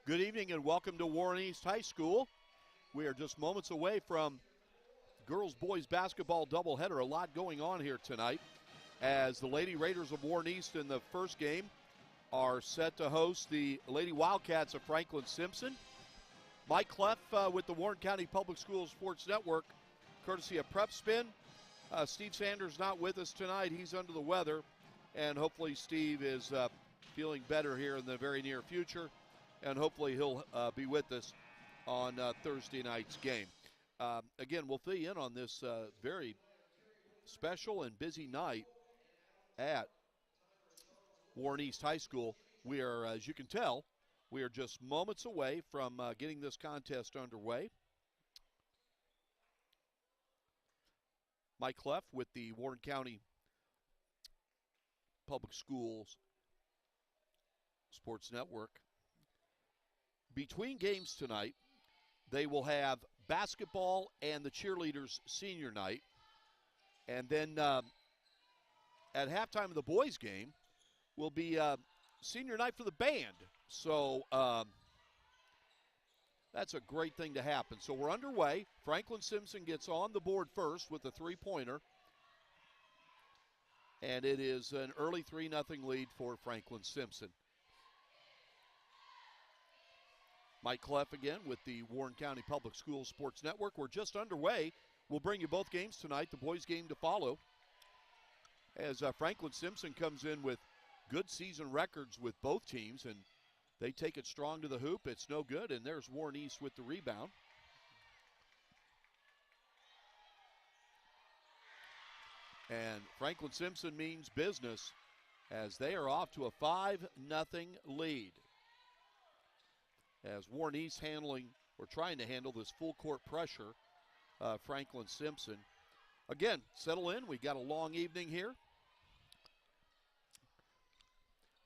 Good evening and welcome to Warren East High School. We are just moments away from girls-boys basketball doubleheader. A lot going on here tonight as the Lady Raiders of Warren East in the first game are set to host the Lady Wildcats of Franklin Simpson. Mike Cleff with the Warren County Public Schools Sports Network, courtesy of Prep Spin. Steve Sanders not with us tonight. He's under the weather, and hopefully Steve is feeling better here in the very near future. And hopefully he'll be with us on Thursday night's game. Again, we'll fill you in on this very special and busy night at Warren East High School. We are, as you can tell, we are just moments away from getting this contest underway. Mike Cleff with the Warren County Public Schools Sports Network. Between games tonight, they will have basketball and the cheerleaders senior night. And then at halftime of the boys game will be senior night for the band. So that's a great thing to happen. So we're underway. Franklin Simpson gets on the board first with a three-pointer. And it is an early 3-0 lead for Franklin Simpson. Mike Cleff again with the Warren County Public Schools Sports Network. We're just underway. We'll bring you both games tonight, the boys' game to follow, as Franklin Simpson comes in with good season records with both teams, and they take it strong to the hoop. It's no good, and there's Warren East with the rebound. And Franklin Simpson means business as they are off to a 5-0 lead. As Warren East trying to handle this full court pressure, Franklin Simpson. Again, settle in. We got a long evening here.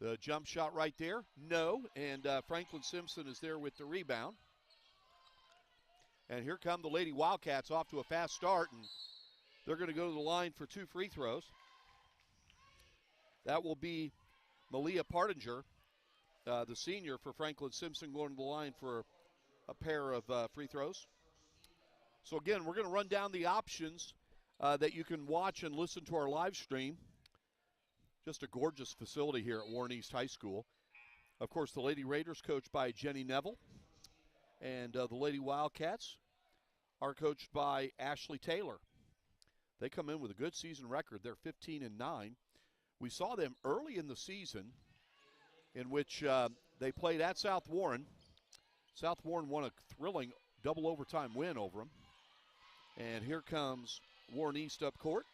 The jump shot right there, no, and Franklin Simpson is there with the rebound. And here come the Lady Wildcats off to a fast start, and they're going to go to the line for 2 free throws. That will be Malia Partinger, the senior for Franklin Simpson, going to the line for a pair of free throws. So again, we're going to run down the options that you can watch and listen to our live stream. Just a gorgeous facility here at Warren East High School. Of course, the Lady Raiders coached by Jenny Neville, and the Lady Wildcats are coached by Ashley Taylor. They come in with a good season record. They're 15-9. We saw them early in the season, in which they played at South Warren. South Warren won a thrilling double overtime win over them. And here comes Warren East up court.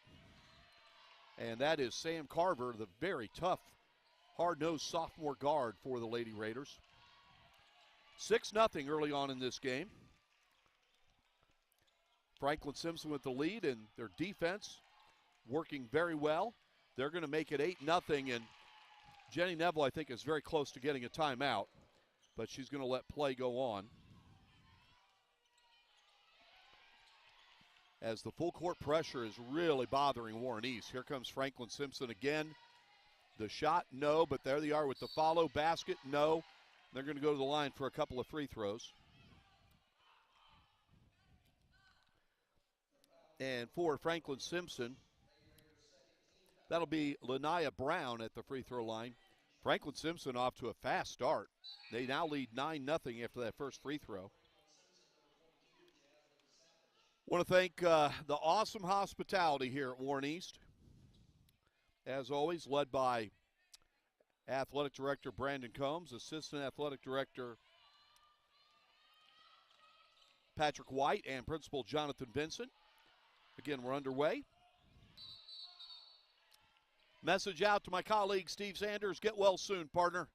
And that is Sam Carver, the very tough, hard-nosed sophomore guard for the Lady Raiders. 6-0 early on in this game. Franklin Simpson with the lead, and their defense working very well. They're going to make it 8-0, and Jenny Neville, I think, is very close to getting a timeout, but she's going to let play go on. As the full court pressure is really bothering Warren East. Here comes Franklin Simpson again. The shot, no, but there they are with the follow. Basket, no. They're going to go to the line for a couple of free throws. And for Franklin Simpson, that'll be Lanaya Brown at the free throw line. Franklin Simpson off to a fast start. They now lead 9-0 after that first free throw. Want to thank the awesome hospitality here at Warren East. As always, led by Athletic Director Brandon Combs, Assistant Athletic Director Patrick White, and Principal Jonathan Vincent. Again, we're underway. Message out to my colleague Steve Sanders. Get well soon, partner.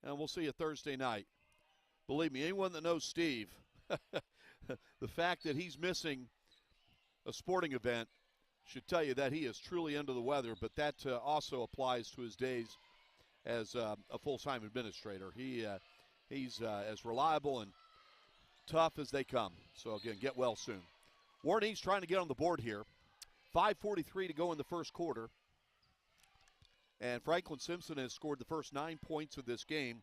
And we'll see you Thursday night. Believe me, anyone that knows Steve, the fact that he's missing a sporting event should tell you that he is truly under the weather, but that also applies to his days as a full-time administrator. He's as reliable and tough as they come. So, again, get well soon. Warren East trying to get on the board here. 5:43 to go in the first quarter. And Franklin Simpson has scored the first 9 points of this game.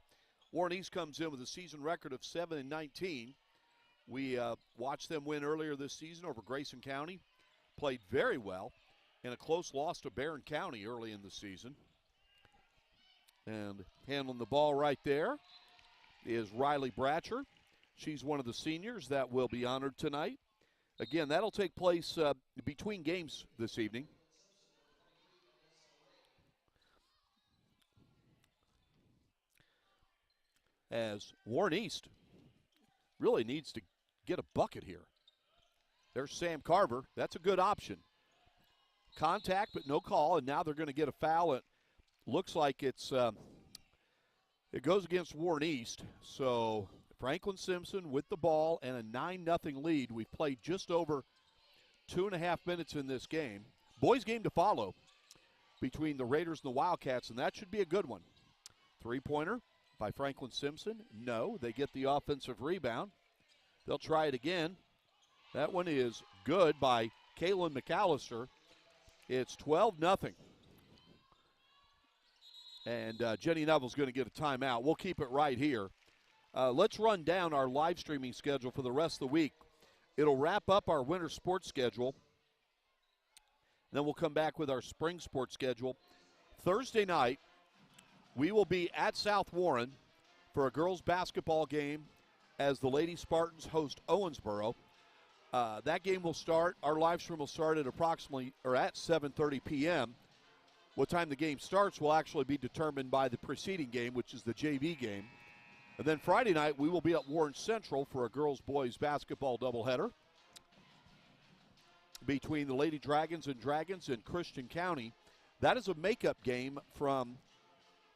Warren East comes in with a season record of 7-19. We watched them win earlier this season over Grayson County. Played very well in a close loss to Barron County early in the season. And handling the ball right there is Riley Bratcher. She's one of the seniors that will be honored tonight. Again, that'll take place between games this evening. As Warren East really needs to get a bucket here. There's Sam Carver. That's a good option. Contact, but no call, and now they're going to get a foul. It looks like it goes against Warren East. So Franklin Simpson with the ball and a 9-0 lead. We've played just over 2.5 minutes in this game. Boys game to follow between the Raiders and the Wildcats, and that should be a good one. Three-pointer by Franklin Simpson. No, they get the offensive rebound. They'll try it again. That one is good by Kaylin McAllister. It's 12-0. And Jenny Neville's going to get a timeout. We'll keep it right here. Let's run down our live streaming schedule for the rest of the week. It'll wrap up our winter sports schedule. Then we'll come back with our spring sports schedule. Thursday night, we will be at South Warren for a girls basketball game as the Lady Spartans host Owensboro. That game will start. Our live stream will start at at 7:30 p.m. What time the game starts will actually be determined by the preceding game, which is the JV game. And then Friday night, we will be at Warren Central for a girls-boys basketball doubleheader between the Lady Dragons and Christian County. That is a makeup game from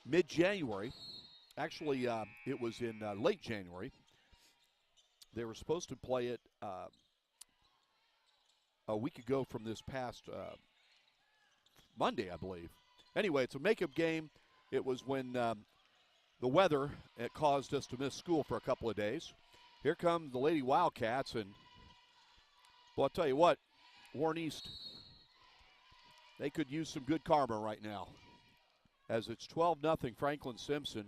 mid-January. Actually, it was in late January. They were supposed to play it a week ago from this past Monday, I believe. Anyway, it's a makeup game. It was when the weather caused us to miss school for a couple of days. Here come the Lady Wildcats, and well, I'll tell you what, Warren East, they could use some good karma right now, as it's 12-0 Franklin Simpson,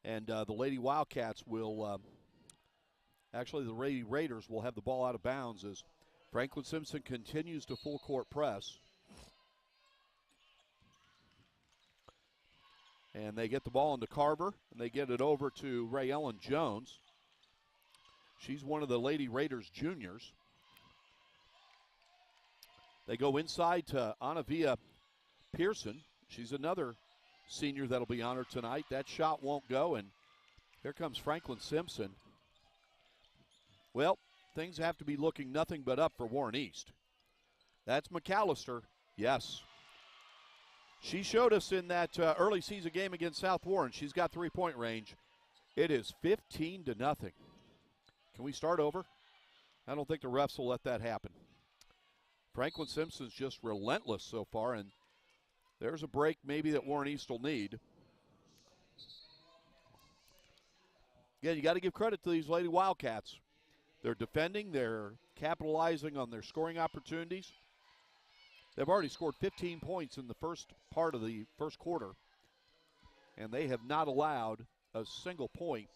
and the Lady Wildcats will actually, the Lady Raiders will have the ball out of bounds as Franklin Simpson continues to full court press. And they get the ball into Carver, and they get it over to Ray Ellen Jones. She's one of the Lady Raiders juniors. They go inside to Anavia Pearson. She's another senior that'll be honored tonight. That shot won't go, and here comes Franklin Simpson. Well, things have to be looking nothing but up for Warren East. That's McAllister. Yes. She showed us in that early season game against South Warren. She's got three-point range. It is 15-0. Can we start over? I don't think the refs will let that happen. Franklin Simpson's just relentless so far, and there's a break maybe that Warren East will need. Again, you got to give credit to these Lady Wildcats. They're defending. They're capitalizing on their scoring opportunities. They've already scored 15 points in the first part of the first quarter, and they have not allowed a single point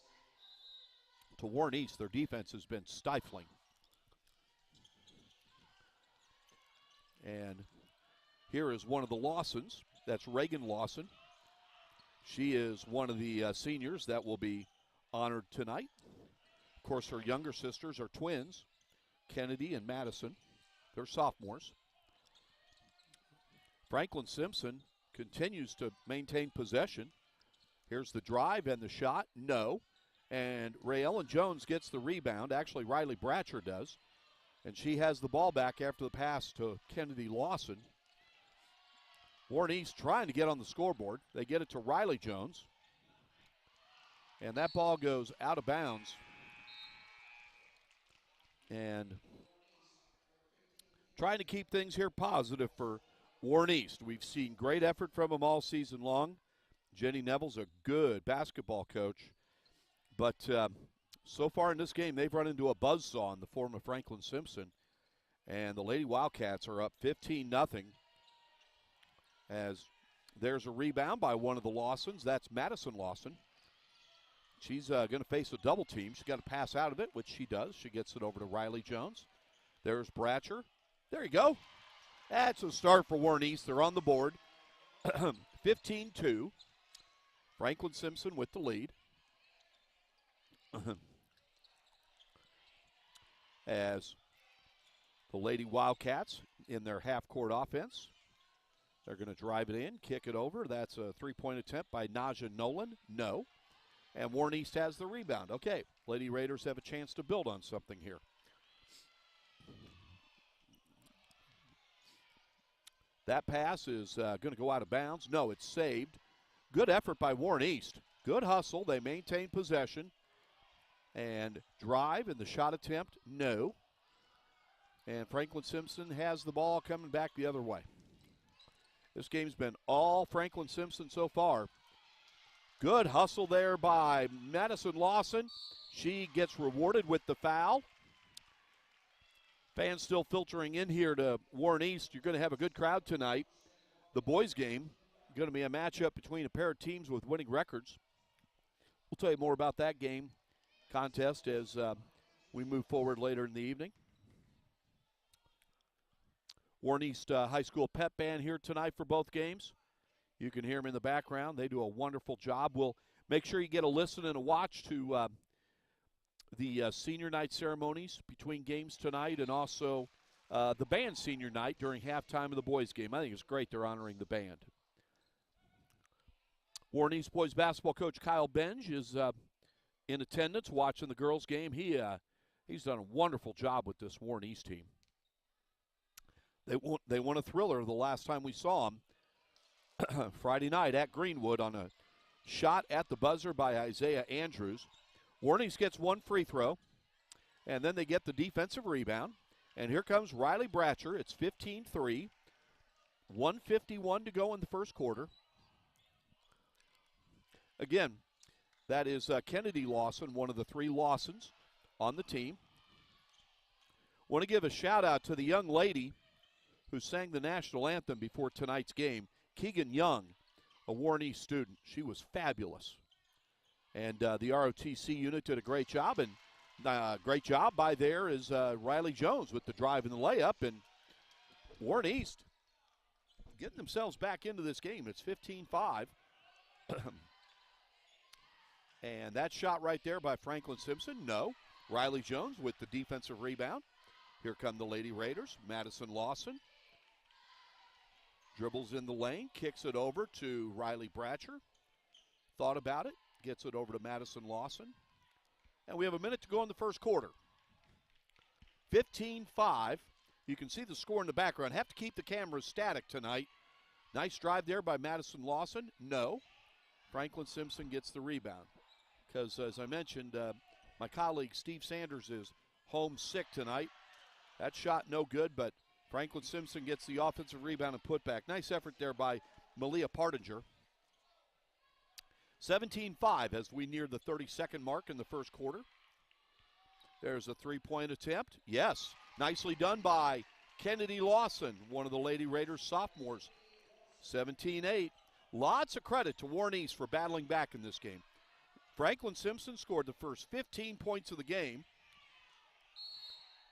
to Warren East. Their defense has been stifling. And here is one of the Lawsons. That's Reagan Lawson. She is one of the seniors that will be honored tonight. Of course, her younger sisters are twins, Kennedy and Madison. They're sophomores. Franklin Simpson continues to maintain possession. Here's the drive and the shot. No. And Ray Ellen Jones gets the rebound. Actually, Riley Bratcher does. And she has the ball back after the pass to Kennedy Lawson. Warren East trying to get on the scoreboard. They get it to Riley Jones. And that ball goes out of bounds. And trying to keep things here positive for Warren East. We've seen great effort from them all season long. Jenny Neville's a good basketball coach. But so far in this game, they've run into a buzzsaw in the form of Franklin Simpson. And the Lady Wildcats are up 15-0 as There's a rebound by one of the Lawsons. That's Madison Lawson. She's going to face a double team. She's got to pass out of it, which she does. She gets it over to Riley Jones. There's Bratcher. There you go. That's a start for Warren East. They're on the board. 15-2. Franklin Simpson with the lead. As the Lady Wildcats in their half-court offense. They're going to drive it in, kick it over. That's a three-point attempt by Naja Nolan. No. And Warren East has the rebound. Okay, Lady Raiders have a chance to build on something here. That pass is going to go out of bounds. No, it's saved. Good effort by Warren East. Good hustle. They maintain possession. And drive and the shot attempt, no. And Franklin Simpson has the ball coming back the other way. This game's been all Franklin Simpson so far. Good hustle there by Madison Lawson. She gets rewarded with the foul. Fans still filtering in here to Warren East. You're going to have a good crowd tonight. The boys' game going to be a matchup between a pair of teams with winning records. We'll tell you more about that game contest as we move forward later in the evening. Warren East High School pep band here tonight for both games. You can hear them in the background. They do a wonderful job. We'll make sure you get a listen and a watch to the senior night ceremonies between games tonight, and also the band senior night during halftime of the boys' game. I think it's great they're honoring the band. Warren East boys basketball coach Kyle Benge is in attendance watching the girls' game. He's done a wonderful job with this Warren East team. They won a thriller the last time we saw them Friday night at Greenwood on a shot at the buzzer by Isaiah Andrews. Warren East gets one free throw, and then they get the defensive rebound. And here comes Riley Bratcher. It's 15-3, 1:51 to go in the first quarter. Again, that is Kennedy Lawson, one of the three Lawsons on the team. Want to give a shout-out to the young lady who sang the national anthem before tonight's game, Keegan Young, a Warren East student. She was fabulous. And the ROTC unit did a great job, and great job by there is Riley Jones with the drive and the layup, and Warren East getting themselves back into this game. It's 15-5. And that shot right there by Franklin Simpson, no. Riley Jones with the defensive rebound. Here come the Lady Raiders. Madison Lawson dribbles in the lane, kicks it over to Riley Bratcher. Thought about it, gets it over to Madison Lawson. And we have a minute to go in the first quarter. 15-5. You can see the score in the background. Have to keep the cameras static tonight. Nice drive there by Madison Lawson. No. Franklin Simpson gets the rebound. Because, as I mentioned, my colleague Steve Sanders is homesick tonight. That shot no good, but Franklin Simpson gets the offensive rebound and putback. Nice effort there by Malia Partinger. 17-5 as we near the 30-second mark in the first quarter. There's a three-point attempt. Yes, nicely done by Kennedy Lawson, one of the Lady Raiders sophomores. 17-8. Lots of credit to Warren East for battling back in this game. Franklin Simpson scored the first 15 points of the game.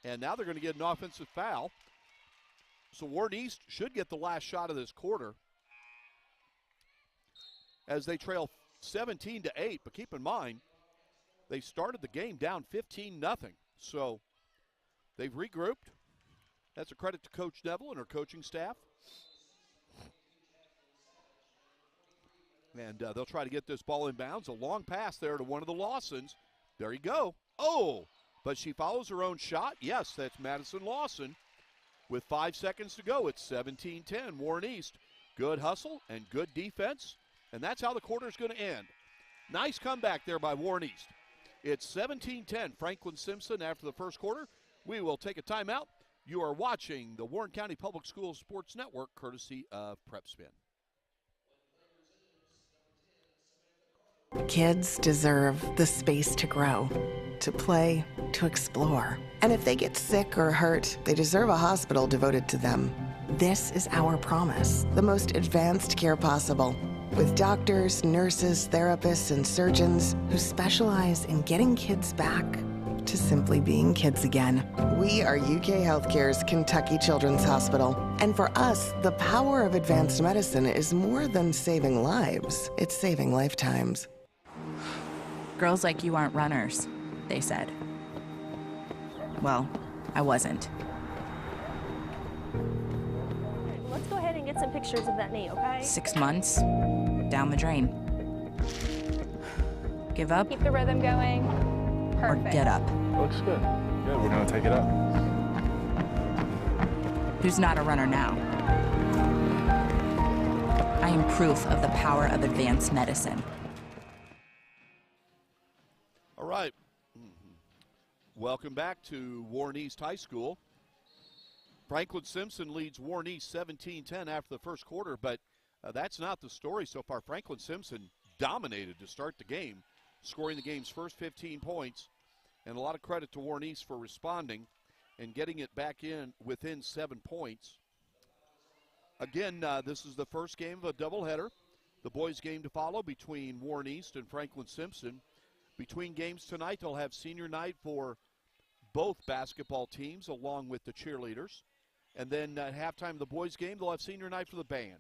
And now they're going to get an offensive foul. So Warren East should get the last shot of this quarter as they trail 17-8. But keep in mind, they started the game down 15-0. So they've regrouped. That's a credit to Coach Neville and her coaching staff. And they'll try to get this ball in bounds. A long pass there to one of the Lawsons. There you go. Oh, but she follows her own shot. Yes, that's Madison Lawson. With 5 seconds to go, it's 17-10, Warren East. Good hustle and good defense, and that's how the quarter's going to end. Nice comeback there by Warren East. It's 17-10, Franklin Simpson after the first quarter. We will take a timeout. You are watching the Warren County Public Schools Sports Network, courtesy of Prep Spin. Kids deserve the space to grow, to play, to explore. And if they get sick or hurt, they deserve a hospital devoted to them. This is our promise, the most advanced care possible, with doctors, nurses, therapists, and surgeons who specialize in getting kids back to simply being kids again. We are UK Healthcare's Kentucky Children's Hospital. And for us, the power of advanced medicine is more than saving lives. It's saving lifetimes. Girls like you aren't runners, they said. Well, I wasn't. Let's go ahead and get some pictures of that knee, okay? 6 months, down the drain. Give up Keep the rhythm going. Perfect. or get up. Looks good. Good, we're gonna take it up. Who's not a runner now? I am proof of the power of advanced medicine. All right. Welcome back to Warren East High School. Franklin Simpson leads Warren East 17-10 after the first quarter, but that's not the story so far. Franklin Simpson dominated to start the game, scoring the game's first 15 points, and a lot of credit to Warren East for responding and getting it back in within 7 points. Again, this is the first game of a doubleheader. The boys' game to follow between Warren East and Franklin Simpson. Between games tonight, they'll have senior night for both basketball teams along with the cheerleaders. And then at halftime of the boys' game, they'll have senior night for the band.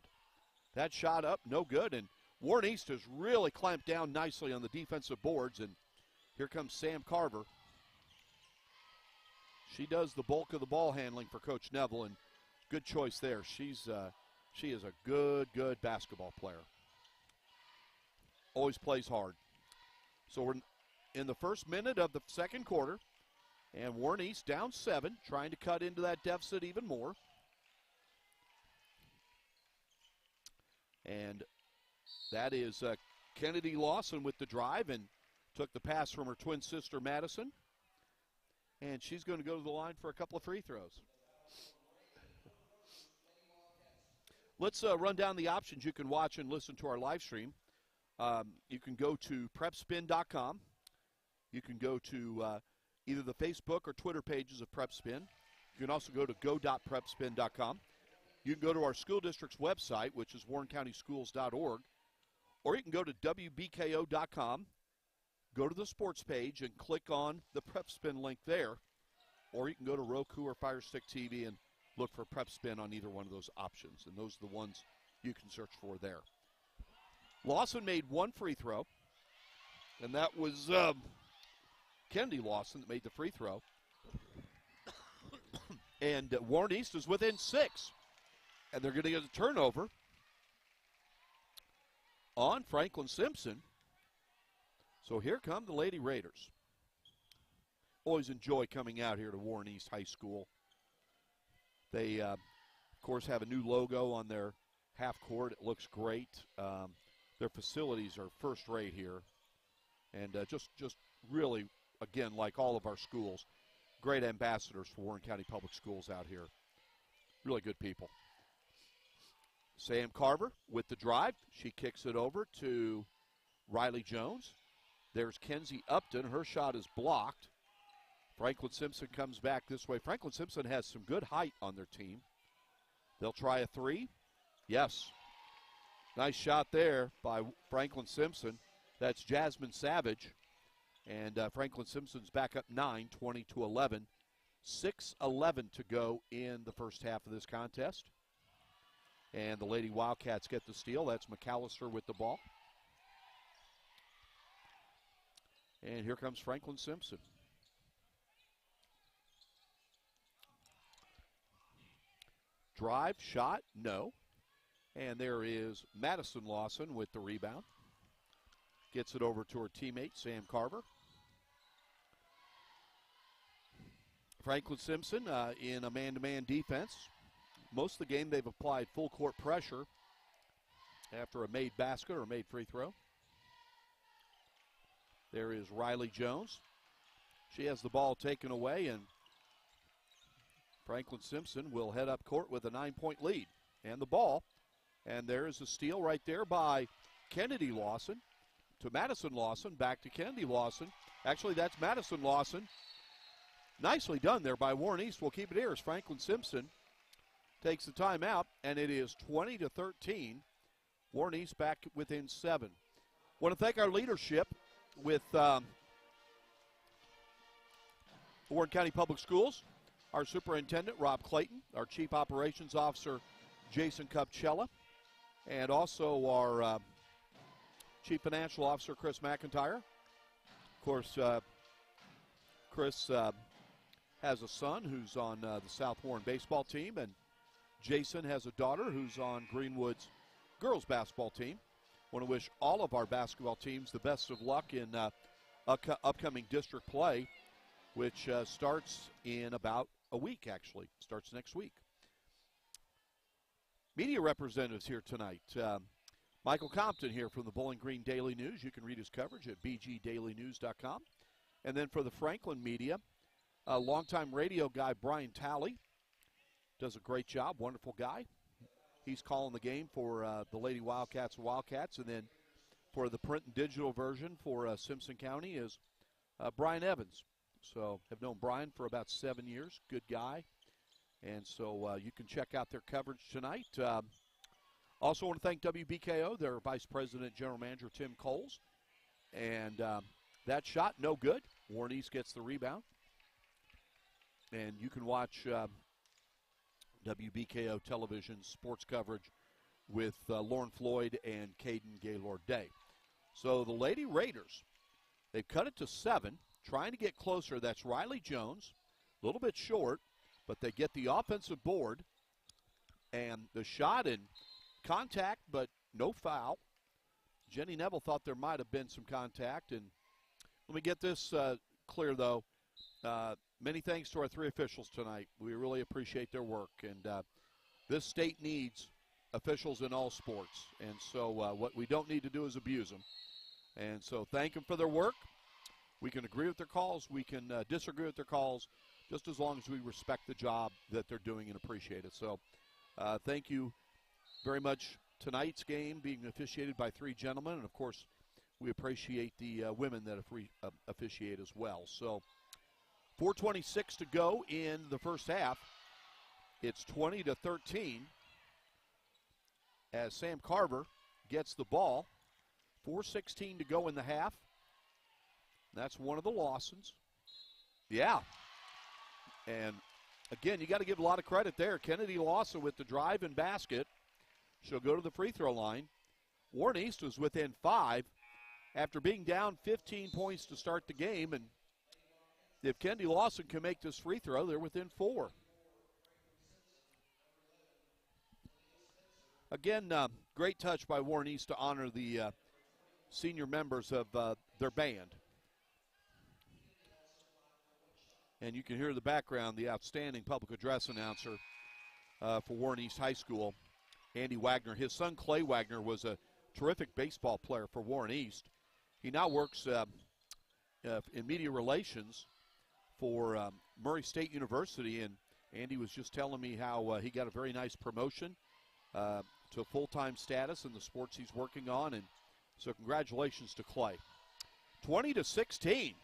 That shot up, no good. And Warren East has really clamped down nicely on the defensive boards. And here comes Sam Carver. She does the bulk of the ball handling for Coach Neville, and good choice there. She is a good basketball player. Always plays hard. So we're in the first minute of the second quarter, and Warren East down 7, trying to cut into that deficit even more. And that is Kennedy Lawson with the drive and took the pass from her twin sister Madison. And she's going to go to the line for a couple of free throws. Let's run down the options you can watch and listen to our live stream. You can go to prepspin.com. You can go to either the Facebook or Twitter pages of PrepSpin. You can also go to go.prepspin.com. You can go to our school district's website, which is warrencountyschools.org, or you can go to wbko.com, go to the sports page, and click on the PrepSpin link there, or you can go to Roku or Fire Stick TV and look for PrepSpin on either one of those options, and those are the ones you can search for there. Lawson made one free throw, and that was Kennedy Lawson that made the free throw. And Warren East is within 6, and they're going to get a turnover on Franklin Simpson. So here come the Lady Raiders. Always enjoy coming out here to Warren East High School. They, of course, have a new logo on their half court. It looks great. Their facilities are first rate here. And just really, again, like all of our schools, great ambassadors for Warren County Public Schools out here. Really good people. Sam Carver with the drive. She kicks it over to Riley Jones. There's Kenzie Upton. Her shot is blocked. Franklin Simpson comes back this way. Franklin Simpson has some good height on their team. They'll try a three. Yes. Nice shot there by Franklin Simpson. That's Jasmine Savage. And Franklin Simpson's back up 9, 20-11. 6:11 to go in the first half of this contest. And the Lady Wildcats get the steal. That's McAllister with the ball. And here comes Franklin Simpson. Drive, shot, no. And there is Madison Lawson with the rebound. Gets it over to her teammate, Sam Carver. Franklin Simpson in a man-to-man defense. Most of the game they've applied full court pressure after a made basket or a made free throw. There is Riley Jones. She has the ball taken away, and Franklin Simpson will head up court with a 9-point lead and the ball. And there is a steal right there by Kennedy Lawson to Madison Lawson, back to Kennedy Lawson. Actually, that's Madison Lawson. Nicely done there by Warren East. We'll keep it here as Franklin Simpson takes the timeout, and it is 20-13. Warren East back within 7. Want to thank our leadership with Warren County Public Schools, our superintendent, Rob Clayton, our chief operations officer, Jason Cupchella, and also our chief financial officer, Chris McIntyre. Of course, Chris has a son who's on the South Warren baseball team, and Jason has a daughter who's on Greenwood's girls basketball team. Want to wish all of our basketball teams the best of luck in upcoming district play, which starts in about a week, actually. Starts next week. Media representatives here tonight. Michael Compton here from the Bowling Green Daily News. You can read his coverage at bgdailynews.com. And then for the Franklin media, longtime radio guy Brian Talley does a great job, wonderful guy. He's calling the game for the Lady Wildcats and Wildcats. And then for the print and digital version for Simpson County is Brian Evans. So I've known Brian for about 7 years, good guy. And so you can check out their coverage tonight. Also want to thank WBKO, their Vice President, General Manager, Tim Coles. And that shot, no good. Warren East gets the rebound. And you can watch WBKO television sports coverage with Lauren Floyd and Caden Gaylord-Day. So the Lady Raiders, they've cut it to 7, trying to get closer. That's Riley Jones, a little bit short, but they get the offensive board. And the shot in contact, but no foul. Jenny Neville thought there might have been some contact. And let me get this clear, though. Many thanks to our 3 officials tonight. We really appreciate their work. And this state needs officials in all sports. And so what we don't need to do is abuse them. And so thank them for their work. We can agree with their calls. We can disagree with their calls, just as long as we respect the job that they're doing and appreciate it. So thank you very much. Tonight's game being officiated by 3 gentlemen. And, of course, we appreciate the women that officiate as well. So 4:26 to go in the first half. It's 20-13 as Sam Carver gets the ball. 4:16 to go in the half. That's one of the Lawsons. Yeah. And, again, you got to give a lot of credit there. Kennedy Lawson with the drive and basket. She'll go to the free throw line. Warren East was within 5 after being down 15 points to start the game. And if Kennedy Lawson can make this free throw, they're within 4. Again, great touch by Warren East to honor the senior members of their band. And you can hear in the background the outstanding public address announcer for Warren East High School, Andy Wagner. His son, Clay Wagner, was a terrific baseball player for Warren East. He now works in media relations for Murray State University, and Andy was just telling me how he got a very nice promotion to full-time status in the sports he's working on, and so congratulations to Clay. 20-16.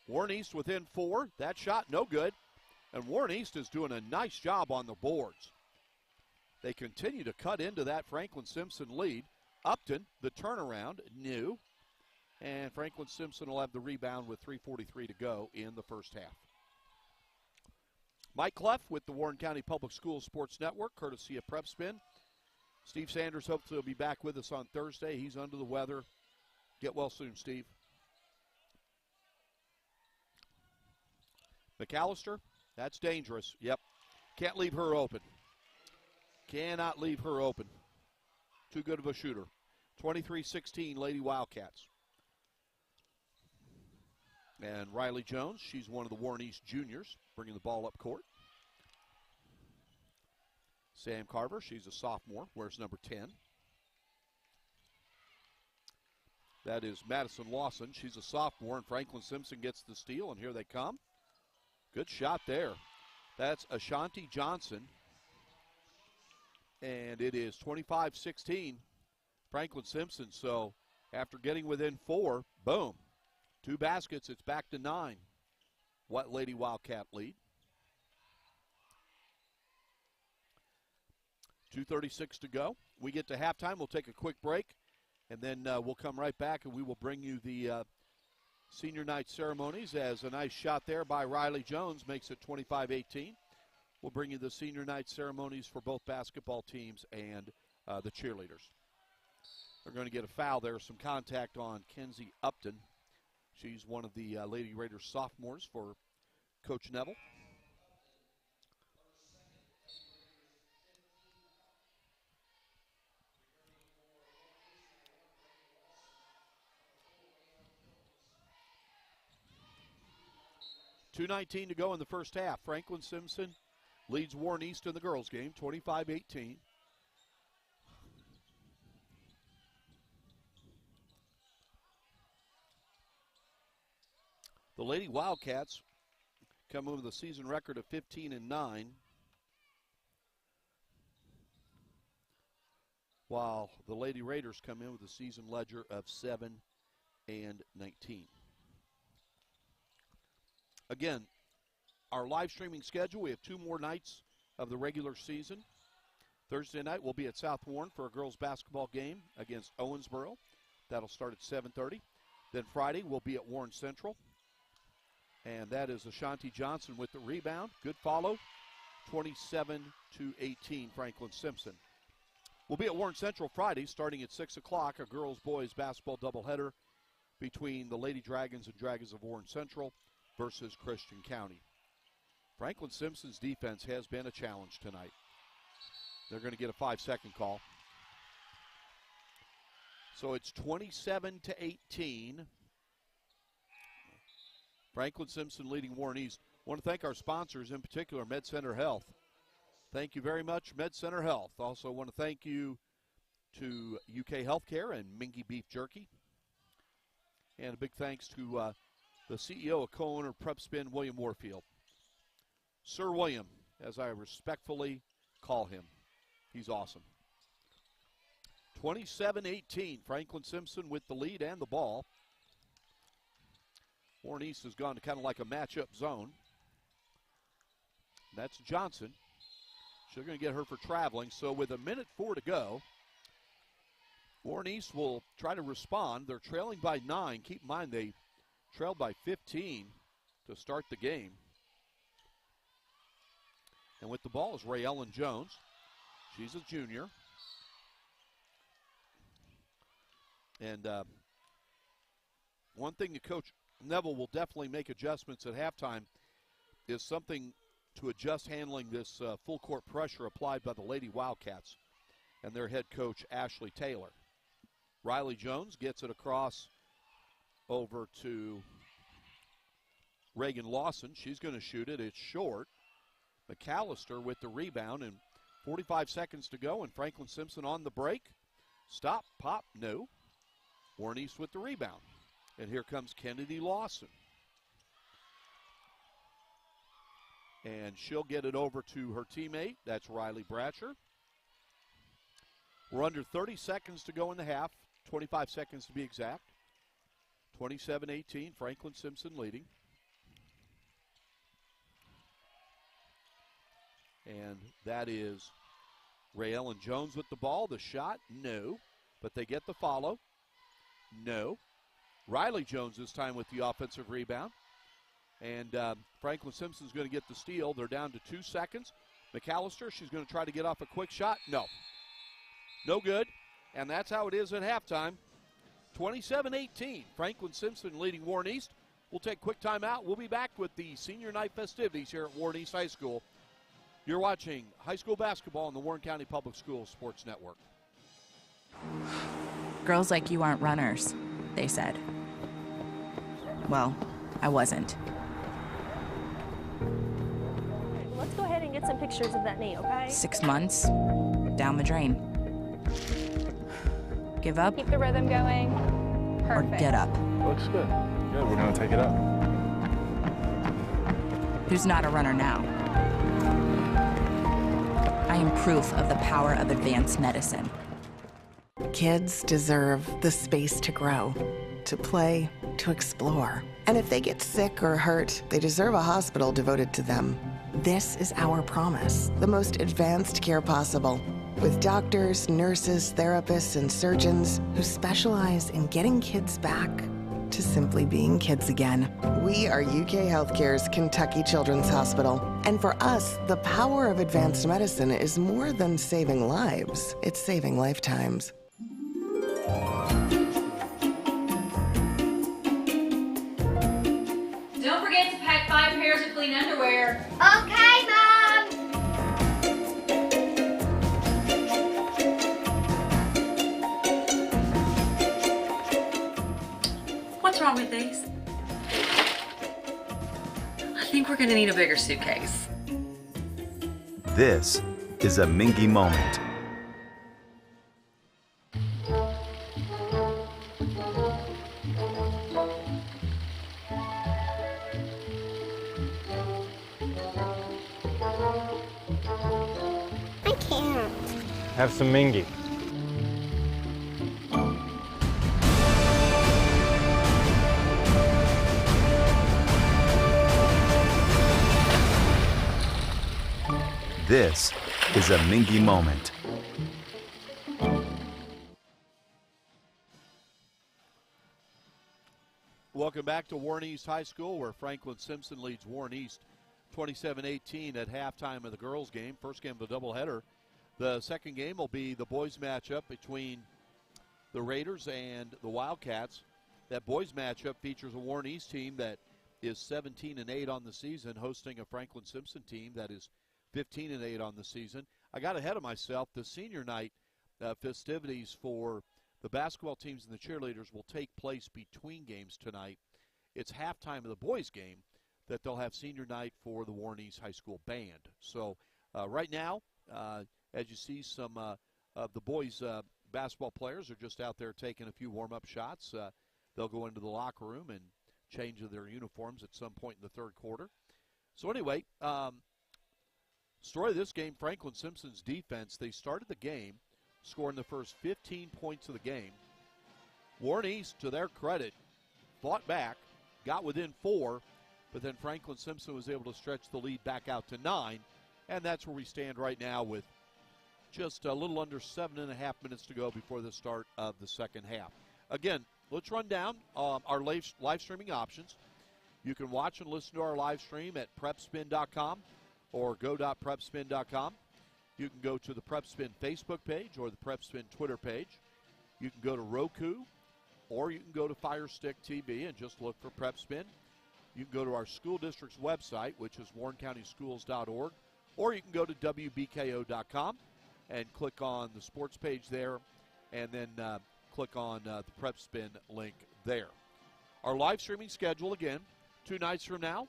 Warren East within 4. That shot no good. And Warren East is doing a nice job on the boards. They continue to cut into that Franklin Simpson lead. Upton, the turnaround, new. And Franklin Simpson will have the rebound with 3:43 to go in the first half. Mike Cleff with the Warren County Public Schools Sports Network, courtesy of Prep Spin. Steve Sanders hopes he'll be back with us on Thursday. He's under the weather. Get well soon, Steve. McAllister, that's dangerous. Yep. Can't leave her open. Cannot leave her open. Too good of a shooter. 23-16, Lady Wildcats. And Riley Jones, she's one of the Warren East juniors, bringing the ball up court. Sam Carver, she's a sophomore, wears number 10. That is Madison Lawson. She's a sophomore, and Franklin Simpson gets the steal, and here they come. Good shot there. That's Ashanti Johnson. And it is 25-16, Franklin Simpson. So after getting within 4, boom, 2 baskets, it's back to 9. What Lady Wildcat lead? 2:36 to go. We get to halftime. We'll take a quick break, and then we'll come right back, and we will bring you the senior night ceremonies, as a nice shot there by Riley Jones makes it 25-18. We'll bring you the senior night ceremonies for both basketball teams and the cheerleaders. They're going to get a foul there, some contact on Kenzie Upton. She's one of the Lady Raiders sophomores for Coach Neville. .2:19 to go in the first half. Franklin Simpson leads Warren East in the girls' game, 25-18. The Lady Wildcats come in with a season record of 15-9, while the Lady Raiders come in with a season ledger of 7-19. Again, our live streaming schedule, we have 2 more nights of the regular season. Thursday night we'll be at South Warren for a girls basketball game against Owensboro. That'll start at 7:30. Then Friday we'll be at Warren Central. And that is Ashanti Johnson with the rebound. Good follow. 27-18, Franklin Simpson. We'll be at Warren Central Friday starting at 6 o'clock, a girls-boys basketball doubleheader between the Lady Dragons and Dragons of Warren Central versus Christian County. Franklin Simpson's defense has been a challenge tonight. They're going to get a 5-second call. So it's 27-18. Franklin Simpson leading Warren East. I want to thank our sponsors, in particular Med Center Health. Thank you very much, Med Center Health. Also want to thank you to UK Healthcare and Mingy Beef Jerky. And a big thanks to the CEO of co-owner Prep Spin, William Warfield. Sir William, as I respectfully call him. He's awesome. 27-18, Franklin Simpson with the lead and the ball. Warren East has gone to kind of like a matchup zone. That's Johnson. She's going to get her for traveling. So with 1:04 to go, Warren East will try to respond. They're trailing by 9. Keep in mind they trailed by 15 to start the game. And with the ball is Ray Ellen Jones. She's a junior. And one thing that Coach Neville will definitely make adjustments at halftime is something to adjust handling this full court pressure applied by the Lady Wildcats and their head coach, Ashley Taylor. Riley Jones gets it across over to Reagan Lawson. She's going to shoot it. It's short. McAllister with the rebound, and 45 seconds to go, and Franklin Simpson on the break. Stop, pop, no. Warren East with the rebound. And here comes Kennedy Lawson. And she'll get it over to her teammate. That's Riley Bratcher. We're under 30 seconds to go in the half. 25 seconds to be exact. 27-18, Franklin Simpson leading. And that is Ray Ellen Jones with the ball. The shot, no. But they get the follow. No. Riley Jones this time with the offensive rebound. And Franklin Simpson's going to get the steal. They're down to 2 seconds. McAllister, she's going to try to get off a quick shot. No. No good. And that's how it is at halftime. 27-18. Franklin Simpson leading Warren East. We'll take a quick timeout. We'll be back with the senior night festivities here at Warren East High School. You're watching high school basketball on the Warren County Public Schools Sports Network. Girls like you aren't runners, they said. Well, I wasn't. Let's go ahead and get some pictures of that knee, okay? 6 months, down the drain. Give up Keep the rhythm going. or Perfect. get up. Looks good. Good, we're going to take it up. Who's not a runner now? I am proof of the power of advanced medicine. Kids deserve the space to grow, to play, to explore. And if they get sick or hurt, they deserve a hospital devoted to them. This is our promise, the most advanced care possible. with doctors, nurses, therapists, and surgeons who specialize in getting kids back to simply being kids again. We are UK Healthcare's Kentucky Children's Hospital. And for us, the power of advanced medicine is more than saving lives, it's saving lifetimes. Don't forget to pack 5 pairs of clean underwear. Okay, Mom! What's wrong with these? I think we're gonna need a bigger suitcase. This is a Mingy moment. I can't. Have some Mingy. This is a Mingy moment. Welcome back to Warren East High School, where Franklin Simpson leads Warren East 27-18 at halftime of the girls' game. First game of the doubleheader. The second game will be the boys' matchup between the Raiders and the Wildcats. That boys' matchup features a Warren East team that is 17-8 on the season, hosting a Franklin Simpson team that is 15-8 on the season. I got ahead of myself. The senior night festivities for the basketball teams and the cheerleaders will take place between games tonight. It's halftime of the boys' game that they'll have senior night for the Warren East High School band. So right now, as you see, some of the boys' basketball players are just out there taking a few warm-up shots. They'll go into the locker room and change their uniforms at some point in the third quarter. So anyway, story of this game, Franklin Simpson's defense. They started the game scoring the first 15 points of the game. Warren East, to their credit, fought back, got within 4, but then Franklin Simpson was able to stretch the lead back out to 9, and that's where we stand right now with just a little under 7.5 minutes to go before the start of the second half. Again, let's run down our live streaming options. You can watch and listen to our live stream at prepspin.com or go.prepspin.com. You can go to the PrepSpin Facebook page or the PrepSpin Twitter page. You can go to Roku, or you can go to Fire Stick TV and just look for PrepSpin. You can go to our school district's website, which is warrencountyschools.org, or you can go to WBKO.com and click on the sports page there, and then click on the PrepSpin link there. Our live streaming schedule, again, 2 nights from now,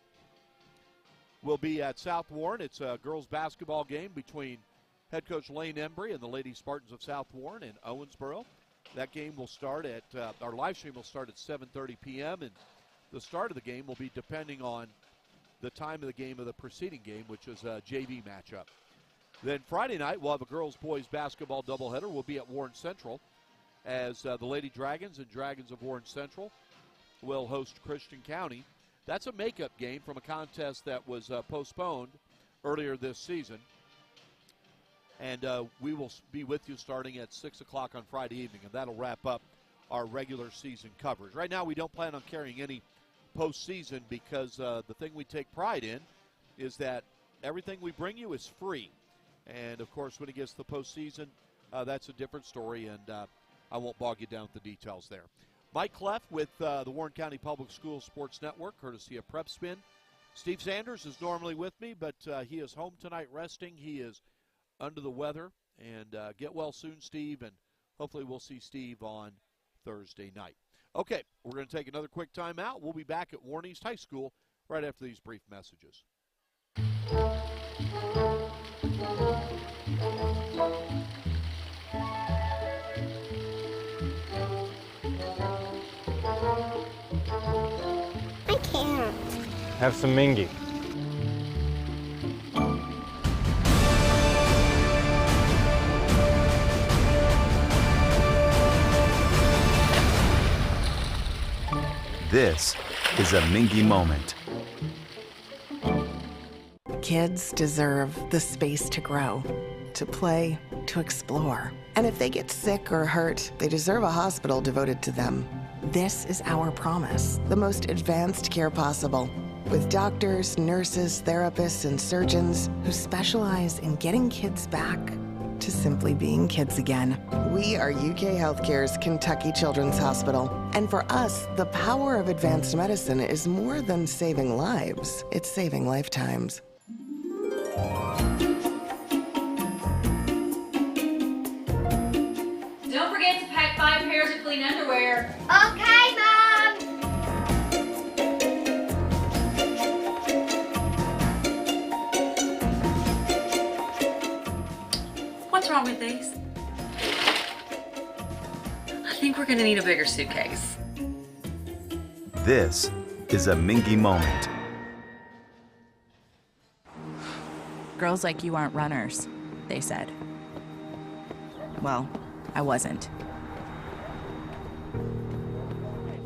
will be at South Warren. It's a girls' basketball game between head coach Lane Embry and the Lady Spartans of South Warren in Owensboro. That game will start at, our live stream will start at 7:30 p.m., and the start of the game will be depending on the time of the game of the preceding game, which is a JV matchup. Then Friday night, we'll have a girls-boys basketball doubleheader. We'll be at Warren Central as the Lady Dragons and Dragons of Warren Central will host Christian County. That's a makeup game from a contest that was postponed earlier this season. And we will be with you starting at 6 o'clock on Friday evening, and that'll wrap up our regular season coverage. Right now, we don't plan on carrying any postseason because the thing we take pride in is that everything we bring you is free. And, of course, when it gets to the postseason, that's a different story, and I won't bog you down with the details there. Mike Cleff with the Warren County Public Schools Sports Network, courtesy of PrepSpin. Steve Sanders is normally with me, but he is home tonight resting. He is under the weather, and get well soon, Steve, and hopefully we'll see Steve on Thursday night. Okay, we're going to take another quick timeout. We'll be back at Warren East High School right after these brief messages. I can't. Have some Mingy. This is a Mingy moment. Kids deserve the space to grow, to play, to explore. And if they get sick or hurt, they deserve a hospital devoted to them. This is our promise, the most advanced care possible, with doctors, nurses, therapists, and surgeons who specialize in getting kids back to simply being kids again. We are UK Healthcare's Kentucky Children's Hospital. And for us, the power of advanced medicine is more than saving lives, it's saving lifetimes. Don't forget to pack 5 pairs of clean underwear. Okay, Mom. What's wrong with these? I think we're gonna need a bigger suitcase. This is a Mingy moment. Girls like you aren't runners, they said. Well, I wasn't.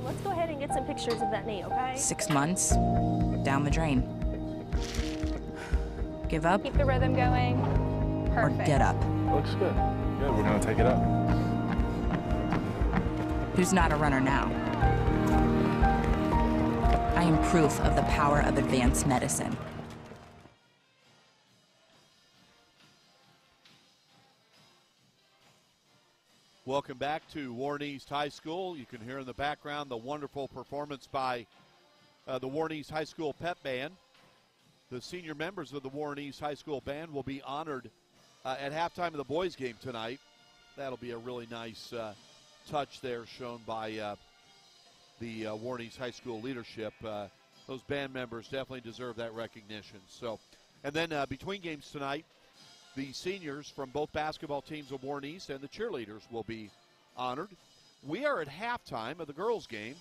Let's go ahead and get some pictures of that knee, okay? 6 months, down the drain. Give up Keep the rhythm going. or Perfect. get up. Looks good. Good, we're gonna take it up. Who's not a runner now? I am proof of the power of advanced medicine. Welcome back to Warren East High School. You can hear in the background the wonderful performance by the Warren East High School Pep Band. The senior members of the Warren East High School Band will be honored at halftime of the boys' game tonight. That'll be a really nice touch there shown by the Warren East High School leadership. Those band members definitely deserve that recognition. So, and then between games tonight, the seniors from both basketball teams of Warren East and the cheerleaders will be honored. We are at halftime of the girls' game,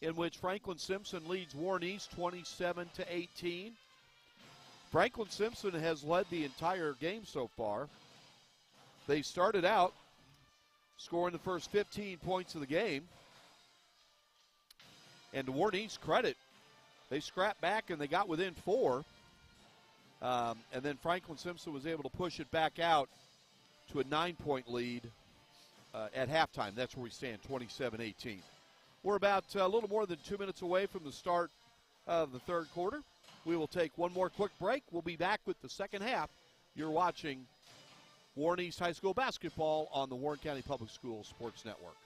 in which Franklin Simpson leads Warren East 27-18. Franklin Simpson has led the entire game so far. They started out scoring the first 15 points of the game. And to Warren East's credit, they scrapped back and they got within 4. And then Franklin Simpson was able to push it back out to a 9-point lead at halftime. That's where we stand, 27-18. We're about a little more than 2 minutes away from the start of the third quarter. We will take one more quick break. We'll be back with the second half. You're watching Warren East High School basketball on the Warren County Public Schools Sports Network.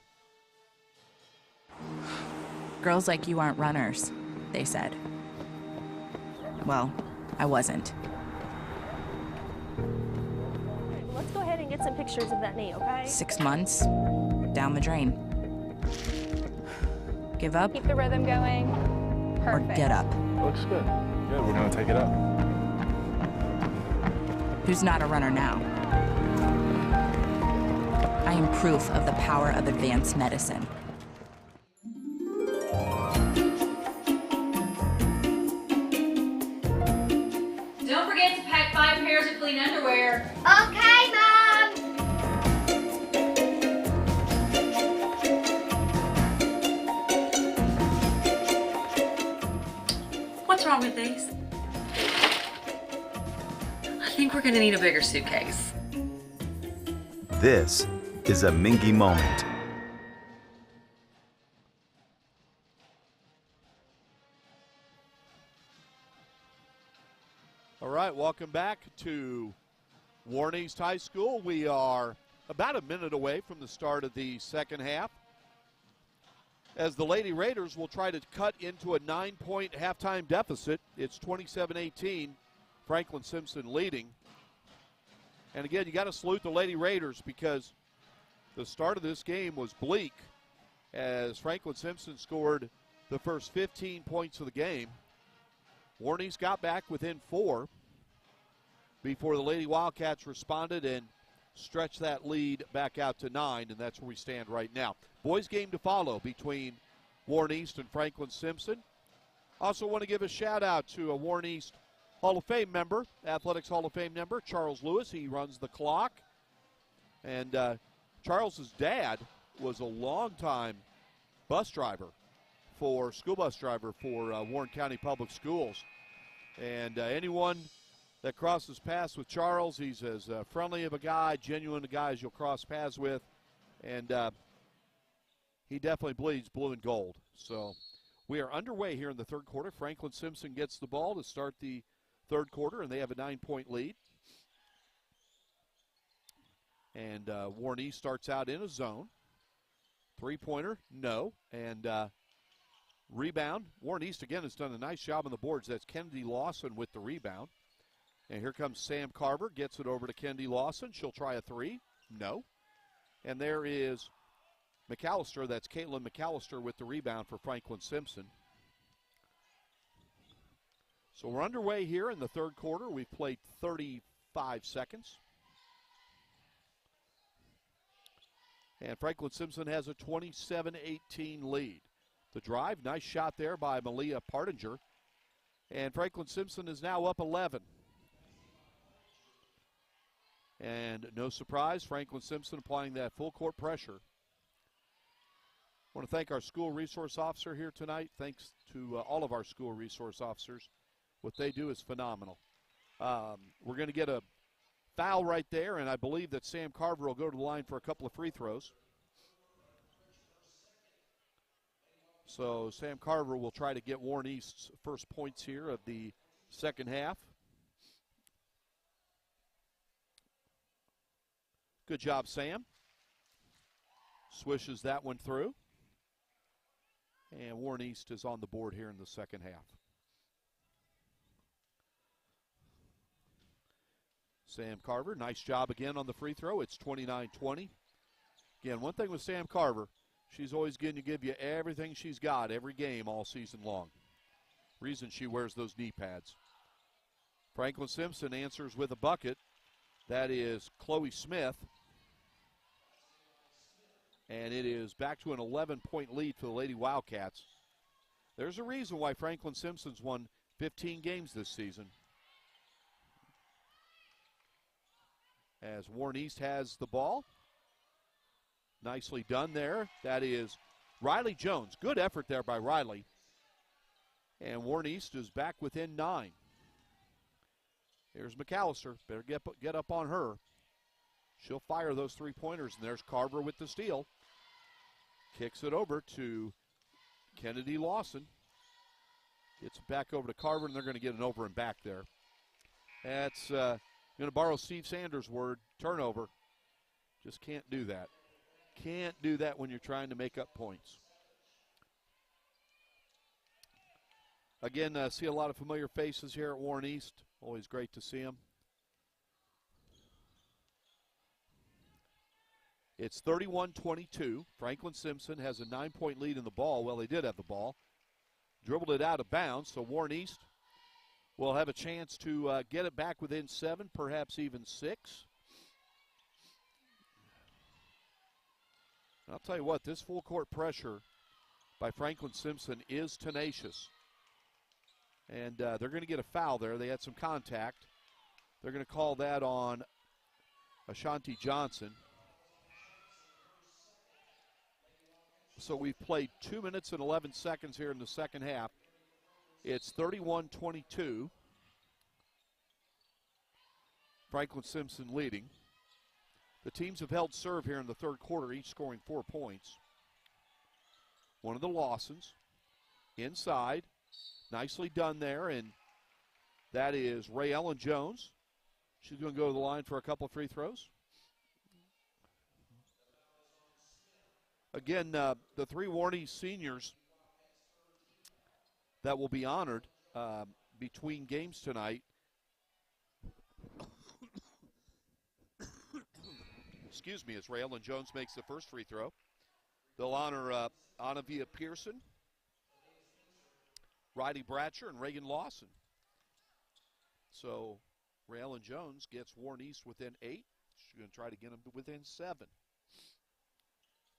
Girls like you aren't runners, they said. Well, I wasn't. Let's go ahead and get some pictures of that knee, okay? 6 months, down the drain. Give up Keep the rhythm going. or Perfect. get up. Looks good. Good, we're gonna take it up. Who's not a runner now? I am proof of the power of advanced medicine. Don't forget to pack 5 pairs of clean underwear. Okay, Mom. What's wrong with these? I think we're gonna need a bigger suitcase. This is a Mingy moment. All right, welcome back to Warren East High School. We are about a minute away from the start of the second half, as the Lady Raiders will try to cut into a 9-point halftime deficit. It's 27-18, Franklin Simpson leading. And again, you got to salute the Lady Raiders because the start of this game was bleak as Franklin Simpson scored the first 15 points of the game. Warren East got back within 4 before the Lady Wildcats responded and stretched that lead back out to 9, and that's where we stand right now. Boys game to follow between Warren East and Franklin Simpson. Also want to give a shout out to a Warren East Hall of Fame member, Athletics Hall of Fame member, Charles Lewis. He runs the clock. And Charles's dad was a longtime school bus driver for Warren County Public Schools. And anyone that crosses paths with Charles. He's as friendly of a guy, genuine a guy as you'll cross paths with. And he definitely bleeds blue and gold. So we are underway here in the third quarter. Franklin Simpson gets the ball to start the third quarter, and they have a 9-point lead. And Warren East starts out in a zone. Three-pointer, no. And rebound. Warren East, again, has done a nice job on the boards. That's Kennedy Lawson with the rebound. And here comes Sam Carver, gets it over to Kennedy Lawson. She'll try a three. No. And there is McAllister. That's Caitlin McAllister with the rebound for Franklin Simpson. So we're underway here in the third quarter. We've played 35 seconds. And Franklin Simpson has a 27-18 lead. The drive, nice shot there by Malia Partinger. And Franklin Simpson is now up 11. And no surprise, Franklin Simpson applying that full court pressure. I want to thank our school resource officer here tonight. Thanks to all of our school resource officers. What they do is phenomenal. We're going to get a foul right there, and I believe that Sam Carver will go to the line for a couple of free throws. So Sam Carver will try to get Warren East's first points here of the second half. Good job, Sam. Swishes that one through. And Warren East is on the board here in the second half. Sam Carver, nice job again on the free throw. It's 29-20. Again, one thing with Sam Carver, she's always going to give you everything she's got every game all season long. Reason she wears those knee pads. Franklin Simpson answers with a bucket. That is Chloe Smith. And it is back to an 11-point lead for the Lady Wildcats. There's a reason why Franklin Simpson's won 15 games this season. As Warren East has the ball. Nicely done there. That is Riley Jones. Good effort there by Riley. And Warren East is back within 9. Here's McAllister. Better get up on her. She'll fire those three-pointers, and there's Carver with the steal. Kicks it over to Kennedy Lawson. Gets it back over to Carver, and they're going to get an over and back there. That's going to borrow Steve Sanders' word, turnover. Just can't do that. Can't do that when you're trying to make up points. Again, see a lot of familiar faces here at Warren East. Always great to see them. It's 31-22. Franklin Simpson has a 9-point lead in the ball. Well, they did have the ball. Dribbled it out of bounds, so Warren East will have a chance to get it back within 7, perhaps even 6. And I'll tell you what, this full court pressure by Franklin Simpson is tenacious. And they're going to get a foul there. They had some contact. They're going to call that on Ashanti Johnson. So we've played 2 minutes and 11 seconds here in the second half. It's 31-22. Franklin Simpson leading. The teams have held serve here in the third quarter, each scoring 4 points. One of the Lawsons inside. Nicely done there, and that is Ray Ellen Jones. She's going to go to the line for a couple of free throws. Again, the 3 Warren East seniors that will be honored between games tonight. Excuse me, as Ray Ellen Jones makes the first free throw. They'll honor Anavia Pearson, Riley Bratcher, and Reagan Lawson. So Ray Ellen Jones gets Warren East within 8. She's going to try to get them to within 7.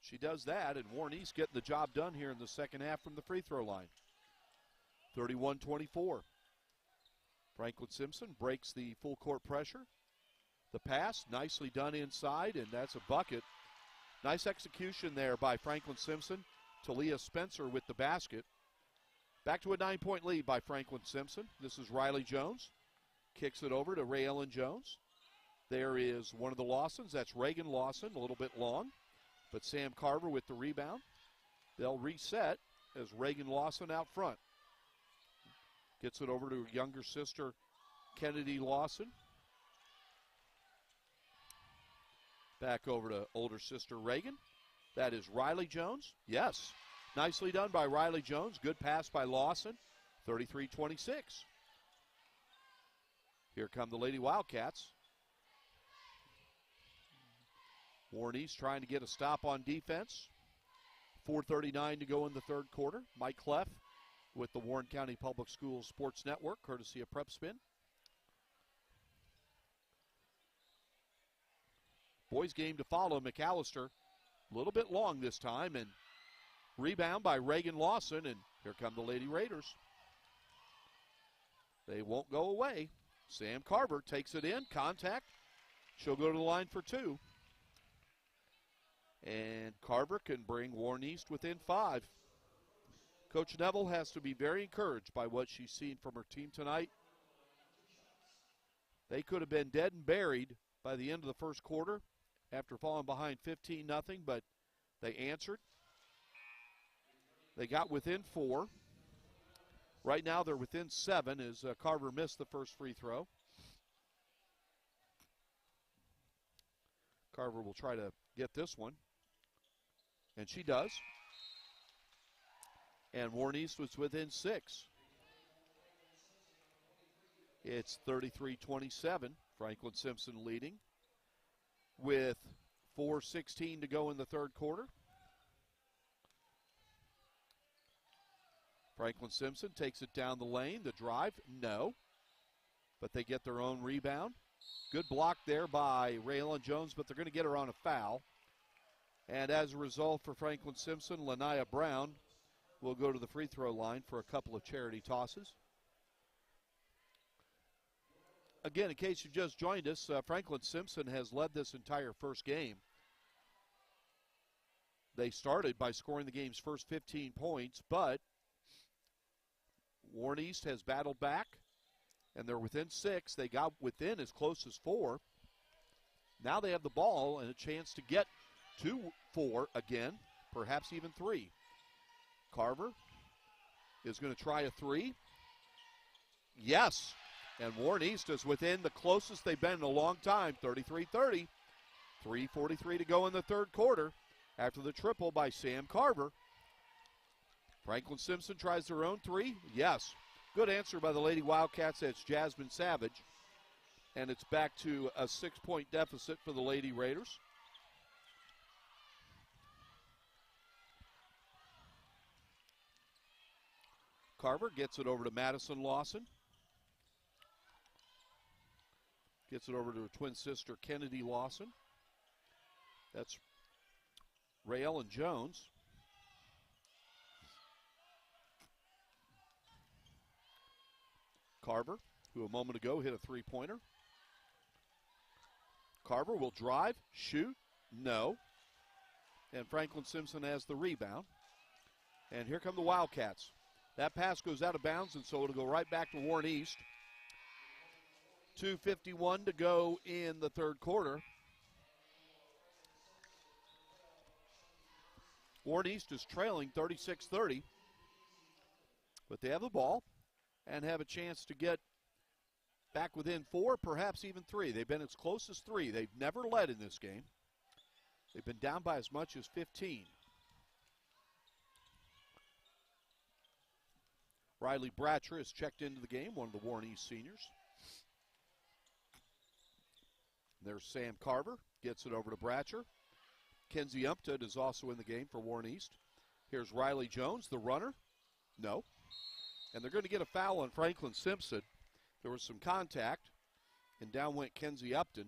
She does that, and Warren East getting the job done here in the second half from the free throw line. 31-24. Franklin Simpson breaks the full court pressure. The pass, nicely done inside, and that's a bucket. Nice execution there by Franklin Simpson. Talia Spencer with the basket. Back to a 9-point lead by Franklin Simpson. This is Riley Jones. kicks it over to Ray Ellen Jones. There is one of the Lawsons. That's Reagan Lawson, a little bit long. But Sam Carver with the rebound. They'll reset as Reagan Lawson out front. Gets it over to her younger sister, Kennedy Lawson. Back over to older sister Reagan. That is Riley Jones. Yes, nicely done by Riley Jones. Good pass by Lawson. 33-26. Here come the Lady Wildcats. Warren East trying to get a stop on defense. 4:39 to go in the third quarter. Mike Cleff with the Warren County Public Schools Sports Network, courtesy of Prep Spin. Boys game to follow. McAllister, a little bit long this time, and rebound by Reagan Lawson, and here come the Lady Raiders. They won't go away. Sam Carver takes it in, contact. She'll go to the line for two. And Carver can bring Warren East within 5. Coach Neville has to be very encouraged by what she's seen from her team tonight. They could have been dead and buried by the end of the first quarter after falling behind 15-0, but they answered. They got within 4. Right now they're within 7 as Carver missed the first free throw. Carver will try to get this one. And she does. And Warren East was within 6. It's 33-27. Franklin Simpson leading with 4:16 to go in the third quarter. Franklin Simpson takes it down the lane. The drive, no. But they get their own rebound. Good block there by Raylan Jones, but they're going to get her on a foul. And as a result for Franklin Simpson, Lanaya Brown will go to the free throw line for a couple of charity tosses. Again, in case you just joined us, Franklin Simpson has led this entire first game. They started by scoring the game's first 15 points, but Warren East has battled back, and they're within 6. They got within as close as 4. Now they have the ball and a chance to get to 4 again, perhaps even 3. Carver is going to try a 3. Yes, and Warren East is within the closest they've been in a long time, 33-30. 3:43 to go in the third quarter after the triple by Sam Carver. Franklin Simpson tries their own 3. Yes. Good answer by the Lady Wildcats. That's Jasmine Savage. And it's back to a 6-point deficit for the Lady Raiders. Carver gets it over to Madison Lawson. Gets it over to her twin sister, Kennedy Lawson. That's Ray Ellen Jones. Carver, who a moment ago hit a three-pointer. Carver will drive, shoot, no. And Franklin Simpson has the rebound. And here come the Wildcats. That pass goes out of bounds, and so it'll go right back to Warren East. 2:51 to go in the third quarter. Warren East is trailing 36-30. But they have the ball and have a chance to get back within 4, perhaps even 3. They've been as close as 3. They've never led in this game. They've been down by as much as 15. Riley Bratcher has checked into the game, one of the Warren East seniors. There's Sam Carver, gets it over to Bratcher. Kenzie Umpted is also in the game for Warren East. Here's Riley Jones, the runner. No. And they're going to get a foul on Franklin Simpson. There was some contact, and down went Kenzie Upton.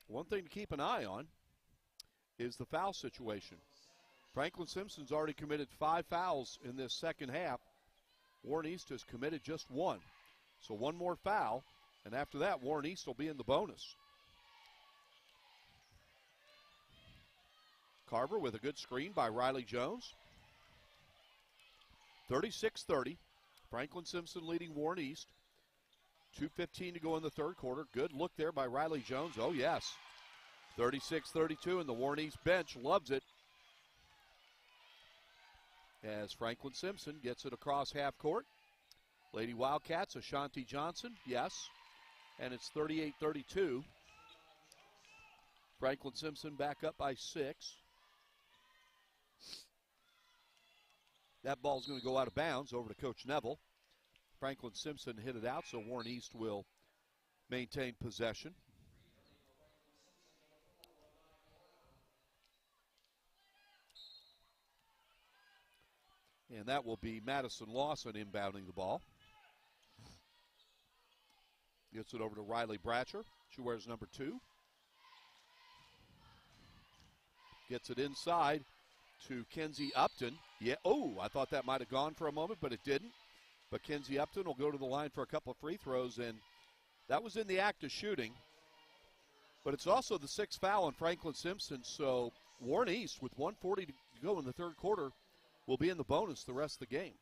One thing to keep an eye on is the foul situation. Franklin Simpson's already committed 5 fouls in this second half. Warren East has committed just 1. So 1 more foul, and after that, Warren East will be in the bonus. Carver with a good screen by Riley Jones. 36-30. Franklin Simpson leading Warren East. 2:15 to go in the third quarter. Good look there by Riley Jones. Oh, yes. 36-32, and the Warren East bench loves it. As Franklin Simpson gets it across half court. Lady Wildcats, Ashanti Johnson, yes. And it's 38-32. Franklin Simpson back up by 6. That ball's going to go out of bounds over to Coach Neville. Franklin Simpson hit it out, so Warren East will maintain possession. And that will be Madison Lawson inbounding the ball. Gets it over to Riley Bratcher. She wears number 2. Gets it inside to Kenzie Upton. Yeah, oh, I thought that might have gone for a moment, but it didn't. But Kenzie Upton will go to the line for a couple of free throws, and that was in the act of shooting. But it's also the 6th foul on Franklin Simpson, so Warren East, with 1:40 to go in the third quarter, will be in the bonus the rest of the game.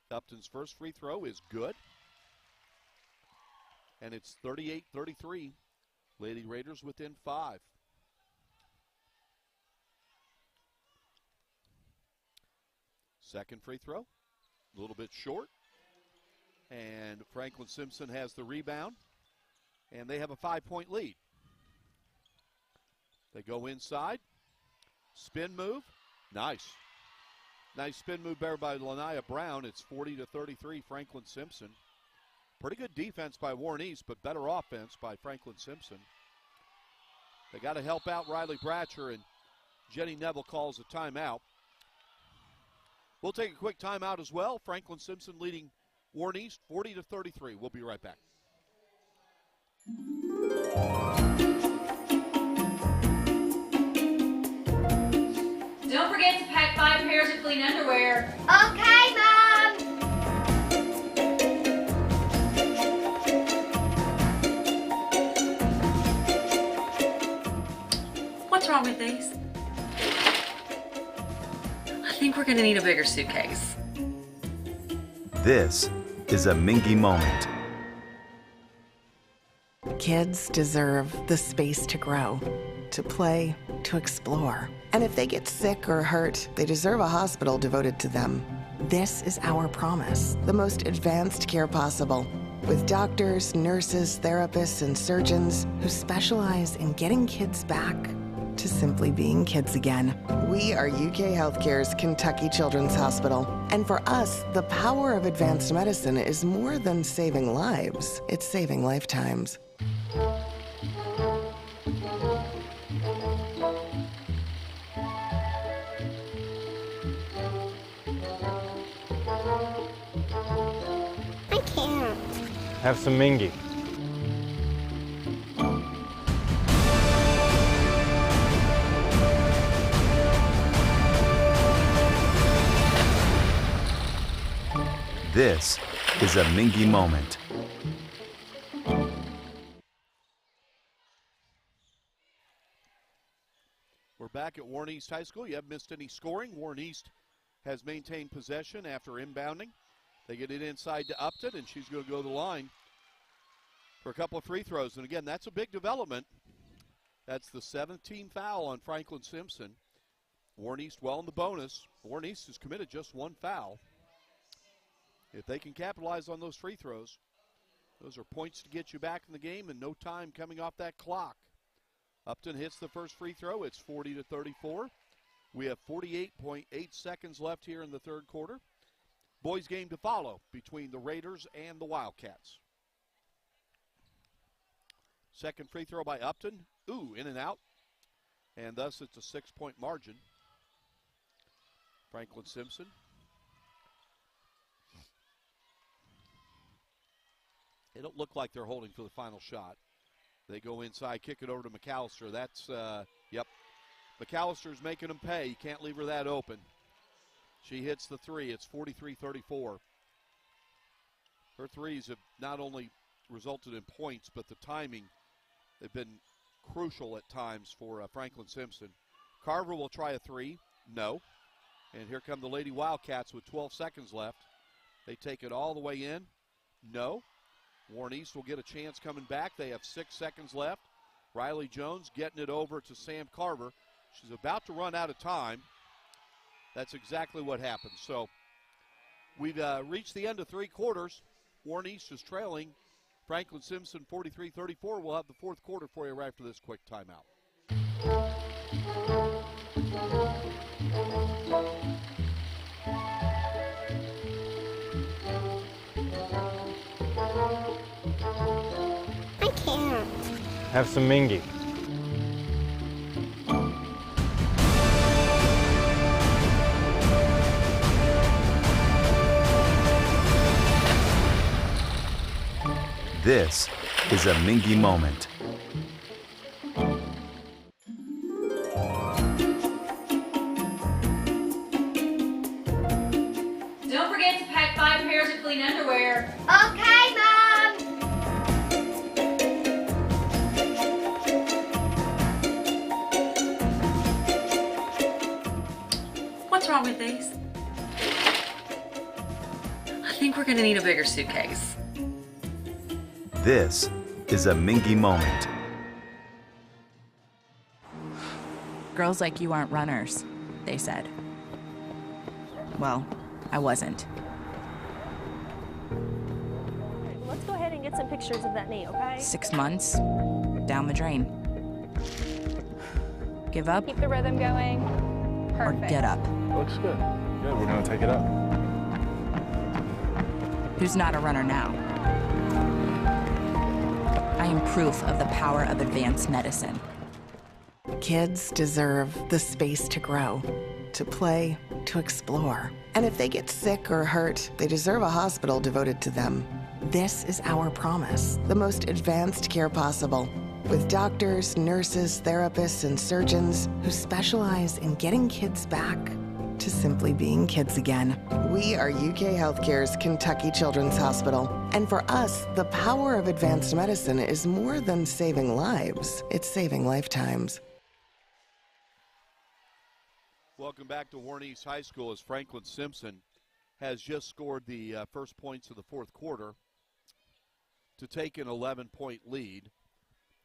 Upton's first free throw is good. And it's 38-33. Lady Raiders within 5. Second free throw, a little bit short. And Franklin Simpson has the rebound. And they have a 5-point lead. They go inside. Spin move. Nice. Nice spin move there by Lanaya Brown. It's 40-33, Franklin Simpson. Pretty good defense by Warren East, but better offense by Franklin Simpson. They got to help out Riley Bratcher, and Jenny Neville calls a timeout. We'll take a quick timeout as well. Franklin Simpson leading Warren East 40-33. We'll be right back. Don't forget to pack 5 pairs of clean underwear. Okay, Mom. What's wrong with these? I think we're gonna need a bigger suitcase. This is a Mingy moment. Kids deserve the space to grow, to play, to explore. And if they get sick or hurt, they deserve a hospital devoted to them. This is our promise, the most advanced care possible, with doctors, nurses, therapists, and surgeons who specialize in getting kids back to simply being kids again. We are UK Healthcare's Kentucky Children's Hospital. And for us, the power of advanced medicine is more than saving lives. It's saving lifetimes. I can't. Have some Mingy. This is a Mingy moment. We're back at Warren East High School. You haven't missed any scoring. Warren East has maintained possession after inbounding. They get it inside to Upton, and she's going to go to the line for a couple of free throws. And again, that's a big development. That's the 17th foul on Franklin Simpson. Warren East well in the bonus. Warren East has committed just 1 foul. If they can capitalize on those free throws, those are points to get you back in the game and no time coming off that clock. Upton hits the first free throw. It's 40-34. We have 48.8 seconds left here in the third quarter. Boys game to follow between the Raiders and the Wildcats. Second free throw by Upton. Ooh, in and out. And thus it's a 6-point margin. Franklin Simpson. They don't look like they're holding for the final shot. They go inside, kick it over to McAllister. That's, McAllister's making them pay. You can't leave her that open. She hits the 3. It's 43-34. Her threes have not only resulted in points, but the timing, they've been crucial at times for Franklin Simpson. Carver will try a 3. No. And here come the Lady Wildcats with 12 seconds left. They take it all the way in. No. Warren East will get a chance coming back. They have 6 seconds left. Riley Jones getting it over to Sam Carver. She's about to run out of time. That's exactly what happened. So we've reached the end of 3 quarters. Warren East is trailing Franklin Simpson 43-34. We'll have the 4th quarter for you right after this quick timeout. I can't. Have some Mingy. This is a Mingy moment. Don't forget to pack 5 pairs of clean underwear. Okay, Mom. What's wrong with these? I think we're gonna need a bigger suitcase. This is a Mingy moment. Girls like you aren't runners, they said. Well, I wasn't. Let's go ahead and get some pictures of that knee, okay? 6 months, down the drain. Give up Keep the rhythm going. or Perfect. get up. Looks good. Good, we're gonna take it up. Who's not a runner now? I am proof of the power of advanced medicine. Kids deserve the space to grow, to play, to explore. And if they get sick or hurt, they deserve a hospital devoted to them. This is our promise, the most advanced care possible, with doctors, nurses, therapists, and surgeons who specialize in getting kids back to simply being kids again. We are UK Healthcare's Kentucky Children's Hospital. And for us, the power of advanced medicine is more than saving lives, it's saving lifetimes. Welcome back to Warren East High School as Franklin Simpson has just scored the first points of the 4th quarter to take an 11-point lead.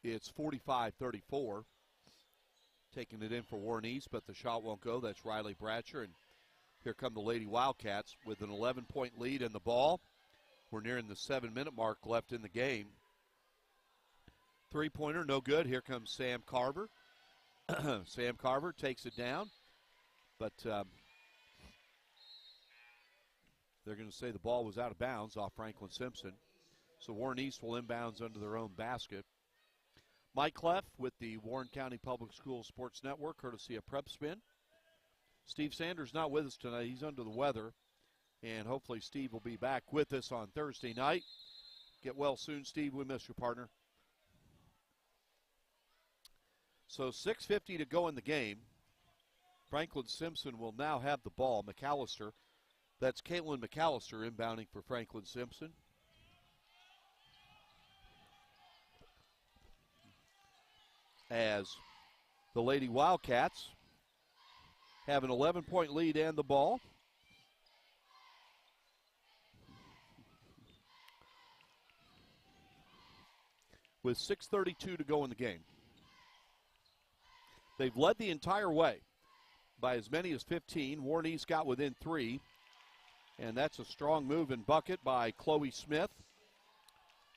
It's 45-34. Taking it in for Warren East, but the shot won't go. That's Riley Bratcher, and here come the Lady Wildcats with an 11-point lead in the ball. We're nearing the 7-minute mark left in the game. 3-pointer, no good. Here comes Sam Carver. Sam Carver takes it down, but they're going to say the ball was out of bounds off Franklin Simpson. So Warren East will inbounds under their own basket. Mike Cleff with the Warren County Public Schools Sports Network, courtesy of Prep Spin. Steve Sanders not with us tonight. He's under the weather, and hopefully Steve will be back with us on Thursday night. Get well soon, Steve. We miss you, partner. So 6:50 to go in the game. Franklin Simpson will now have the ball. McAllister, that's Caitlin McAllister inbounding for Franklin Simpson. As the Lady Wildcats have an 11-point lead and the ball. With 6:32 to go in the game. They've led the entire way by as many as 15. Warren East got within 3. And that's a strong move and bucket by Chloe Smith.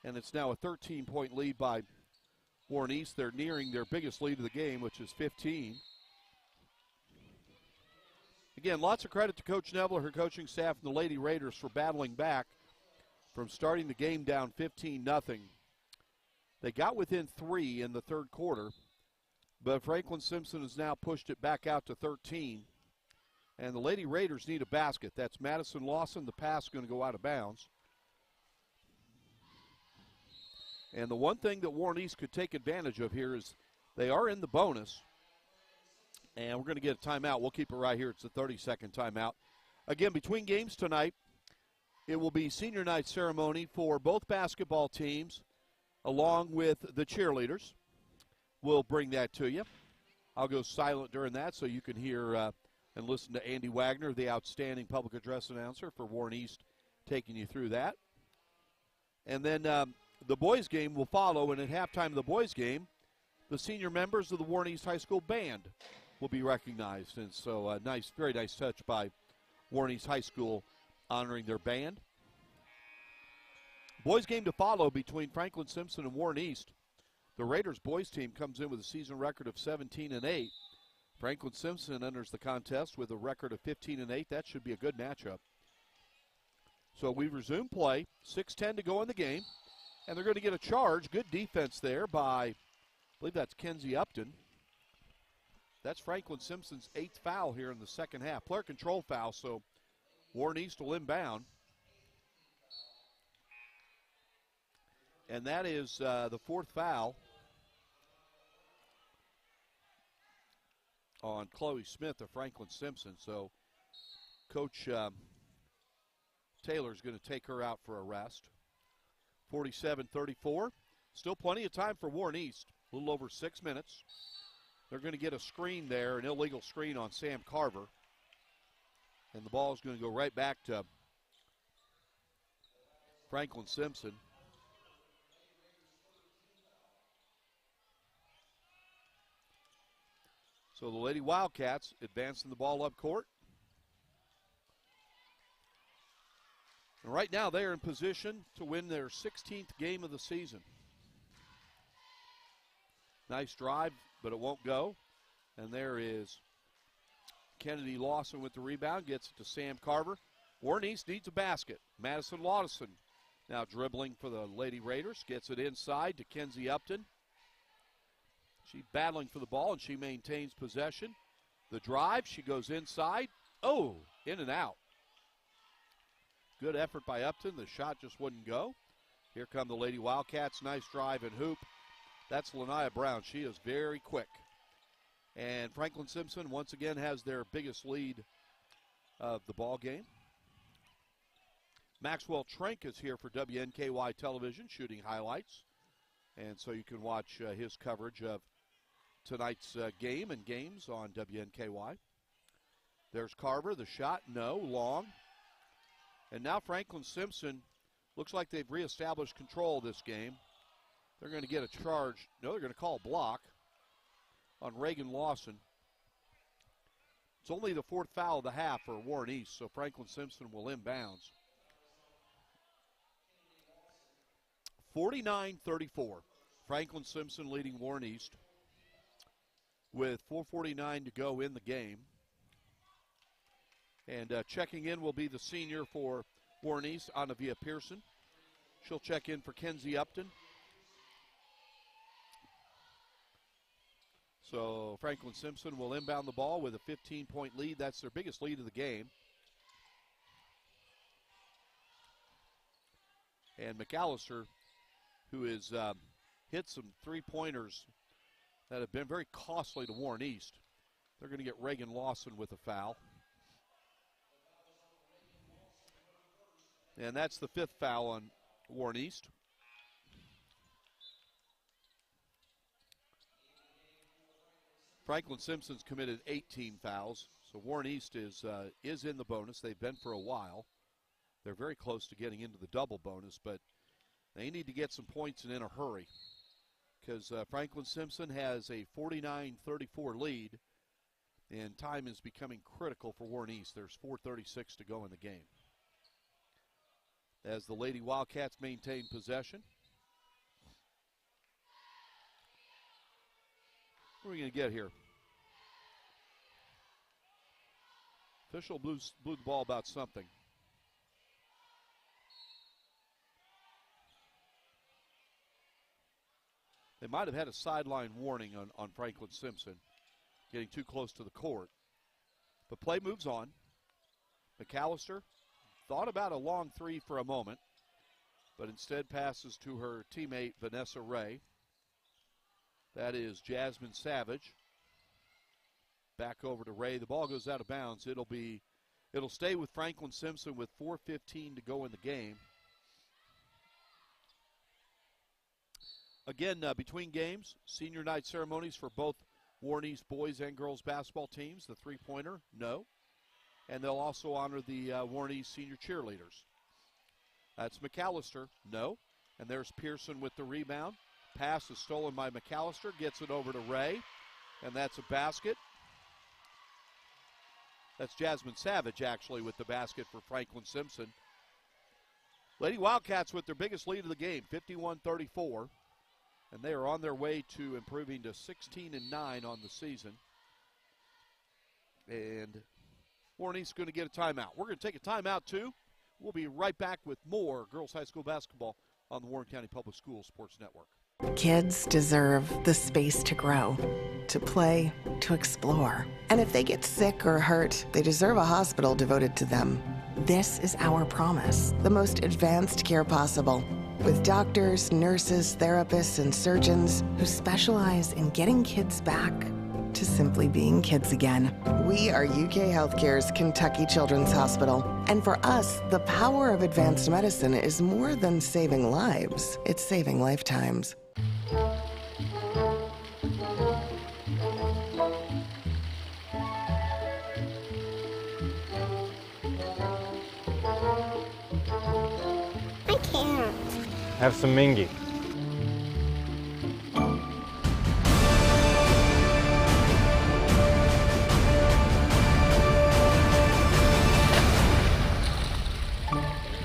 And it's now a 13-point lead by Warren East. They're nearing their biggest lead of the game, which is 15. Again, lots of credit to Coach Neville, her coaching staff, and the Lady Raiders for battling back from starting the game down 15-0. They got within 3 in the 3rd quarter, but Franklin Simpson has now pushed it back out to 13. And the Lady Raiders need a basket. That's Madison Lawson. The pass is going to go out of bounds. And the one thing that Warren East could take advantage of here is they are in the bonus. And we're going to get a timeout. We'll keep it right here. It's a 30-second timeout. Again, between games tonight, it will be senior night ceremony for both basketball teams along with the cheerleaders. We'll bring that to you. I'll go silent during that so you can hear and listen to Andy Wagner, the outstanding public address announcer for Warren East taking you through that. And then the boys' game will follow, and at halftime of the boys' game, the senior members of the Warren East High School Band will be recognized. And so a nice, very nice touch by Warren East High School honoring their band. Boys' game to follow between Franklin Simpson and Warren East. The Raiders boys team comes in with a season record of 17-8. Franklin Simpson enters the contest with a record of 15-8. That should be a good matchup. So we resume play. 6:10 to go in the game. And they're going to get a charge. Good defense there by, I believe that's Kenzie Upton. That's Franklin Simpson's 8th foul here in the second half. Player control foul, so Warren East will inbound. And that is the 4th foul on Chloe Smith of Franklin Simpson. So Coach Taylor's going to take her out for a rest. 47-34. Still plenty of time for Warren East. A little over 6 minutes. They're going to get a screen there, an illegal screen on Sam Carver. And the ball is going to go right back to Franklin Simpson. So the Lady Wildcats advancing the ball up court. And right now they are in position to win their 16th game of the season. Nice drive, but it won't go. And there is Kennedy Lawson with the rebound, gets it to Sam Carver. Warren East needs a basket. Madison Laudison now dribbling for the Lady Raiders, gets it inside to Kenzie Upton. She's battling for the ball, and she maintains possession. The drive, she goes inside. Oh, in and out. Good effort by Upton. The shot just wouldn't go. Here come the Lady Wildcats. Nice drive and hoop. That's Lanaya Brown. She is very quick. And Franklin Simpson once again has their biggest lead of the ball game. Maxwell Trank is here for WNKY Television shooting highlights. And so you can watch his coverage of tonight's game and games on WNKY. There's Carver. The shot, no, long. And now Franklin Simpson looks like they've reestablished control of this game. They're going to get a charge. No, they're going to call a block on Reagan Lawson. It's only the 4th foul of the half for Warren East, so Franklin Simpson will inbounds. 49-34. Franklin Simpson leading Warren East with 4:49 to go in the game. And checking in will be the senior for Warren East, Anavia Pearson. She'll check in for Kenzie Upton. So Franklin Simpson will inbound the ball with a 15-point lead. That's their biggest lead of the game. And McAllister, who has hit some three-pointers that have been very costly to Warren East. They're going to get Reagan Lawson with a foul. And that's the 5th foul on Warren East. Franklin Simpson's committed 18 fouls, so Warren East is in the bonus. They've been for a while. They're very close to getting into the double bonus, but they need to get some points and in a hurry because Franklin Simpson has a 49-34 lead, and time is becoming critical for Warren East. There's 4:36 to go in the game. As the Lady Wildcats maintain possession. What are we going to get here? Official blew the ball about something. They might have had a sideline warning on Franklin Simpson getting too close to the court. But play moves on. McAllister thought about a long three for a moment, but instead passes to her teammate Vanessa Ray. That is Jasmine Savage. Back over to Ray. The ball goes out of bounds. It'll stay with Franklin Simpson with 4:15 to go in the game. Again, between games, senior night ceremonies for both Warren East boys and girls basketball teams. The three-pointer, no. And they'll also honor the Warren East senior cheerleaders. That's McAllister. No. And there's Pearson with the rebound. Pass is stolen by McAllister. Gets it over to Ray. And that's a basket. That's Jasmine Savage, actually, with the basket for Franklin Simpson. Lady Wildcats with their biggest lead of the game, 51-34. And they are on their way to improving to 16-9 on the season. And Warren East is going to get a timeout. We're going to take a timeout, too. We'll be right back with more girls high school basketball on the Warren County Public Schools Sports Network. Kids deserve the space to grow, to play, to explore. And if they get sick or hurt, they deserve a hospital devoted to them. This is our promise, the most advanced care possible, with doctors, nurses, therapists, and surgeons who specialize in getting kids back to simply being kids again. We are UK Healthcare's Kentucky Children's Hospital. And for us, the power of advanced medicine is more than saving lives. It's saving lifetimes. I can't. Have some Mingy.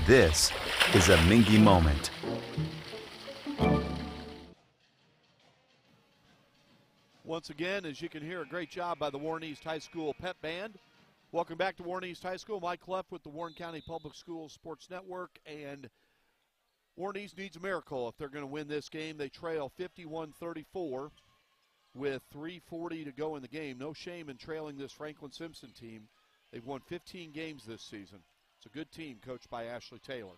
This is a Mingy moment. Once again, as you can hear, a great job by the Warren East High School Pep Band. Welcome back to Warren East High School. Mike Cleff with the Warren County Public Schools Sports Network. And Warren East needs a miracle if they're going to win this game. They trail 51-34 with 3:40 to go in the game. No shame in trailing this Franklin Simpson team. They've won 15 games this season. It's a good team coached by Ashley Taylor.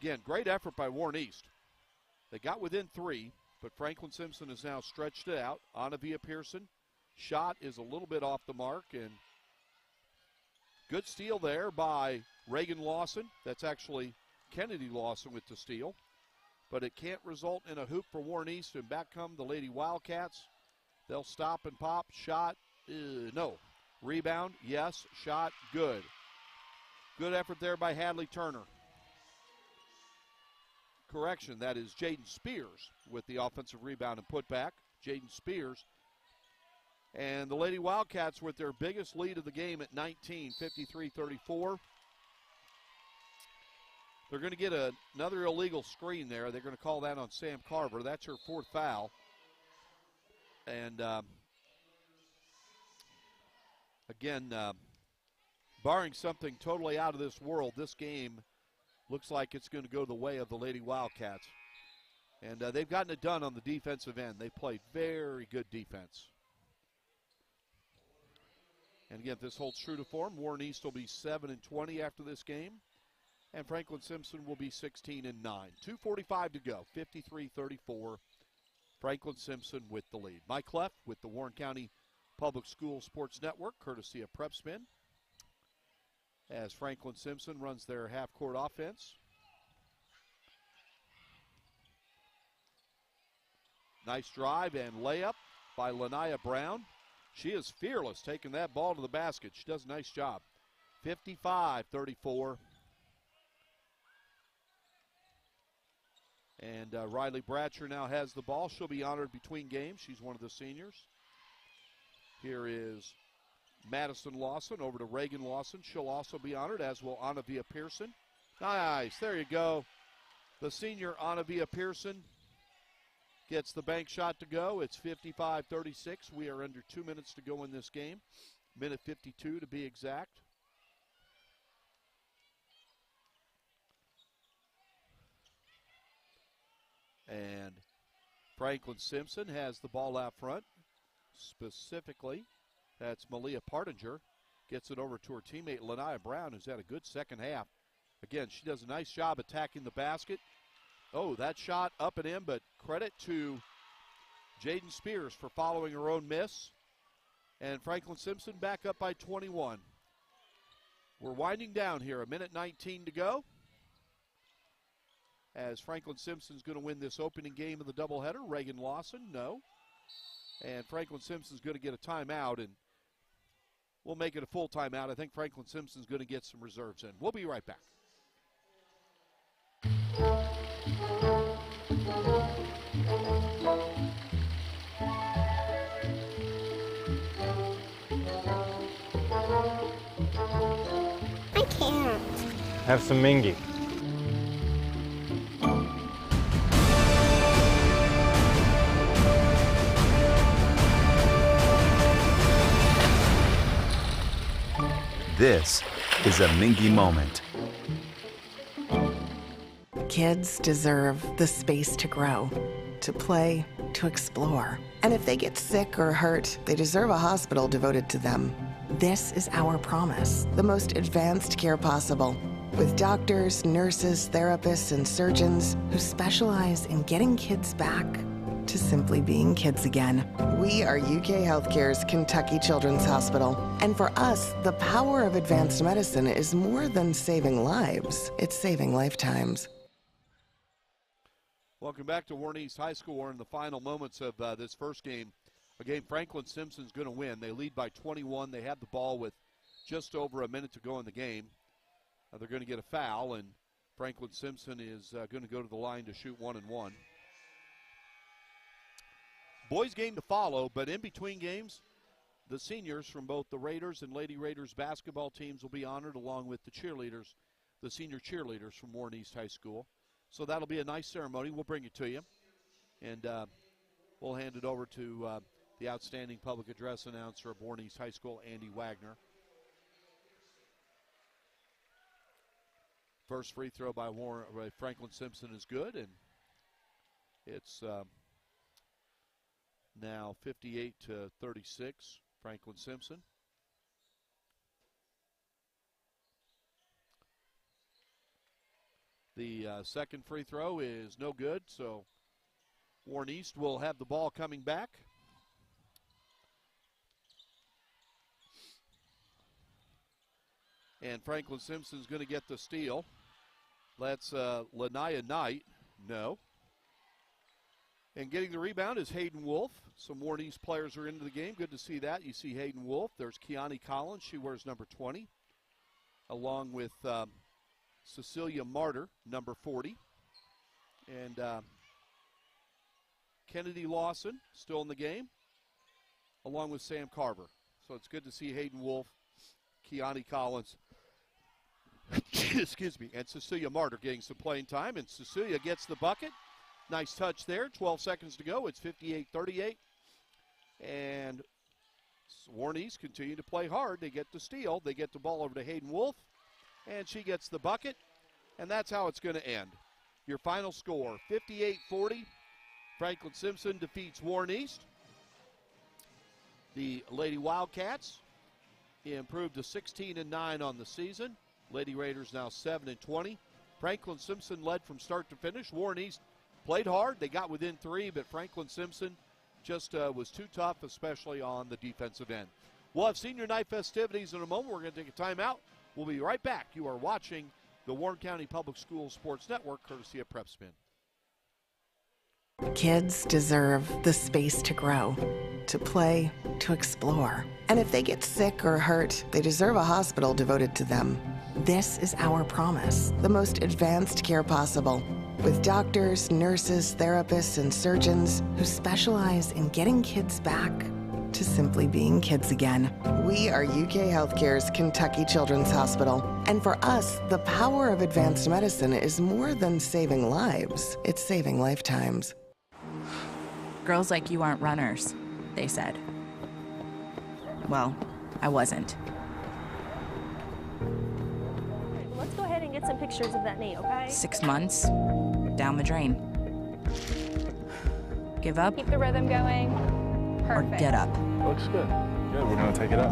Again, great effort by Warren East. They got within 3, but Franklin Simpson has now stretched it out. Anavia Pearson, shot is a little bit off the mark, and good steal there by Reagan Lawson. That's actually Kennedy Lawson with the steal, but it can't result in a hoop for Warren East, and back come the Lady Wildcats. They'll stop and pop. Shot, no. Rebound, yes. Shot, good. Good effort there by Hadley Turner. Correction, that is Jaden Spears with the offensive rebound and putback. Jaden Spears. And the Lady Wildcats with their biggest lead of the game at 19, 53-34. They're going to get another illegal screen there. They're going to call that on Sam Carver. That's her 4th foul. And again, barring something totally out of this world, this game looks like it's going to go the way of the Lady Wildcats. And they've gotten it done on the defensive end. They played very good defense. And again, if this holds true to form, Warren East will be 7-20 after this game. And Franklin Simpson will be 16-9. 2:45 to go, 53-34. Franklin Simpson with the lead. Mike Cleff with the Warren County Public Schools Sports Network, courtesy of Prep Spin, as Franklin Simpson runs their half-court offense. Nice drive and layup by Lanaya Brown. She is fearless taking that ball to the basket. She does a nice job. 55-34. And Riley Bratcher now has the ball. She'll be honored between games. She's one of the seniors. Here is Madison Lawson over to Reagan Lawson. She'll also be honored, as will Anavia Pearson. Nice. There you go. The senior Anavia Pearson gets the bank shot to go. It's 55-36. We are under 2 minutes to go in this game. Minute 52 to be exact. And Franklin Simpson has the ball out front. Specifically, that's Malia Partinger. Gets it over to her teammate Lanaya Brown, who's had a good second half. Again, she does a nice job attacking the basket. Oh, that shot up and in, but credit to Jaden Spears for following her own miss. And Franklin Simpson back up by 21. We're winding down here, 1:19 to go. As Franklin Simpson's going to win this opening game of the doubleheader. Reagan Lawson, no. And Franklin Simpson's going to get a timeout, and we'll make it a full timeout. I think Franklin Simpson's going to get some reserves in. We'll be right back. Have some Mingy. This is a Mingy moment. Kids deserve the space to grow, to play, to explore. And if they get sick or hurt, they deserve a hospital devoted to them. This is our promise, the most advanced care possible, with doctors, nurses, therapists, and surgeons who specialize in getting kids back to simply being kids again. We are UK Healthcare's Kentucky Children's Hospital. And for us, the power of advanced medicine is more than saving lives, it's saving lifetimes. Welcome back to Warren East High School. We're in the final moments of this first game. A game Franklin Simpson's going to win. They lead by 21. They have the ball with just over a minute to go in the game. They're going to get a foul, and Franklin Simpson is going to go to the line to shoot 1-1. Boys game to follow, but in between games, the seniors from both the Raiders and Lady Raiders basketball teams will be honored, along with the cheerleaders, the senior cheerleaders from Warren East High School. So that'll be a nice ceremony. We'll bring it to you, and we'll hand it over to the outstanding public address announcer of Warren East High School, Andy Wagner. First free throw by Franklin Simpson is good, and it's now 58-36, Franklin Simpson. The second free throw is no good, so Warren East will have the ball coming back. And Franklin Simpson's going to get the steal. That's Lanaya Knight. No. And getting the rebound is Hayden Wolf. Some Warren East players are into the game. Good to see that. You see Hayden Wolf. There's Kiani Collins. She wears number 20, along with Cecilia Martyr, number 40. And Kennedy Lawson, still in the game, along with Sam Carver. So it's good to see Hayden Wolf, Kiani Collins, excuse me, and Cecilia Martyr getting some playing time. And Cecilia gets the bucket. Nice touch there. 12 seconds to go. It's 58-38. And Warren East continue to play hard. They get the steal. They get the ball over to Hayden Wolf. And she gets the bucket. And that's how it's going to end. Your final score, 58-40. Franklin Simpson defeats Warren East. The Lady Wildcats improved to 16-9 on the season. Lady Raiders now 7-20. Franklin Simpson led from start to finish. Warren East played hard. They got within 3, but Franklin Simpson just was too tough, especially on the defensive end. We'll have senior night festivities in a moment. We're going to take a timeout. We'll be right back. You are watching the Warren County Public Schools Sports Network, courtesy of Prep Spin. Kids deserve the space to grow, to play, to explore. And if they get sick or hurt, they deserve a hospital devoted to them. This is our promise, the most advanced care possible, with doctors, nurses, therapists, and surgeons who specialize in getting kids back to simply being kids again. We are UK Healthcare's Kentucky Children's Hospital. And for us, the power of advanced medicine is more than saving lives, it's saving lifetimes. Girls like you aren't runners, they said. Well, I wasn't. Let's go ahead and get some pictures of that knee, okay? 6 months, down the drain. Give up Keep the rhythm going. or Perfect. get up. Looks good. Good, we're gonna take it up.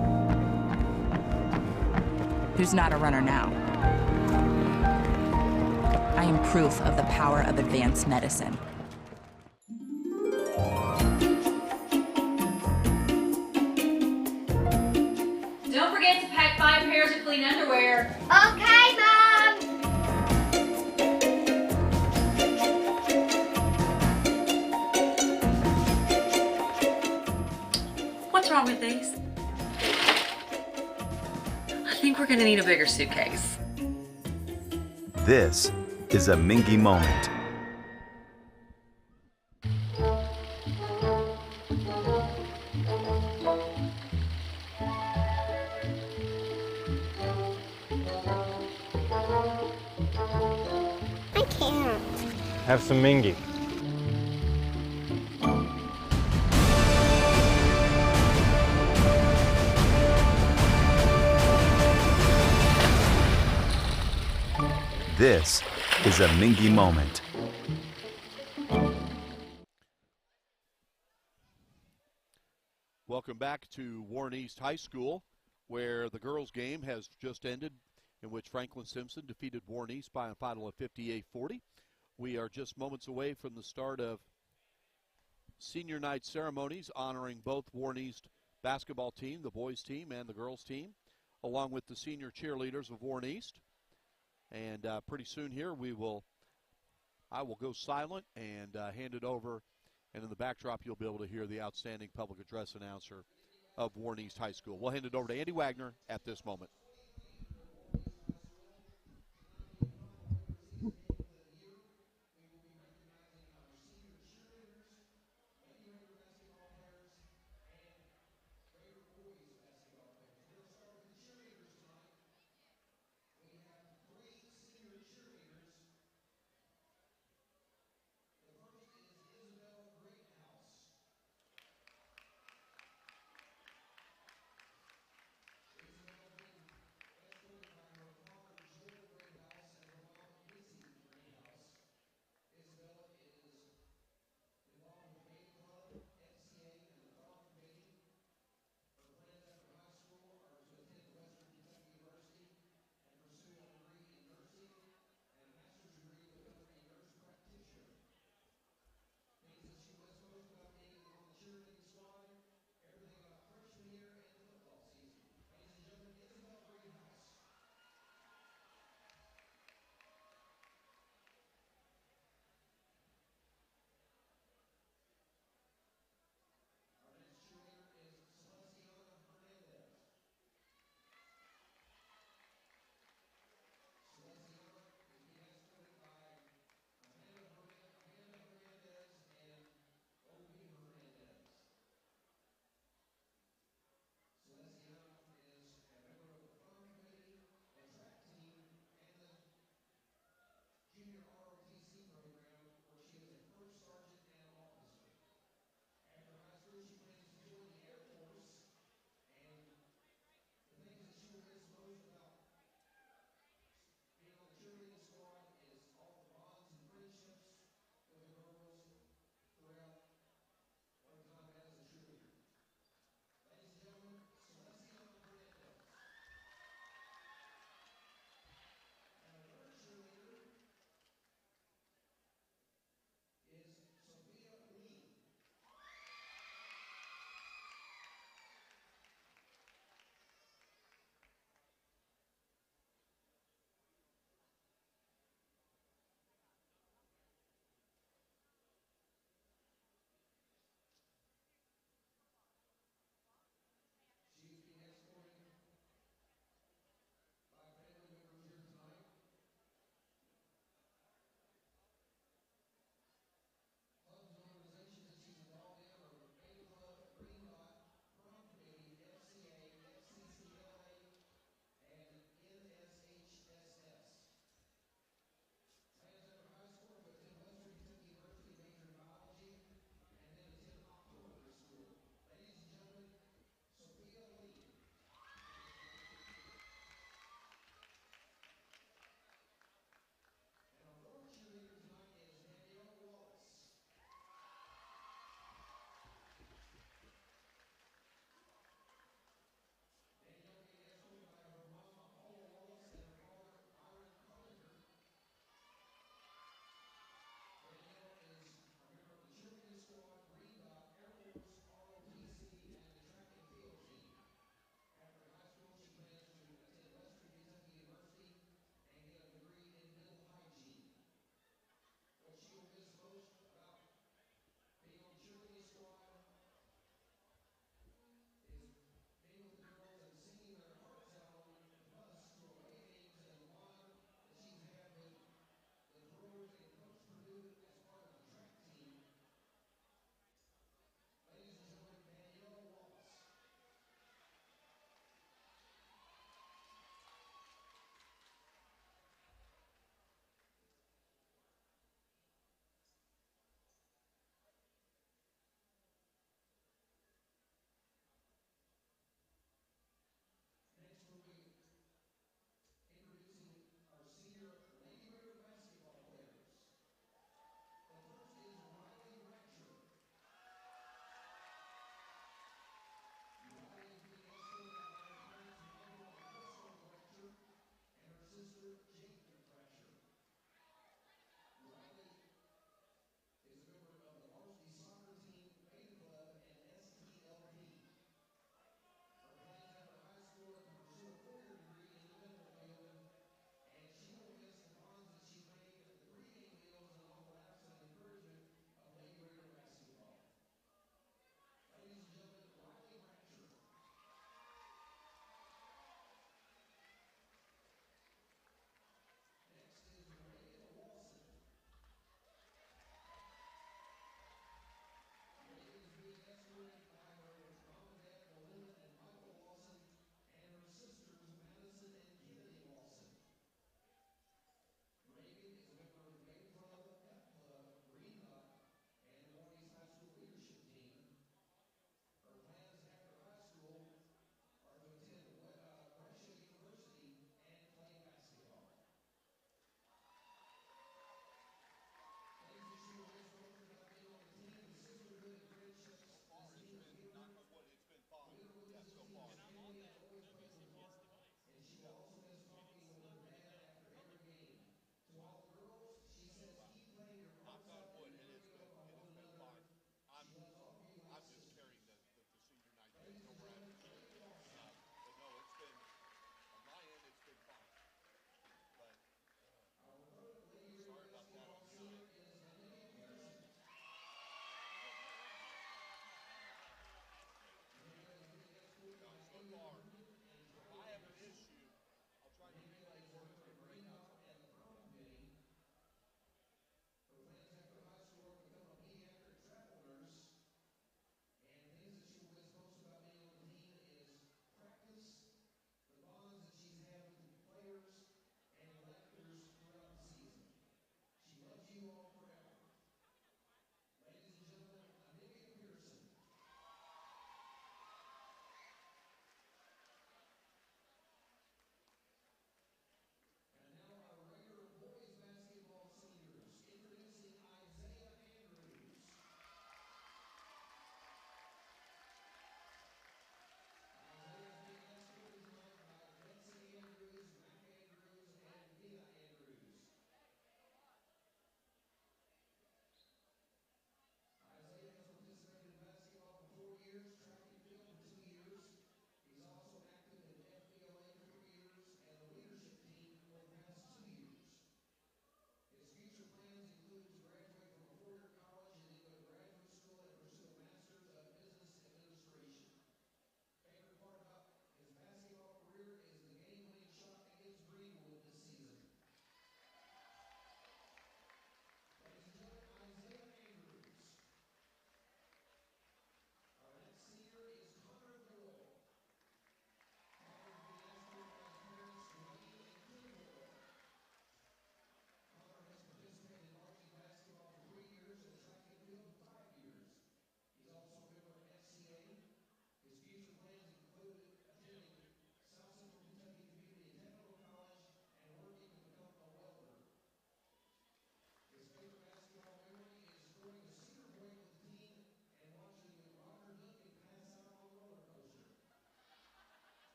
Who's not a runner now? I am proof of the power of advanced medicine. Don't forget to pack 5 pairs of clean underwear. Okay, Mom. What's wrong with these? I think we're gonna need a bigger suitcase. This is a Mingy moment. Have some Mingy. This is a Mingy moment. Welcome back to Warren East High School, where the girls' game has just ended, in which Franklin Simpson defeated Warren East by a final of 58-40. We are just moments away from the start of senior night ceremonies honoring both Warren East basketball team, the boys team, and the girls team, along with the senior cheerleaders of Warren East. And pretty soon here I will go silent and hand it over. And in the backdrop, you'll be able to hear the outstanding public address announcer of Warren East High School. We'll hand it over to Andy Wagner at this moment.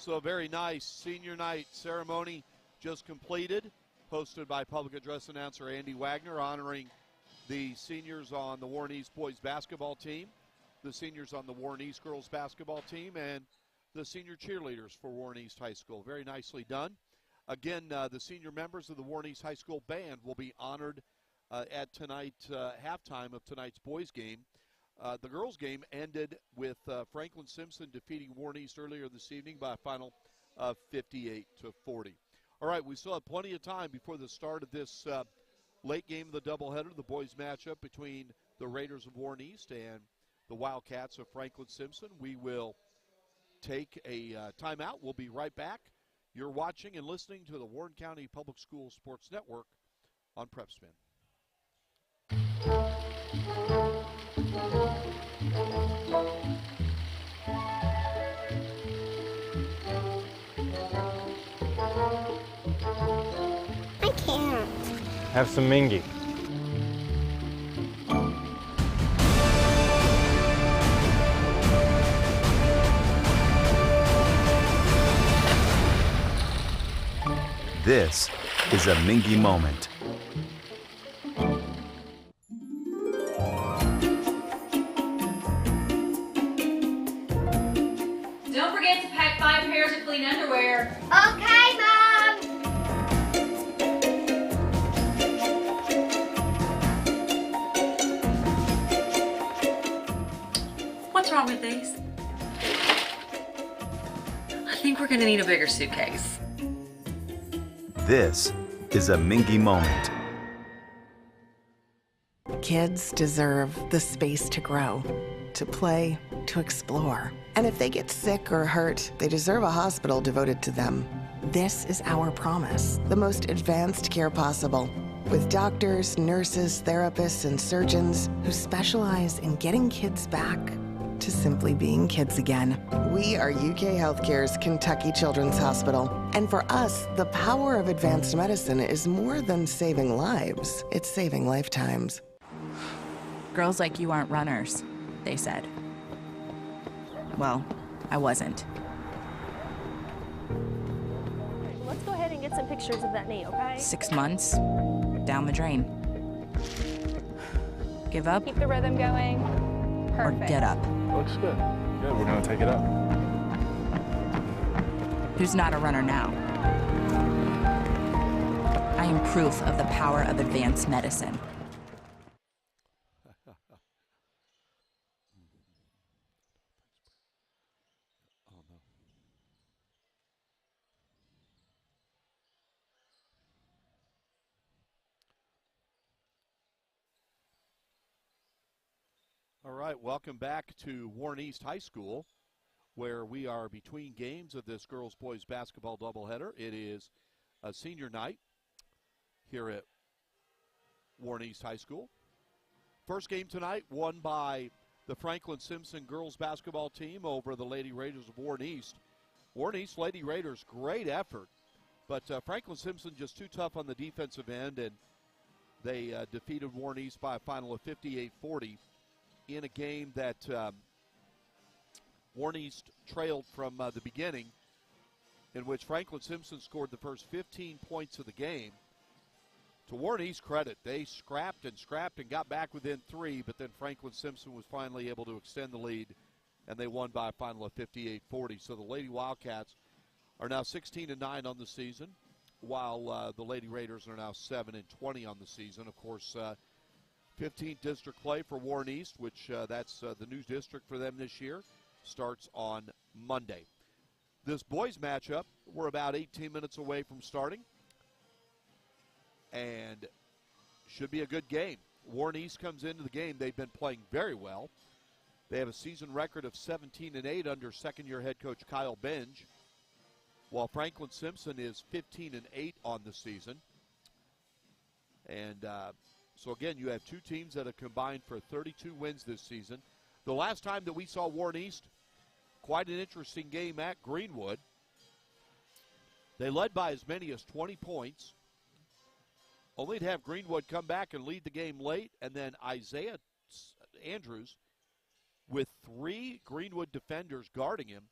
So a very nice senior night ceremony just completed, hosted by public address announcer Andy Wagner, honoring the seniors on the Warren East boys basketball team, the seniors on the Warren East girls basketball team, and the senior cheerleaders for Warren East High School. Very nicely done. Again, the senior members of the Warren East High School band will be honored at tonight, halftime of tonight's boys game. The girls game ended with Franklin Simpson defeating Warren East earlier this evening by a final of 58-40. All right, we still have plenty of time before the start of this late game of the doubleheader, the boys matchup between the Raiders of Warren East and the Wildcats of Franklin Simpson. We will take a timeout. We'll be right back. You're watching and listening to the Warren County Public Schools Sports Network on PrepSpin. I can't. Have some mingy. This is a Mingy moment. Don't forget to pack 5 pairs of clean underwear. Okay, Mom. What's wrong with these? I think we're gonna need a bigger suitcase. This is a Mingy moment. Kids deserve the space to grow, to play, to explore. And if they get sick or hurt, they deserve a hospital devoted to them. This is our promise, the most advanced care possible, with doctors, nurses, therapists, and surgeons who specialize in getting kids back to simply being kids again. We are UK Healthcare's Kentucky Children's Hospital. And for us, the power of advanced medicine is more than saving lives. It's saving lifetimes. Girls like you aren't runners, they said. Well, I wasn't. Let's go ahead and get some pictures of that knee, okay? 6 months, down the drain. Give up Keep the rhythm going. or Perfect. get up. Looks good. Good, we're gonna take it up. Who's not a runner now? I am proof of the power of advanced medicine. All right, welcome back to Warren East High School, where we are between games of this girls-boys basketball doubleheader. It is a senior night here at Warren East High School. First game tonight won by the Franklin Simpson girls basketball team over the Lady Raiders of Warren East. Warren East Lady Raiders, great effort, but Franklin Simpson just too tough on the defensive end, and they defeated Warren East by a final of 58-40. In a game that Warren East trailed from the beginning, in which Franklin Simpson scored the first 15 points of the game. To Warren East's credit, they scrapped and got back within 3, but then Franklin Simpson was finally able to extend the lead, and they won by a final of 58-40. So the Lady Wildcats are now 16-9 on the season, while the Lady Raiders are now 7-20 on the season. Of course, 15th district play for Warren East, which that's the new district for them this year, starts on Monday. This boys matchup, we're about 18 minutes away from starting, and should be a good game. Warren East comes into the game. They've been playing very well. They have a season record of 17-8 under second-year head coach Kyle Benge, while Franklin Simpson is 15-8 on the season. And so, again, you have two teams that have combined for 32 wins this season. The last time that we saw Warren East, quite an interesting game at Greenwood. They led by as many as 20 points, only to have Greenwood come back and lead the game late, and then Isaiah Andrews, with 3 Greenwood defenders guarding him,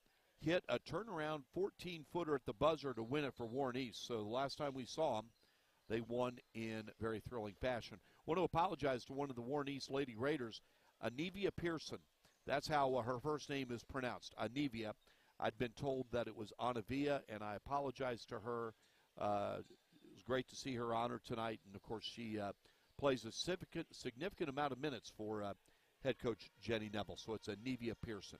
hit a turnaround 14-footer at the buzzer to win it for Warren East. So the last time we saw them, they won in very thrilling fashion. I want to apologize to one of the Warren East Lady Raiders, Anivia Pearson. That's how her first name is pronounced, Anivia. I'd been told that it was Anavia, and I apologize to her. It was great to see her honored tonight, and, of course, she plays a significant amount of minutes for head coach Jenny Neville, so it's Anivia Pearson.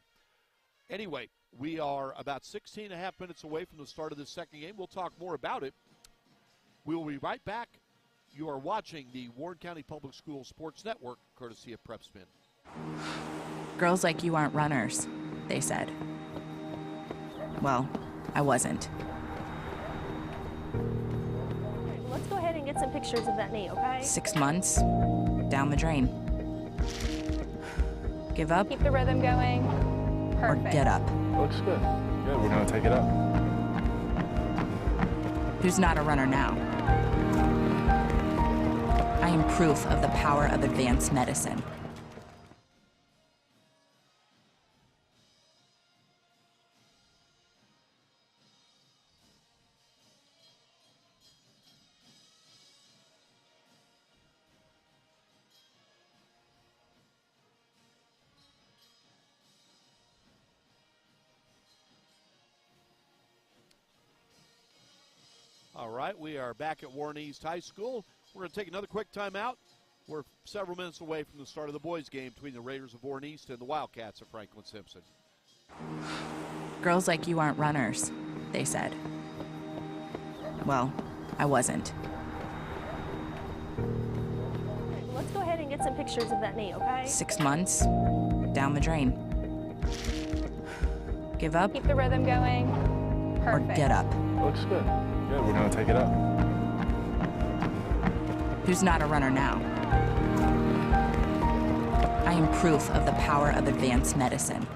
Anyway, we are about 16 and a half minutes away from the start of this second game. We'll talk more about it. We will be right back. You are watching the Warren County Public Schools Sports Network, courtesy of Prep Spin. Girls like you aren't runners, they said. Well, I wasn't. Let's go ahead and get some pictures of that knee, okay? 6 months, down the drain. Give up Keep the rhythm going. or Perfect. get up. Looks good. Good, we're gonna take it up. Who's not a runner now? I am proof of the power of advanced medicine. All right, we are back at Warren East High School. We're going to take another quick timeout. We're several minutes away from the start of the boys' game between the Raiders of Warren East and the Wildcats of Franklin Simpson. Girls like you aren't runners, they said. Well, I wasn't. Let's go ahead and get some pictures of that knee, okay? 6 months, down the drain. Give up Keep the rhythm going. or Perfect. get up. Looks good. Good, we're gonna take it up. Who's not a runner now? I am proof of the power of advanced medicine.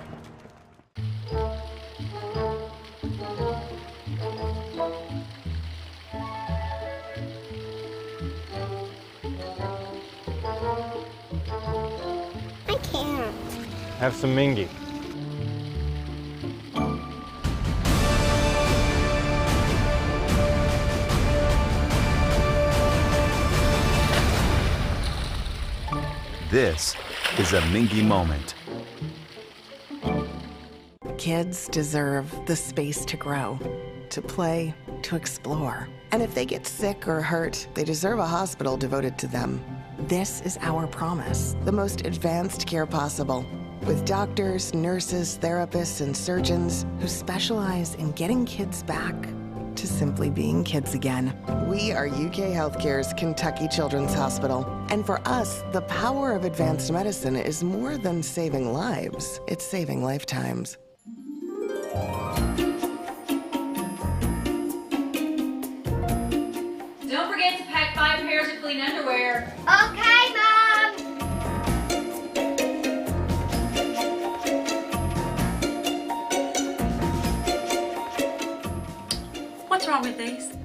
I can't. Have some Mingy. This is a Mingy moment. Kids deserve the space to grow, to play, to explore. And if they get sick or hurt, they deserve a hospital devoted to them. This is our promise, the most advanced care possible, with doctors, nurses, therapists, and surgeons who specialize in getting kids back to simply being kids again. We are UK Healthcare's Kentucky Children's Hospital. And for us, the power of advanced medicine is more than saving lives, it's saving lifetimes. Don't forget to pack 5 pairs of clean underwear. Okay, Mom. What's wrong with these?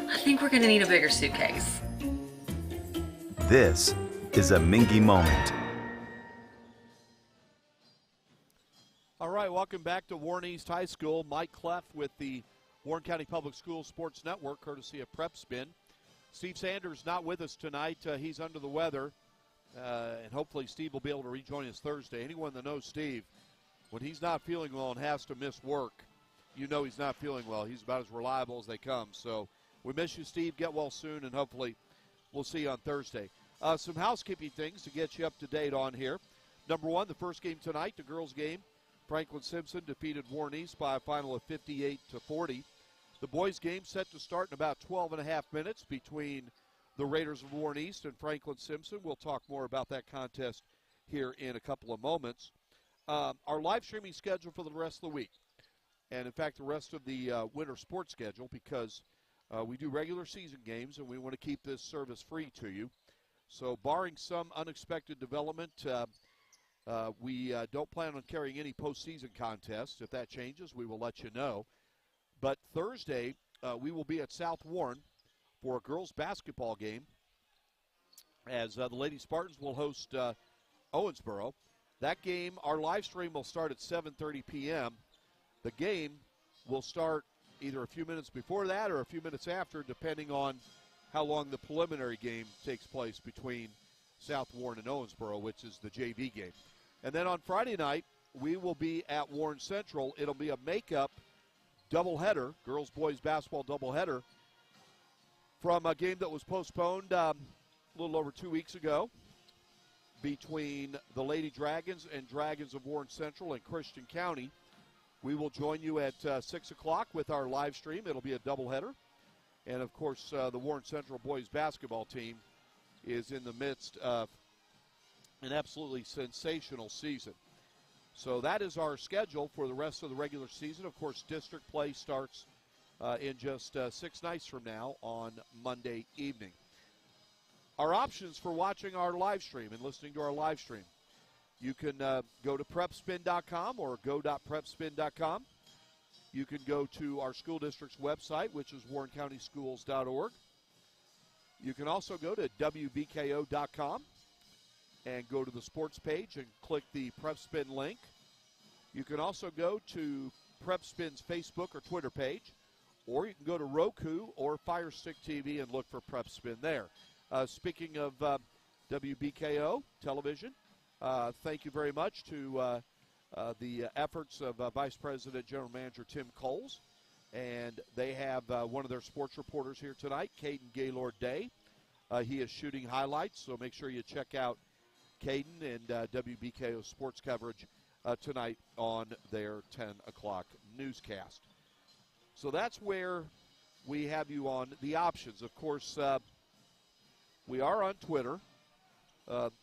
I think we're gonna need a bigger suitcase. This is a Mingy moment. All right, welcome back to Warren East High School. Mike Cleff with the Warren County Public Schools Sports Network, courtesy of Prep Spin. Steve Sanders not with us tonight. He's under the weather, and hopefully Steve will be able to rejoin us Thursday. Anyone that knows Steve, when he's not feeling well and has to miss work, you know he's not feeling well. He's about as reliable as they come. So we miss you, Steve. Get well soon, and hopefully we'll see you on Thursday. Some housekeeping things to get you up to date on here. Number one, the first game tonight, the girls' game. Franklin Simpson defeated Warren East by a final of 58-40. The boys' game set to start in about 12 and a half minutes between the Raiders of Warren East and Franklin Simpson. We'll talk more about that contest here in a couple of moments. Our live streaming schedule for the rest of the week, and in fact the rest of the winter sports schedule, because we do regular season games and we want to keep this service free to you. So barring some unexpected development, we don't plan on carrying any postseason contests. If that changes, we will let you know. But Thursday, we will be at South Warren for a girls' basketball game, as the Lady Spartans will host Owensboro. That game, our live stream will start at 7:30 p.m. The game will start either a few minutes before that or a few minutes after, depending on how long the preliminary game takes place between South Warren and Owensboro, which is the JV game. And then on Friday night, we will be at Warren Central. It'll be a makeup doubleheader, girls-boys basketball doubleheader, from a game that was postponed a little over 2 weeks ago between the Lady Dragons and Dragons of Warren Central and Christian County. We will join you at 6 o'clock with our live stream. It'll be a doubleheader. And, of course, the Warren Central boys basketball team is in the midst of an absolutely sensational season. So that is our schedule for the rest of the regular season. Of course, district play starts in just 6 nights from now on Monday evening. Our options for watching our live stream and listening to our live stream. You can go to prepspin.com or go.prepspin.com. You can go to our school district's website, which is warrencountyschools.org. You can also go to wbko.com and go to the sports page and click the PrepSpin link. You can also go to PrepSpin's Facebook or Twitter page, or you can go to Roku or Fire Stick TV and look for PrepSpin there. Speaking of WBKO television, thank you very much to the efforts of Vice President General Manager Tim Coles. And they have one of their sports reporters here tonight, Caden Gaylord-Day. He is shooting highlights, so make sure you check out Caden and WBKO sports coverage tonight on their 10 o'clock newscast. So that's where we have you on the options. Of course, we are on Twitter.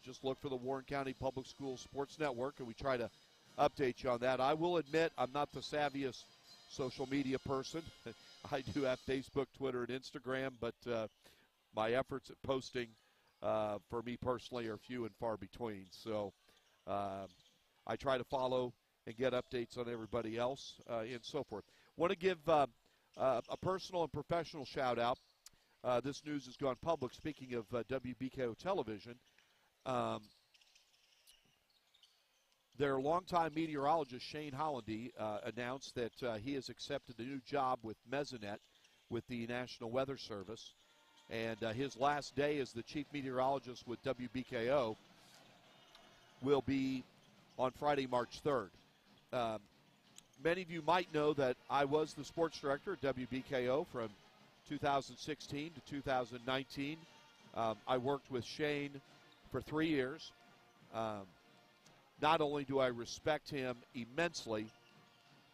Just look for the Warren County Public Schools Sports Network, and we try to update you on that. I will admit I'm not the savviest social media person. I do have Facebook, Twitter, and Instagram, but my efforts at posting for me personally are few and far between. So I try to follow and get updates on everybody else and so forth. Want to give a personal and professional shout-out. This news has gone public. Speaking of WBKO television, their longtime meteorologist, Shane Hollandy, announced that he has accepted a new job with Mesonet with the National Weather Service. And his last day as the chief meteorologist with WBKO will be on Friday, March 3rd. Many of you might know that I was the sports director at WBKO from 2016 to 2019. I worked with Shane for 3 years. Not only do I respect him immensely,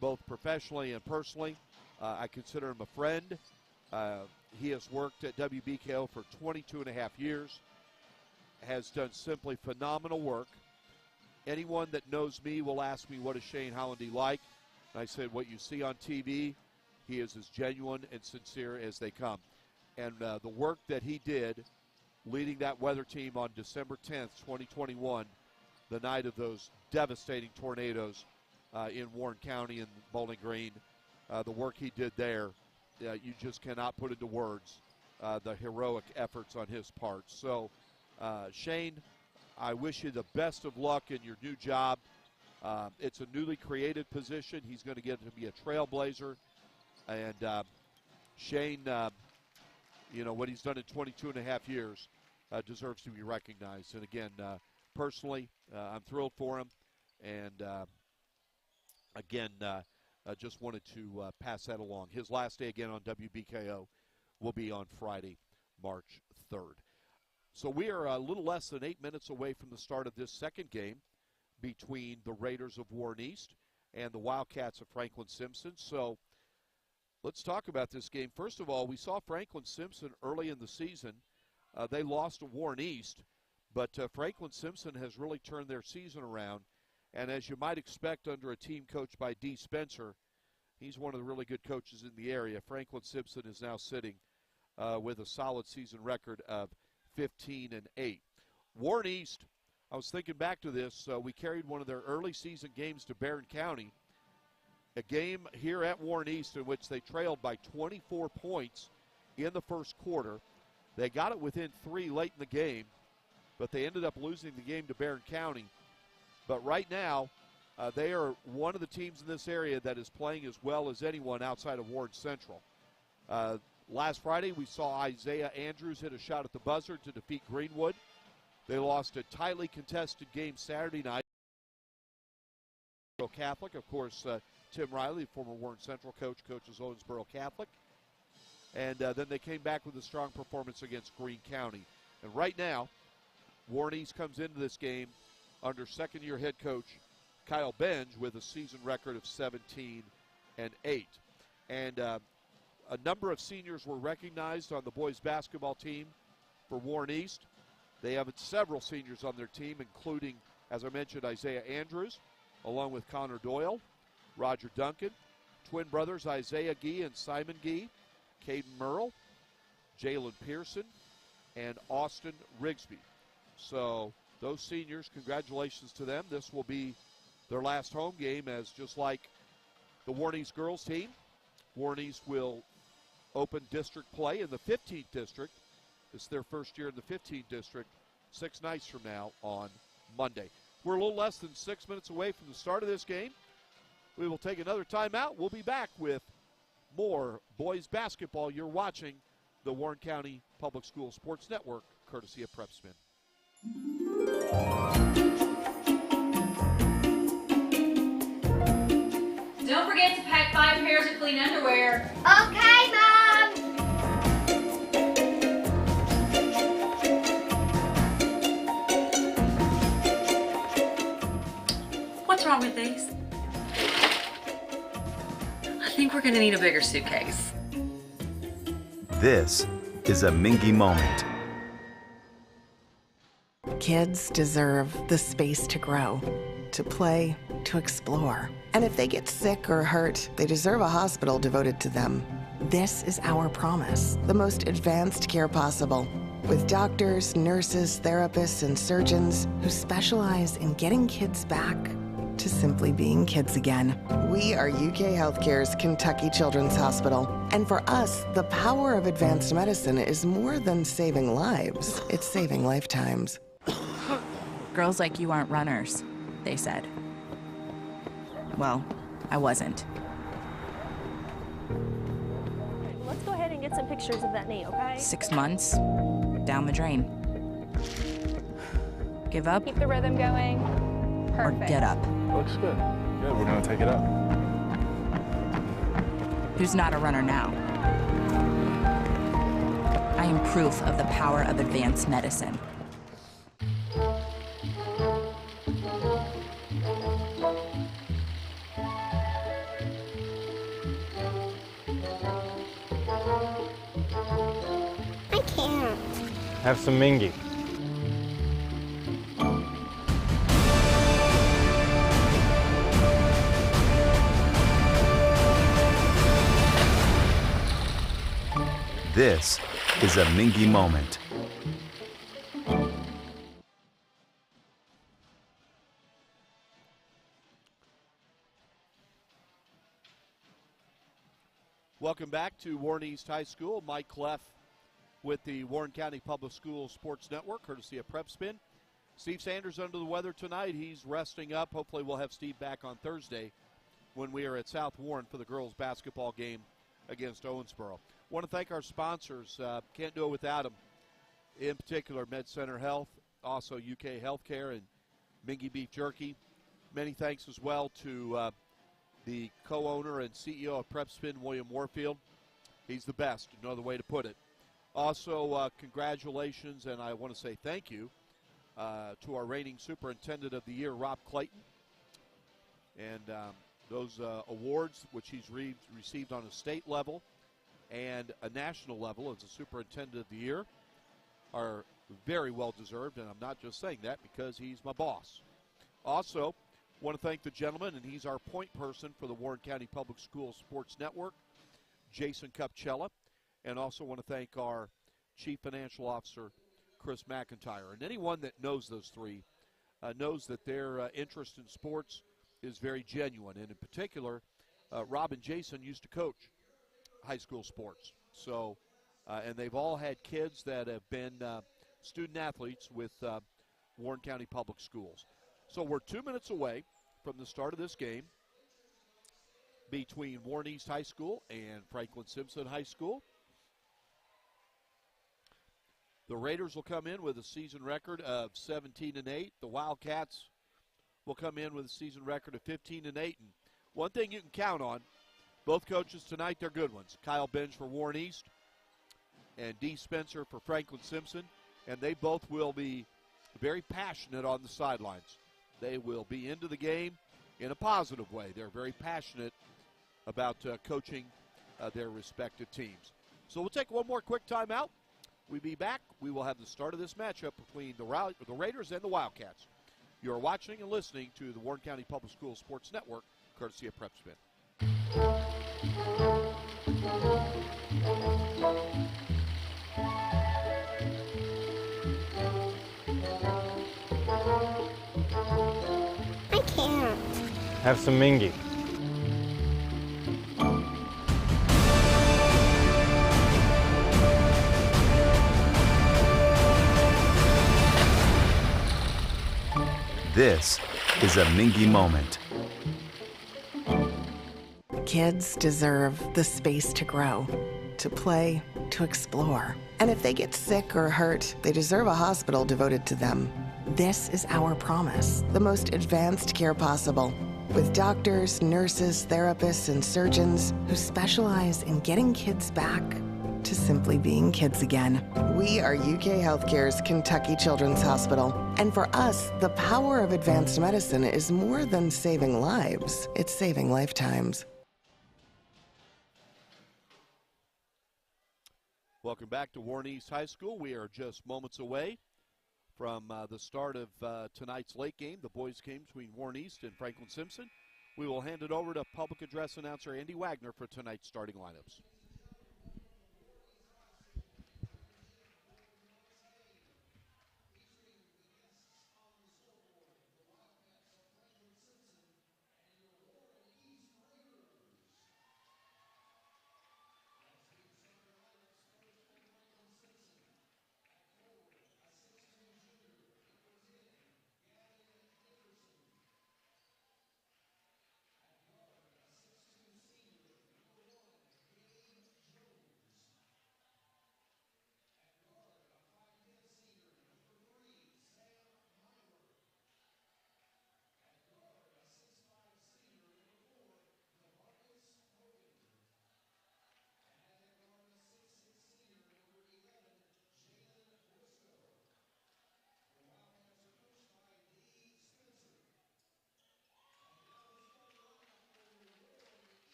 both professionally and personally, I consider him a friend. He has worked at WBKO for 22 and a half years, has done simply phenomenal work. Anyone that knows me will ask me, what is Shane Hollandy like? And I said, what you see on TV, he is as genuine and sincere as they come. And the work that he did leading that weather team on December 10th, 2021, the night of those devastating tornadoes in Warren County and Bowling Green, the work he did there, you just cannot put into words the heroic efforts on his part. So, Shane, I wish you the best of luck in your new job. It's a newly created position. He's going to get to be a trailblazer. And Shane, what he's done in 22 and a half years deserves to be recognized. And again, personally, I'm thrilled for him. And again, I just wanted to pass that along. His last day again on WBKO will be on Friday, March 3rd. So we are a little less than 8 minutes away from the start of this second game between the Raiders of Warren East and the Wildcats of Franklin Simpson. So let's talk about this game. First of all, we saw Franklin Simpson early in the season. They lost to Warren East, but Franklin Simpson has really turned their season around. And as you might expect under a team coached by Dee Spencer, he's one of the really good coaches in the area. Franklin Simpson is now sitting with a solid season record of 15-8. Warren East, I was thinking back to this. We carried one of their early season games to Barron County, a game here at Warren East in which they trailed by 24 points in the first quarter. They got it within 3 late in the game, but they ended up losing the game to Barron County. But right now, they are one of the teams in this area that is playing as well as anyone outside of Warren Central. Last Friday, we saw Isaiah Andrews hit a shot at the buzzer to defeat Greenwood. They lost a tightly contested game Saturday night. Catholic, of course, Tim Riley, former Warren Central coach, coaches Owensboro Catholic. And then they came back with a strong performance against Greene County. And right now, Warren East comes into this game under second-year head coach Kyle Benge with a season record of 17-8. And a number of seniors were recognized on the boys basketball team for Warren East. They have several seniors on their team, including, as I mentioned, Isaiah Andrews, along with Connor Doyle, Roger Duncan, twin brothers Isaiah Gee and Simon Gee, Caden Merle, Jalen Pearson, and Austin Rigsby. So those seniors, congratulations to them. This will be their last home game, as just like the Warren East girls team, Warren East will open district play in the 15th district. It's their first year in the 15th district 6 nights from now on Monday. We're a little less than 6 minutes away from the start of this game. We will take another timeout. We'll be back with more boys basketball. You're watching the Warren County Public Schools Sports Network, courtesy of PrepSpin. Don't forget to pack 5 pairs of clean underwear. Okay, Mom. What's wrong with these? I think we're gonna need a bigger suitcase. This is a Mingy moment. Kids deserve the space to grow, to play, to explore. And if they get sick or hurt, they deserve a hospital devoted to them. This is our promise, the most advanced care possible, with doctors, nurses, therapists, and surgeons who specialize in getting kids back to simply being kids again. We are UK Healthcare's Kentucky Children's Hospital. And for us, the power of advanced medicine is more than saving lives. It's saving lifetimes. Girls like you aren't runners, they said. Well, I wasn't. Let's go ahead and get some pictures of that knee, okay? 6 months, down the drain. Give up Keep the rhythm going. or Perfect. get up. Looks good. Good, we're gonna take it up. Who's not a runner now? I am proof of the power of advanced medicine. I can't. Have some Mingy. This is a Mingy moment. Welcome back to Warren East High School. Mike Cleff with the Warren County Public Schools Sports Network, courtesy of PrepSpin. Steve Sanders under the weather tonight. He's resting up. Hopefully we'll have Steve back on Thursday when we are at South Warren for the girls' basketball game against Owensboro. Want to thank our sponsors. Can't do it without them. In particular, Med Center Health, also UK Healthcare and Mingy Beef Jerky. Many thanks as well to the co-owner and CEO of PrepSpin, William Warfield. He's the best, no other way to put it. Also, congratulations, and I want to say thank you to our reigning Superintendent of the Year, Rob Clayton. And those awards, which he's received on a state level and a national level as a Superintendent of the Year, are very well deserved, and I'm not just saying that because he's my boss. Also, want to thank the gentleman, and he's our point person for the Warren County Public Schools Sports Network, Jason Cupcella, and also want to thank our Chief Financial Officer, Chris McIntyre. And anyone that knows those three knows that their interest in sports is very genuine, and in particular, Rob and Jason used to coach high school sports. So, and they've all had kids that have been student athletes with Warren County Public Schools. So we're 2 minutes away from the start of this game between Warren East High School and Franklin Simpson High School. The Raiders will come in with a season record of 17-8. The Wildcats will come in with a season record of 15-8. And one thing you can count on, both coaches tonight, they're good ones. Kyle Benj for Warren East and Dee Spencer for Franklin Simpson. And they both will be very passionate on the sidelines. They will be into the game in a positive way. They're very passionate about coaching their respective teams. So we'll take one more quick timeout. We'll be back. We will have the start of this matchup between the Raiders and the Wildcats. You're watching and listening to the Warren County Public Schools Sports Network, courtesy of Prep Spin. I can't. Have some Mingy. This is a Mingy moment. Kids deserve the space to grow, to play, to explore. And if they get sick or hurt, they deserve a hospital devoted to them. This is our promise, the most advanced care possible, with doctors, nurses, therapists, and surgeons who specialize in getting kids back to simply being kids again. We are UK Healthcare's Kentucky Children's Hospital. And for us, the power of advanced medicine is more than saving lives. It's saving lifetimes. Welcome back to Warren East High School. We are just moments away from the start of tonight's late game, the boys' game between Warren East and Franklin Simpson. We will hand it over to public address announcer Andy Wagner for tonight's starting lineups.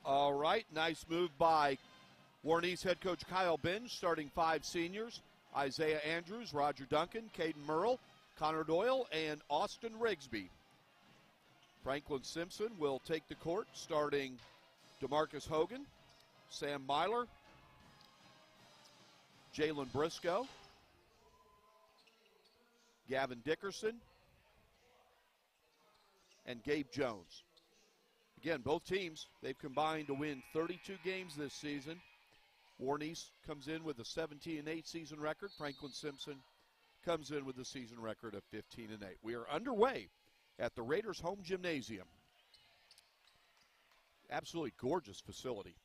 All right, nice move by Warren East head coach Kyle Benj, starting 5 seniors: Isaiah Andrews, Roger Duncan, Caden Merle, Connor Doyle, and Austin Rigsby. Franklin Simpson will take the court, starting DeMarcus Hogan, Sam Myler, Jalen Briscoe, Gavin Dickerson, and Gabe Jones. Again, both teams, they've combined to win 32 games this season. Warren East comes in with a 17-8 season record. Franklin Simpson comes in with a season record of 15-8. We are underway at the Raiders' home gymnasium. Absolutely gorgeous facility.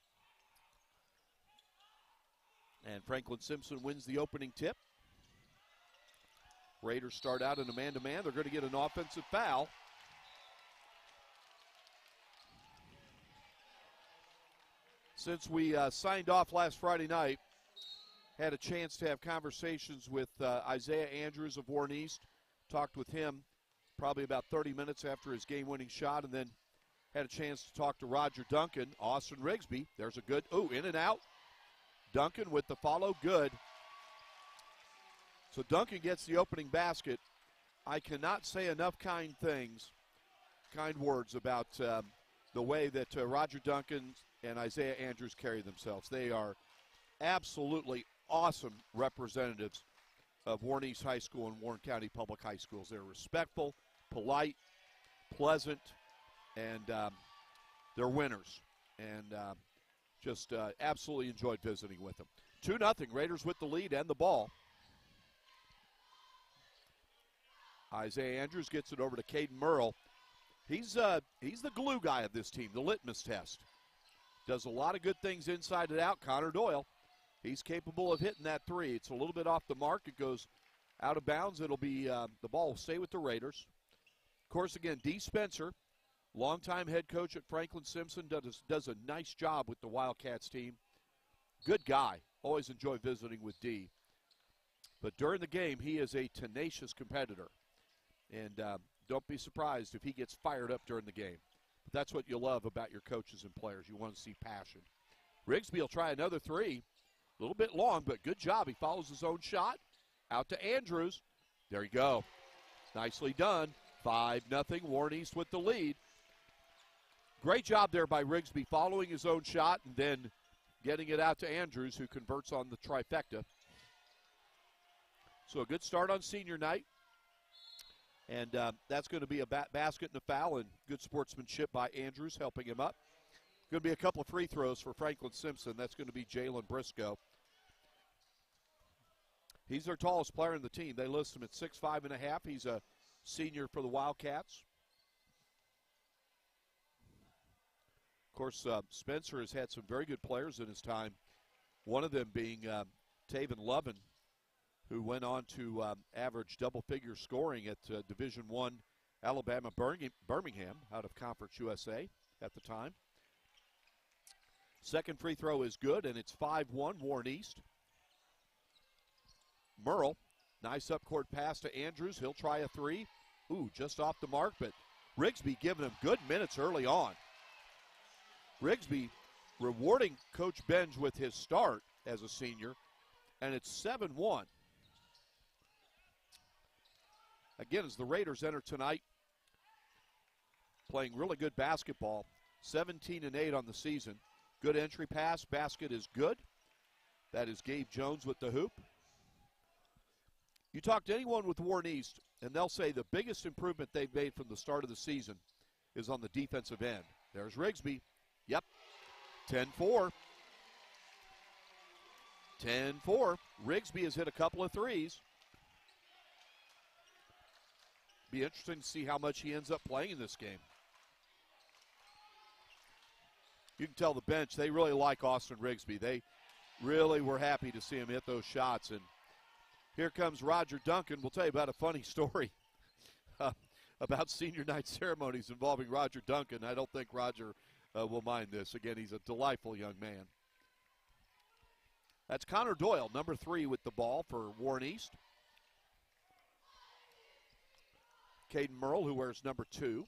And Franklin Simpson wins the opening tip. Raiders start out in a man-to-man. They're going to get an offensive foul. Since we signed off last Friday night, had a chance to have conversations with Isaiah Andrews of Warren East, Talked with him probably about 30 minutes after his game-winning shot, and then had a chance to talk to Roger Duncan. Austin Rigsby, there's a good, in and out. Duncan with the follow, good. So Duncan gets the opening basket. I cannot say enough kind words about the way that Roger Duncan and Isaiah Andrews carry themselves. They are absolutely awesome representatives of Warren East High School and Warren County Public High Schools. They're respectful, polite, pleasant, and they're winners. And just absolutely enjoyed visiting with them. 2-0, Raiders with the lead and the ball. Isaiah Andrews gets it over to Caden Merle. He's the glue guy of this team, the litmus test. Does a lot of good things inside and out. Connor Doyle, he's capable of hitting that three. It's a little bit off the mark. It goes out of bounds. It'll be the ball will stay with the Raiders. Of course, again, Dee Spencer, longtime head coach at Franklin Simpson, does a nice job with the Wildcats team. Good guy. Always enjoy visiting with Dee. But during the game, he is a tenacious competitor. And don't be surprised if he gets fired up during the game. But that's what you love about your coaches and players. You want to see passion. Rigsby will try another three. A little bit long, but good job. He follows his own shot. Out to Andrews. There you go. Nicely done. 5-0, Warren East with the lead. Great job there by Rigsby, following his own shot and then getting it out to Andrews, who converts on the trifecta. So a good start on senior night. And that's going to be a basket and a foul, and good sportsmanship by Andrews helping him up. Going to be a couple of free throws for Franklin Simpson. That's going to be Jalen Briscoe. He's their tallest player in the team. They list him at 6'5.5". He's a senior for the Wildcats. Of course, Spencer has had some very good players in his time, one of them being Taven Lovin, who went on to average double-figure scoring at Division I Alabama Birmingham out of Conference USA at the time. Second free throw is good, and it's 5-1 Warren East. Merle, nice up-court pass to Andrews. He'll try a three. Just off the mark, but Rigsby giving him good minutes early on. Rigsby rewarding Coach Benj with his start as a senior, and it's 7-1. Again, as the Raiders enter tonight, playing really good basketball, 17-8 on the season. Good entry pass, basket is good. That is Gabe Jones with the hoop. You talk to anyone with Warren East, and they'll say the biggest improvement they've made from the start of the season is on the defensive end. There's Rigsby. Yep, 10-4. 10-4. Rigsby has hit a couple of threes. Be interesting to see how much he ends up playing in this game. You can tell the bench, they really like Austin Rigsby. They really were happy to see him hit those shots. And here comes Roger Duncan. We'll tell you about a funny story about senior night ceremonies involving Roger Duncan. I don't think Roger will mind this. Again, he's a delightful young man. That's Connor Doyle, number 3 with the ball for Warren East. Caden Merle, who wears number 2.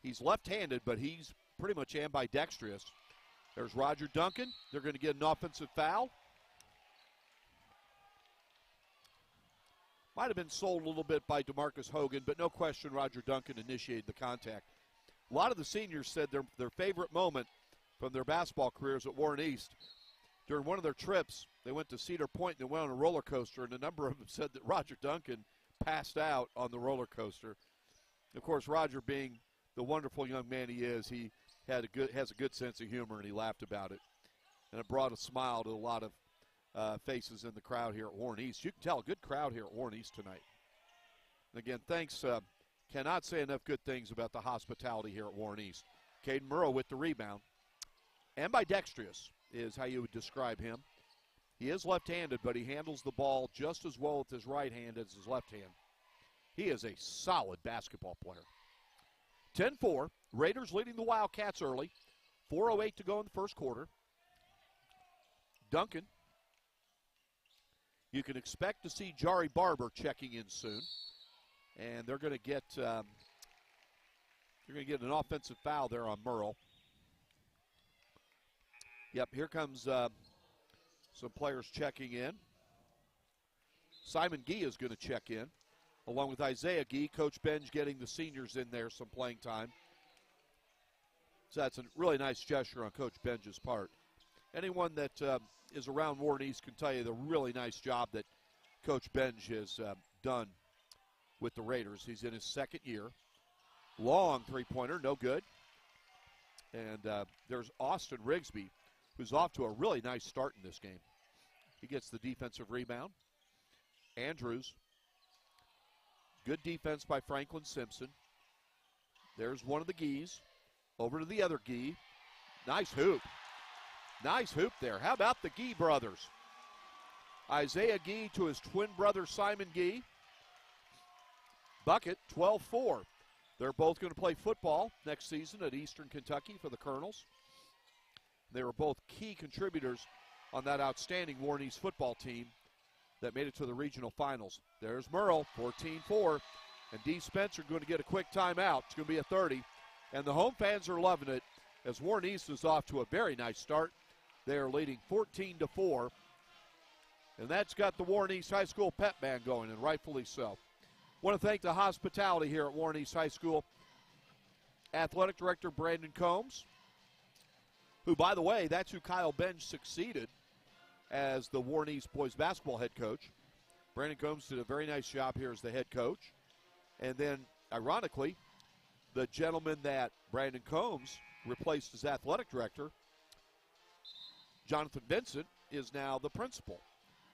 He's left-handed, but he's pretty much ambidextrous. There's Roger Duncan. They're going to get an offensive foul. Might have been sold a little bit by DeMarcus Hogan, but no question Roger Duncan initiated the contact. A lot of the seniors said their favorite moment from their basketball careers at Warren East. During one of their trips, they went to Cedar Point and they went on a roller coaster, and a number of them said that Roger Duncan passed out on the roller coaster. Of course, Roger, being the wonderful young man he is, he has a good sense of humor, and he laughed about it. And it brought a smile to a lot of faces in the crowd here at Warren East. You can tell, a good crowd here at Warren East tonight. And again, thanks. Cannot say enough good things about the hospitality here at Warren East. Caden Merle with the rebound. Ambidextrous is how you would describe him. He is left-handed, but he handles the ball just as well with his right hand as his left hand. He is a solid basketball player. 10-4, Raiders leading the Wildcats early. 4:08 to go in the first quarter. Duncan. You can expect to see Jari Barber checking in soon. And they're going to get an offensive foul there on Merle. Yep, here comes some players checking in. Simon Gee is going to check in, along with Isaiah Gee. Coach Benj getting the seniors in there some playing time. So that's a really nice gesture on Coach Benj's part. Anyone that is around Warren East can tell you the really nice job that Coach Benj has done with the Raiders. He's in his second year. Long three-pointer, no good. And there's Austin Rigsby, who's off to a really nice start in this game. He gets the defensive rebound. Andrews, good defense by Franklin Simpson. There's one of the Gees. Over to the other Gee. Nice hoop. Nice hoop there. How about the Gee brothers? Isaiah Gee to his twin brother Simon Gee. Bucket, 12-4. They're both going to play football next season at Eastern Kentucky for the Colonels. They were both key contributors on that outstanding Warren East football team that made it to the regional finals. There's Merle, 14-4. And D. Spencer going to get a quick timeout. It's going to be a 30. And the home fans are loving it as Warren East is off to a very nice start. They are leading 14-4. And that's got the Warren East High School pep band going, and rightfully so. Want to thank the hospitality here at Warren East High School. Athletic Director Brandon Combs, who, by the way, that's who Kyle Benj succeeded as the Warren East boys basketball head coach. Brandon Combs did a very nice job here as the head coach. And then, ironically, the gentleman that Brandon Combs replaced as athletic director, Jonathan Vincent, is now the principal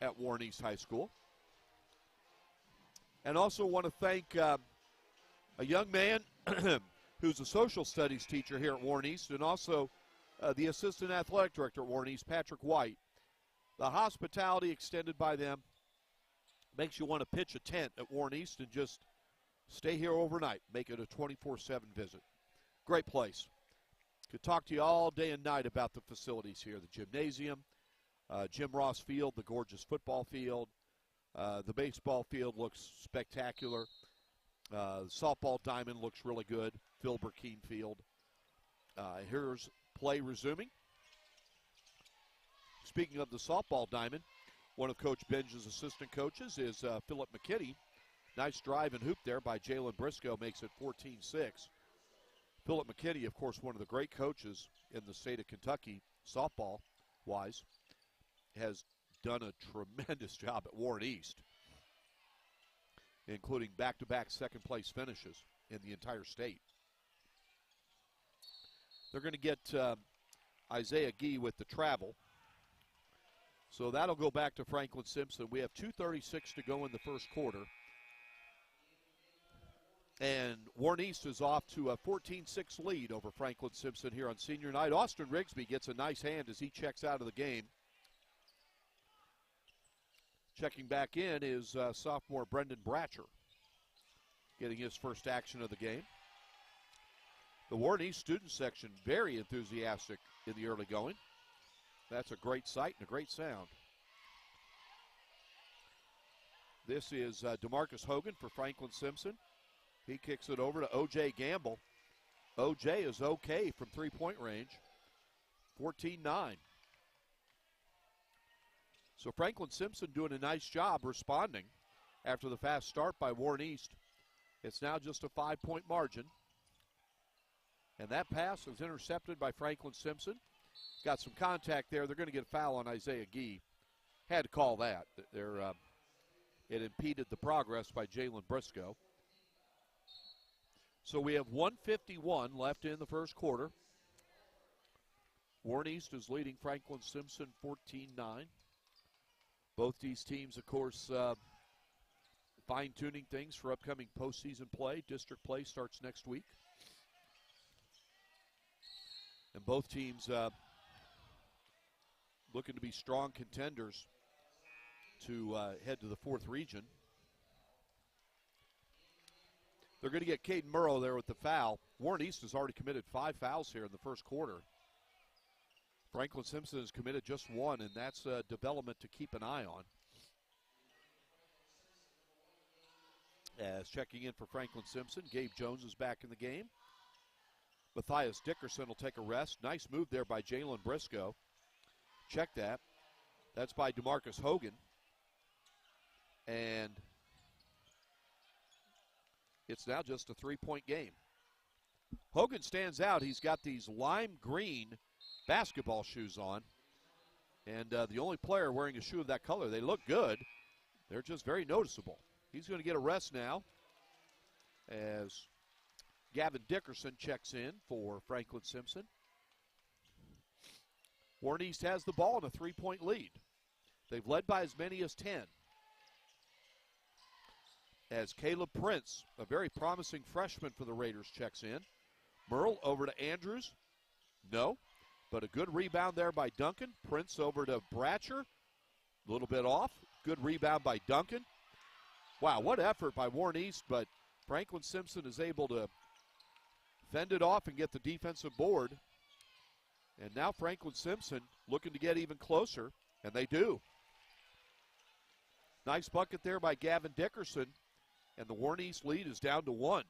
at Warren East High School. And also want to thank a young man who's a social studies teacher here at Warren East, and also the assistant athletic director at Warren East, Patrick White. The hospitality extended by them makes you want to pitch a tent at Warren East and just stay here overnight. Make it a 24/7 visit. Great place. Could talk to you all day and night about the facilities here. The gymnasium, Jim Ross Field, the gorgeous football field. The baseball field looks spectacular. The softball diamond looks really good. Phil Burkeen Field. Here's play resuming. Speaking of the softball diamond, one of Coach Benj's assistant coaches is Philip McKinney. Nice drive and hoop there by Jalen Briscoe makes it 14-6. Philip McKinney, of course, one of the great coaches in the state of Kentucky, softball-wise, has done a tremendous job at Warren East, including back-to-back second-place finishes in the entire state. They're going to get Isaiah Gee with the travel. So that'll go back to Franklin Simpson. We have 2:36 to go in the first quarter. And Warren East is off to a 14-6 lead over Franklin Simpson here on senior night. Austin Rigsby gets a nice hand as he checks out of the game. Checking back in is sophomore Brendan Bratcher, getting his first action of the game. The Warren East student section very enthusiastic in the early going. That's a great sight and a great sound. This is DeMarcus Hogan for Franklin Simpson. He kicks it over to O.J. Gamble. O.J. is okay from three-point range, 14-9. So Franklin Simpson doing a nice job responding after the fast start by Warren East. It's now just a 5-point margin. And that pass was intercepted by Franklin Simpson. Got some contact there. They're going to get a foul on Isaiah Gee. Had to call that. It impeded the progress by Jalen Briscoe. So we have 1:51 left in the first quarter. Warren East is leading Franklin Simpson 14-9. Both these teams, of course, fine-tuning things for upcoming postseason play. District play starts next week. And both teams looking to be strong contenders to head to the fourth region. They're going to get Caden Murrow there with the foul. Warren East has already committed 5 fouls here in the first quarter. Franklin Simpson has committed just 1, and that's a development to keep an eye on. As checking in for Franklin Simpson, Gabe Jones is back in the game. Matthias Dickerson will take a rest. Nice move there by Jalen Briscoe. Check that. That's by DeMarcus Hogan. And it's now just a 3-point game. Hogan stands out. He's got these lime green basketball shoes on. And the only player wearing a shoe of that color, they look good. They're just very noticeable. He's going to get a rest now as Gavin Dickerson checks in for Franklin Simpson. Warren East has the ball in a 3-point lead. They've led by as many as 10. As Caleb Prince, a very promising freshman for the Raiders, checks in. Merle over to Andrews. No, but a good rebound there by Duncan. Prince over to Bratcher. A little bit off. Good rebound by Duncan. Wow, what effort by Warren East, but Franklin Simpson is able to fend it off and get the defensive board. And now Franklin Simpson looking to get even closer, and they do. Nice bucket there by Gavin Dickerson, and the Warren East lead is down to 1.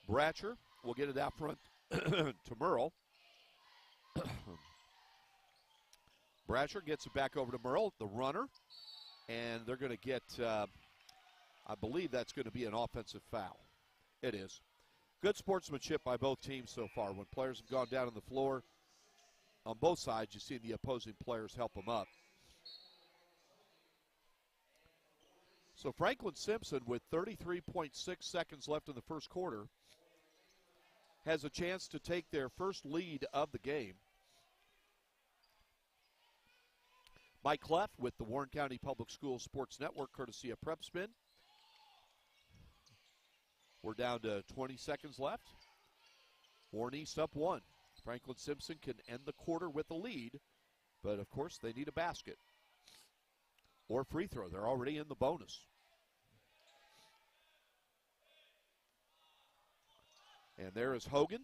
Bratcher will get it out front to Merle. Bratcher gets it back over to Merle, the runner, and they're going to get, I believe that's going to be an offensive foul. It is. Good sportsmanship by both teams so far. When players have gone down on the floor, on both sides, you see the opposing players help them up. So Franklin Simpson, with 33.6 seconds left in the first quarter, has a chance to take their first lead of the game. Mike Cleff with the Warren County Public Schools Sports Network, courtesy of Prep Spin. We're down to 20 seconds left. Warren East up 1. Franklin Simpson can end the quarter with a lead, but of course they need a basket or free throw. They're already in the bonus. And there is Hogan.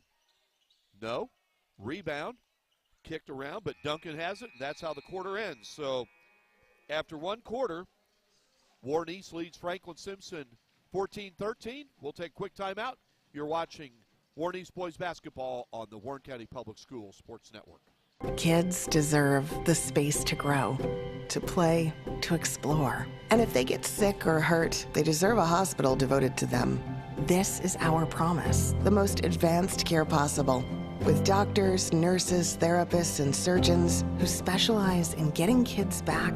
No. Rebound. Kicked around, but Duncan has it, and that's how the quarter ends. So after one quarter, Warren East leads Franklin Simpson 14-13. We'll take a quick timeout. You're watching Warren East Boys Basketball on the Warren County Public Schools Sports Network. Kids deserve the space to grow, to play, to explore. And if they get sick or hurt, they deserve a hospital devoted to them. This is our promise, the most advanced care possible, with doctors, nurses, therapists, and surgeons who specialize in getting kids back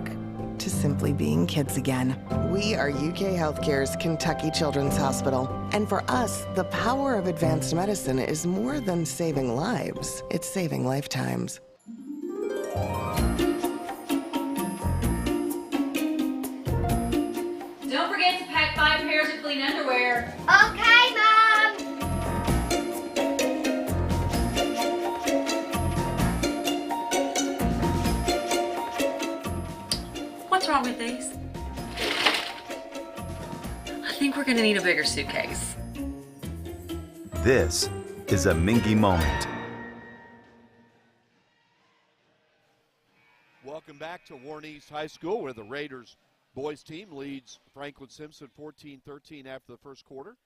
to simply being kids again. We are UK Healthcare's Kentucky Children's Hospital. And for us, the power of advanced medicine is more than saving lives. It's saving lifetimes. Don't forget to pack 5 pairs of clean underwear. Okay, Mom. What's wrong with these? I think we're gonna need a bigger suitcase. This is a Mingy moment. Welcome back to Warren East High School, where the Raiders boys team leads Franklin Simpson 14-13 after the first quarter.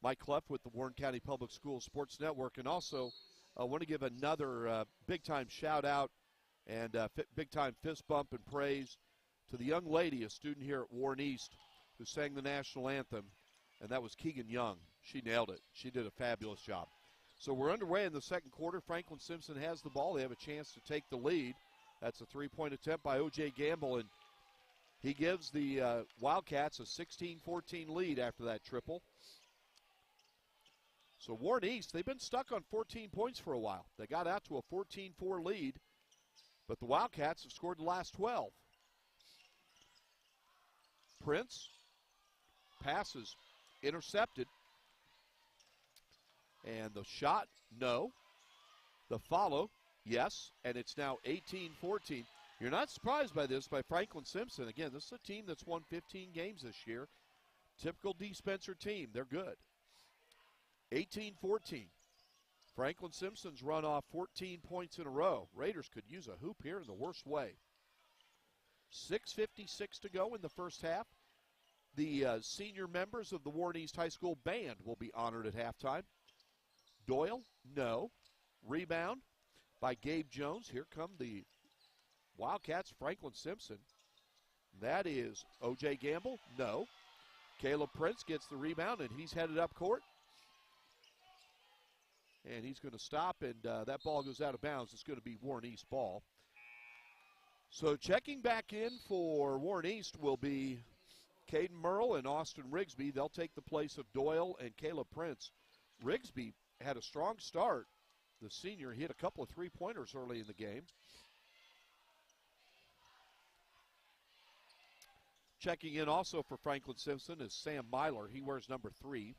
Mike Cleff with the Warren County Public Schools Sports Network. And also, I want to give another big-time shout-out and big-time fist bump and praise to the young lady, a student here at Warren East, who sang the national anthem, and that was Keegan Young. She nailed it. She did a fabulous job. So we're underway in the second quarter. Franklin Simpson has the ball. They have a chance to take the lead. That's a three-point attempt by O.J. Gamble, and he gives the Wildcats a 16-14 lead after that triple. So Warren East, they've been stuck on 14 points for a while. They got out to a 14-4 lead, but the Wildcats have scored the last 12. Prince passes intercepted, and the shot, no. The follow, yes, and it's now 18-14. You're not surprised by this by Franklin Simpson. Again, this is a team that's won 15 games this year. Typical D. Spencer team. They're good. 18-14. Franklin Simpson's run off 14 points in a row. Raiders could use a hoop here in the worst way. 6:56 to go in the first half. The senior members of the Warren East High School band will be honored at halftime. Doyle, no. Rebound by Gabe Jones. Here come the Wildcats, Franklin Simpson. That is O.J. Gamble, no. Caleb Prince gets the rebound, and he's headed up court. And he's going to stop, and that ball goes out of bounds. It's going to be Warren East ball. So checking back in for Warren East will be Caden Merle and Austin Rigsby. They'll take the place of Doyle and Caleb Prince. Rigsby had a strong start. The senior hit a couple of three-pointers early in the game. Checking in also for Franklin Simpson is Sam Myler. He wears number 3.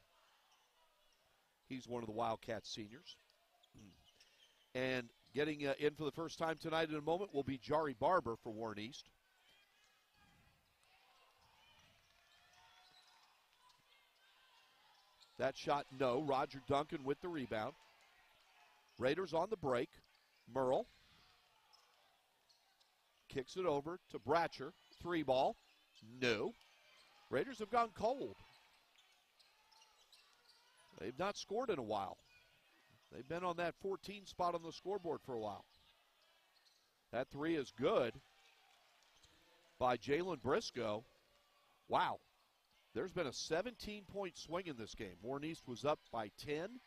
He's one of the Wildcats seniors. And getting in for the first time tonight in a moment will be Jari Barber for Warren East. That shot, no. Roger Duncan with the rebound. Raiders on the break. Merle kicks it over to Bratcher. 3-ball. No. Raiders have gone cold. They've not scored in a while. They've been on that 14 spot on the scoreboard for a while. That 3 is good by Jalen Briscoe. Wow. There's been a 17-point swing in this game. Warren East was up by 10.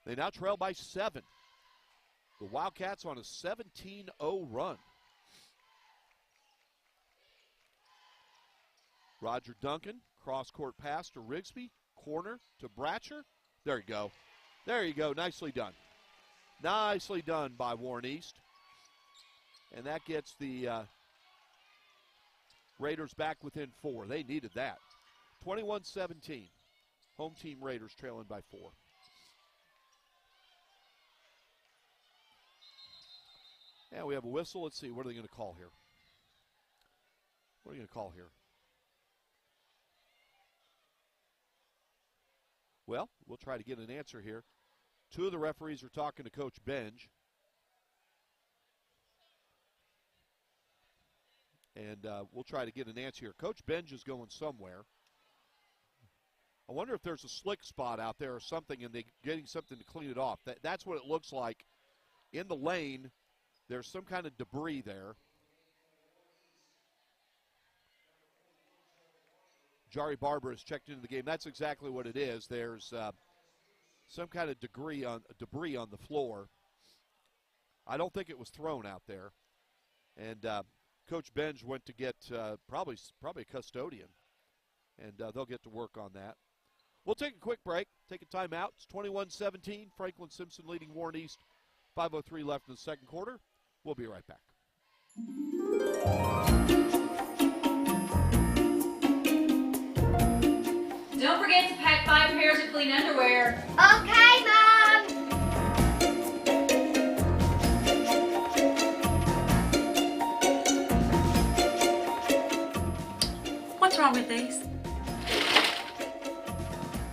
They now trail by 7. The Wildcats on a 17-0 run. Roger Duncan, cross-court pass to Rigsby, corner to Bratcher. There you go. There you go. Nicely done. Nicely done by Warren East. And that gets the Raiders back within 4. They needed that. 21-17. Home team Raiders trailing by 4. And we have a whistle. Let's see. What are they going to call here? What are they going to call here? Well, we'll try to get an answer here. 2 of the referees are talking to Coach Benj. And we'll try to get an answer here. Coach Benj is going somewhere. I wonder if there's a slick spot out there or something and they're getting something to clean it off. That's what it looks like. In the lane, there's some kind of debris there. Jari Barber has checked into the game. That's exactly what it is. There's some kind of debris on the floor. I don't think it was thrown out there. And Coach Benj went to get probably a custodian. And they'll get to work on that. We'll take a quick break, take a timeout. It's 21-17. Franklin Simpson leading Warren East. 5:03 left in the second quarter. We'll be right back. Don't forget to pack 5 pairs of clean underwear. Okay, Mom. What's wrong with these?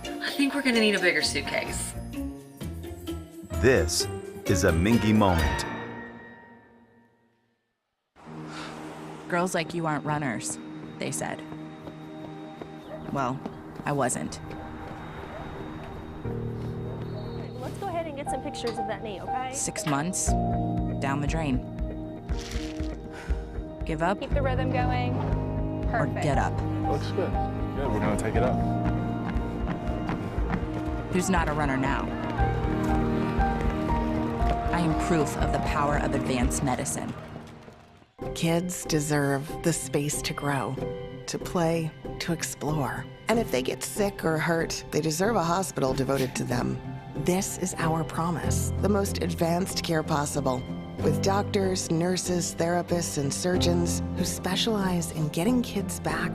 I think we're gonna need a bigger suitcase. This is a Mingy moment. Girls like you aren't runners, they said. Well, I wasn't. Let's go ahead and get some pictures of that knee, okay? 6 months, down the drain. Give up Keep the rhythm going. or Perfect. get up. Looks good. Good, we're gonna take it up. Who's not a runner now? I am proof of the power of advanced medicine. Kids deserve the space to grow, to play, to explore. And if they get sick or hurt, they deserve a hospital devoted to them. This is our promise, the most advanced care possible, with doctors, nurses, therapists, and surgeons who specialize in getting kids back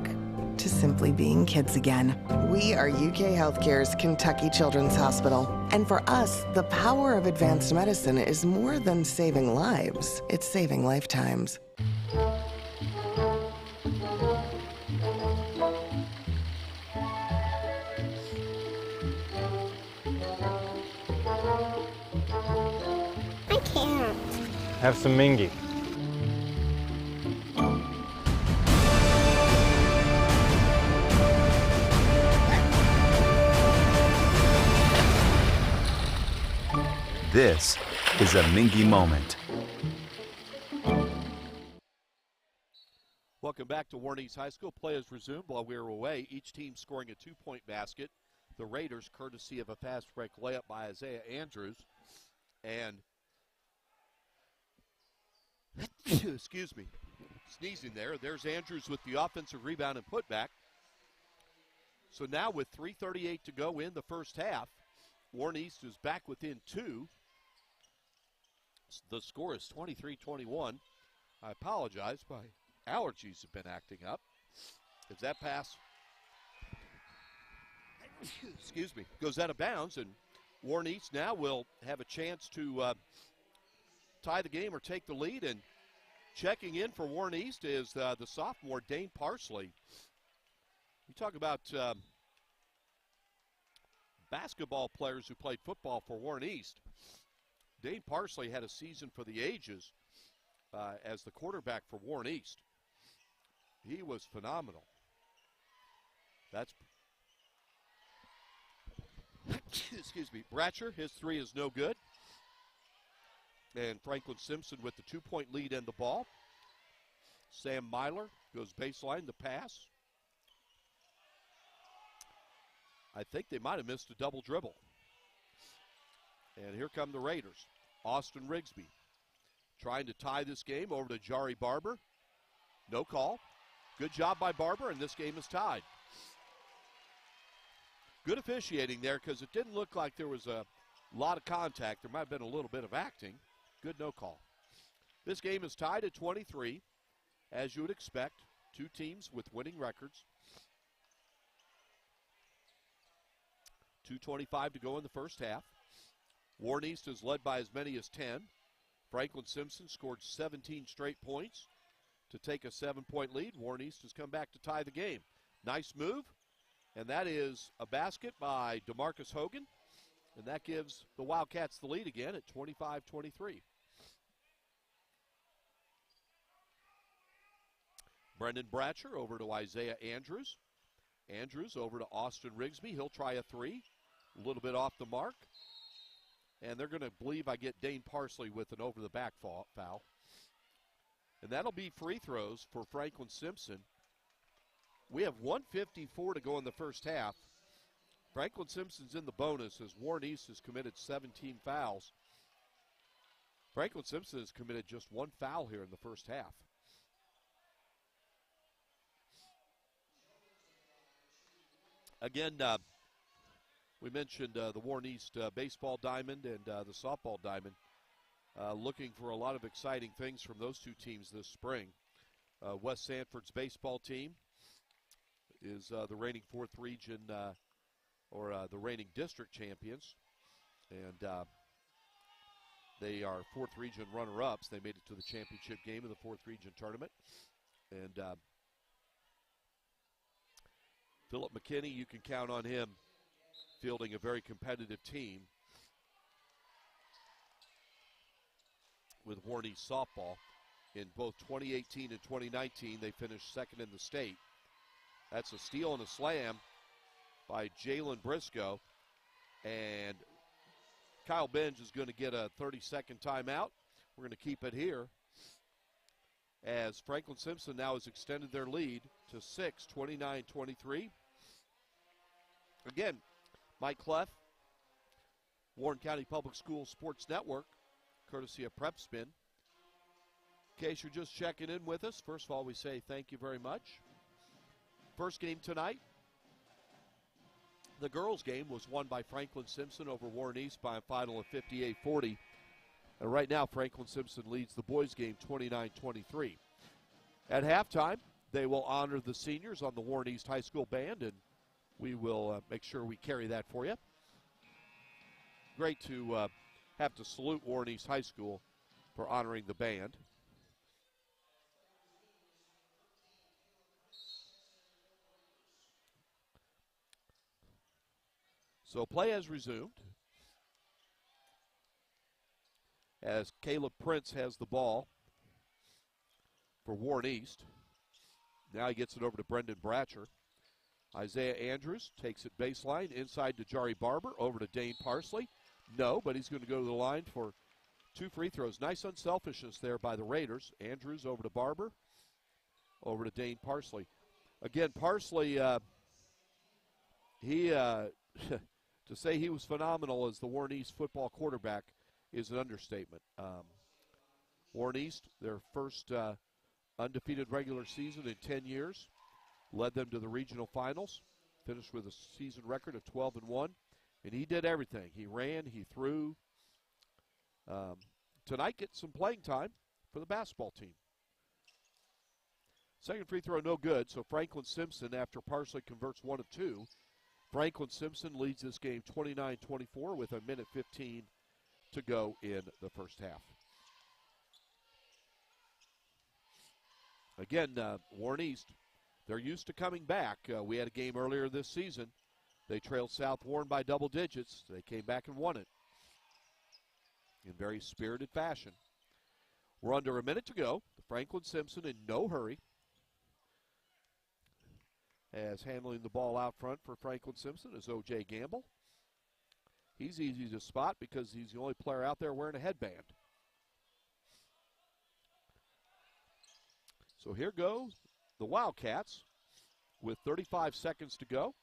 to simply being kids again. We are UK Healthcare's Kentucky Children's Hospital. And for us, the power of advanced medicine is more than saving lives, it's saving lifetimes. I can't. Have some Mingy. This is a Mingy moment. Welcome back to Warren East High School. Play has resumed while we are away. Each team scoring a 2-point basket. The Raiders, courtesy of a fast break layup by Isaiah Andrews. And, excuse me, sneezing there. There's Andrews with the offensive rebound and putback. So now with 3:38 to go in the first half, Warren East is back within 2. The score is 23-21. I apologize, my allergies have been acting up. As that pass, excuse me, goes out of bounds, and Warren East now will have a chance to tie the game or take the lead. And checking in for Warren East is the sophomore Dane Parsley. You talk about basketball players who played football for Warren East. Dane Parsley had a season for the ages as the quarterback for Warren East. He was phenomenal. That's, excuse me, Bratcher, his three is no good. And Franklin Simpson with the 2-point lead and the ball. Sam Myler goes baseline, the pass. I think they might have missed a double dribble. And here come the Raiders. Austin Rigsby trying to tie this game over to Jari Barber. No call. Good job by Barber, and this game is tied. Good officiating there because it didn't look like there was a lot of contact. There might have been a little bit of acting. Good no call. This game is tied at 23, as you would expect. Two teams with winning records. 2:25 to go in the first half. Warren East is led by as many as 10. Franklin Simpson scored 17 straight points to take a 7-point lead. Warren East has come back to tie the game. Nice move, and that is a basket by DeMarcus Hogan, and that gives the Wildcats the lead again at 25-23. Brendan Bratcher over to Isaiah Andrews. Andrews over to Austin Rigsby. He'll try a three. A little bit off the mark. And they're going to believe I get Dane Parsley with an over-the-back foul. And that'll be free throws for Franklin Simpson. We have 1:54 to go in the first half. Franklin Simpson's in the bonus as Warren East has committed 17 fouls. Franklin Simpson has committed just one foul here in the first half. Again, we mentioned the Warren East baseball diamond and the softball diamond. Looking for a lot of exciting things from those two teams this spring. West Sanford's baseball team is the reigning fourth region or the reigning district champions. And they are fourth region runner-ups. They made it to the championship game of the fourth region tournament. And Philip McKinney, you can count on him fielding a very competitive team with Warren East softball. In both 2018 and 2019, they finished second in the state. That's a steal and a slam by Jalen Briscoe. And Kyle Benj is going to get a 30-second timeout. We're going to keep it here as Franklin Simpson now has extended their lead to 6, 29-23. Again, Mike Cleff, Warren County Public Schools Sports Network, courtesy of Prep Spin. In case you're just checking in with us, first of all, we say thank you very much. First game tonight, the girls' game was won by Franklin Simpson over Warren East by a final of 58-40. And right now, Franklin Simpson leads the boys' game 29-23. At halftime, they will honor the seniors on the Warren East High School band, and we will make sure we carry that for you. Great to have to salute Warren East High School for honoring the band. So play has resumed as Caleb Prince has the ball for Warren East. Now he gets it over to Brendan Bratcher. Isaiah Andrews takes it baseline inside to Jari Barber, over to Dane Parsley. No, but he's going to go to the line for 2 free throws. Nice unselfishness there by the Raiders. Andrews over to Barber, over to Dane Parsley. Again, Parsley, to say he was phenomenal as the Warren East football quarterback is an understatement. Warren East, their first undefeated regular season in 10 years, led them to the regional finals, finished with a season record of 12-1, and he did everything. He ran, he threw. Tonight, get some playing time for the basketball team. Second free throw, no good, so Franklin Simpson, after Parsley converts 1 of 2, Franklin Simpson leads this game 29-24 with a minute 15 to go in the first half. Again, Warren East, they're used to coming back. We had a game earlier this season. They trailed South Warren by double digits. They came back and won it in very spirited fashion. We're under a minute to go. Franklin Simpson in no hurry, as handling the ball out front for Franklin Simpson is O.J. Gamble. He's easy to spot because he's the only player out there wearing a headband. So here go the Wildcats with 35 seconds to go.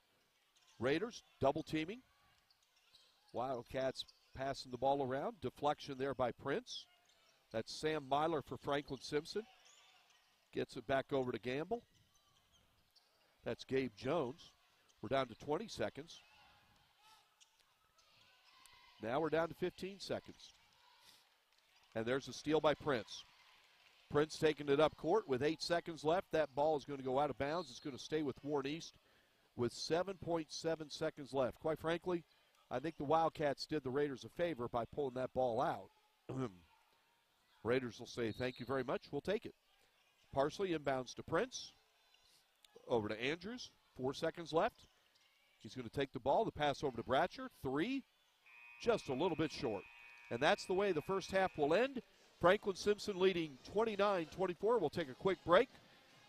Raiders double teaming. Wildcats passing the ball around. Deflection there by Prince. That's Sam Myler for Franklin Simpson. Gets it back over to Gamble. That's Gabe Jones. We're down to 20 seconds. Now we're down to 15 seconds. And there's a steal by Prince. Prince taking it up court with 8 seconds left. That ball is going to go out of bounds. It's going to stay with Warren East with 7.7 seconds left. Quite frankly, I think the Wildcats did the Raiders a favor by pulling that ball out. Raiders will say, thank you very much. We'll take it. Parsley inbounds to Prince. Over to Andrews. 4 seconds left. He's going to take the ball. The pass over to Bratcher. 3. Just a little bit short. And that's the way the first half will end. Franklin Simpson leading 29-24. We'll take a quick break,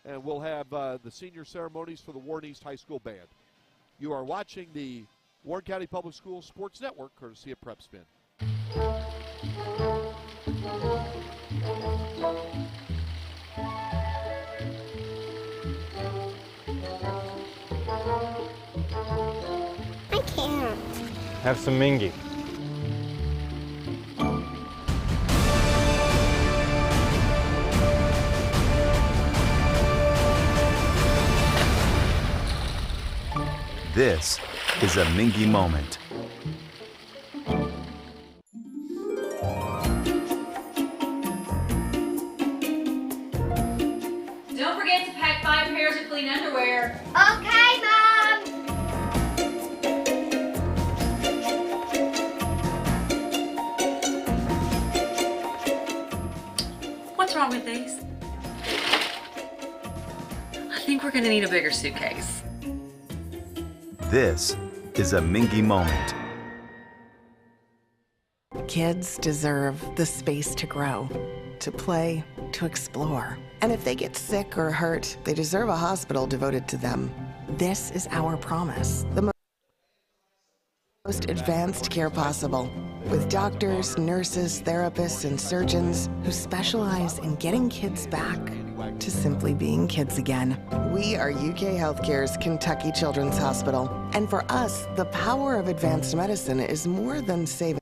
and we'll have the senior ceremonies for the Warren East High School Band. You are watching the Warren County Public Schools Sports Network, courtesy of Prep Spin. I can't. Have some Mingy. This is a Mingy moment. Don't forget to pack 5 pairs of clean underwear. Okay, Mom. What's wrong with these? I think we're gonna need a bigger suitcase. This is a Mingy moment. Kids deserve the space to grow, to play, to explore. And if they get sick or hurt, they deserve a hospital devoted to them. This is our promise. The most advanced care possible, with doctors, nurses, therapists, and surgeons who specialize in getting kids back to simply being kids again. We are UK Healthcare's Kentucky Children's Hospital. And for us, the power of advanced medicine is more than saving.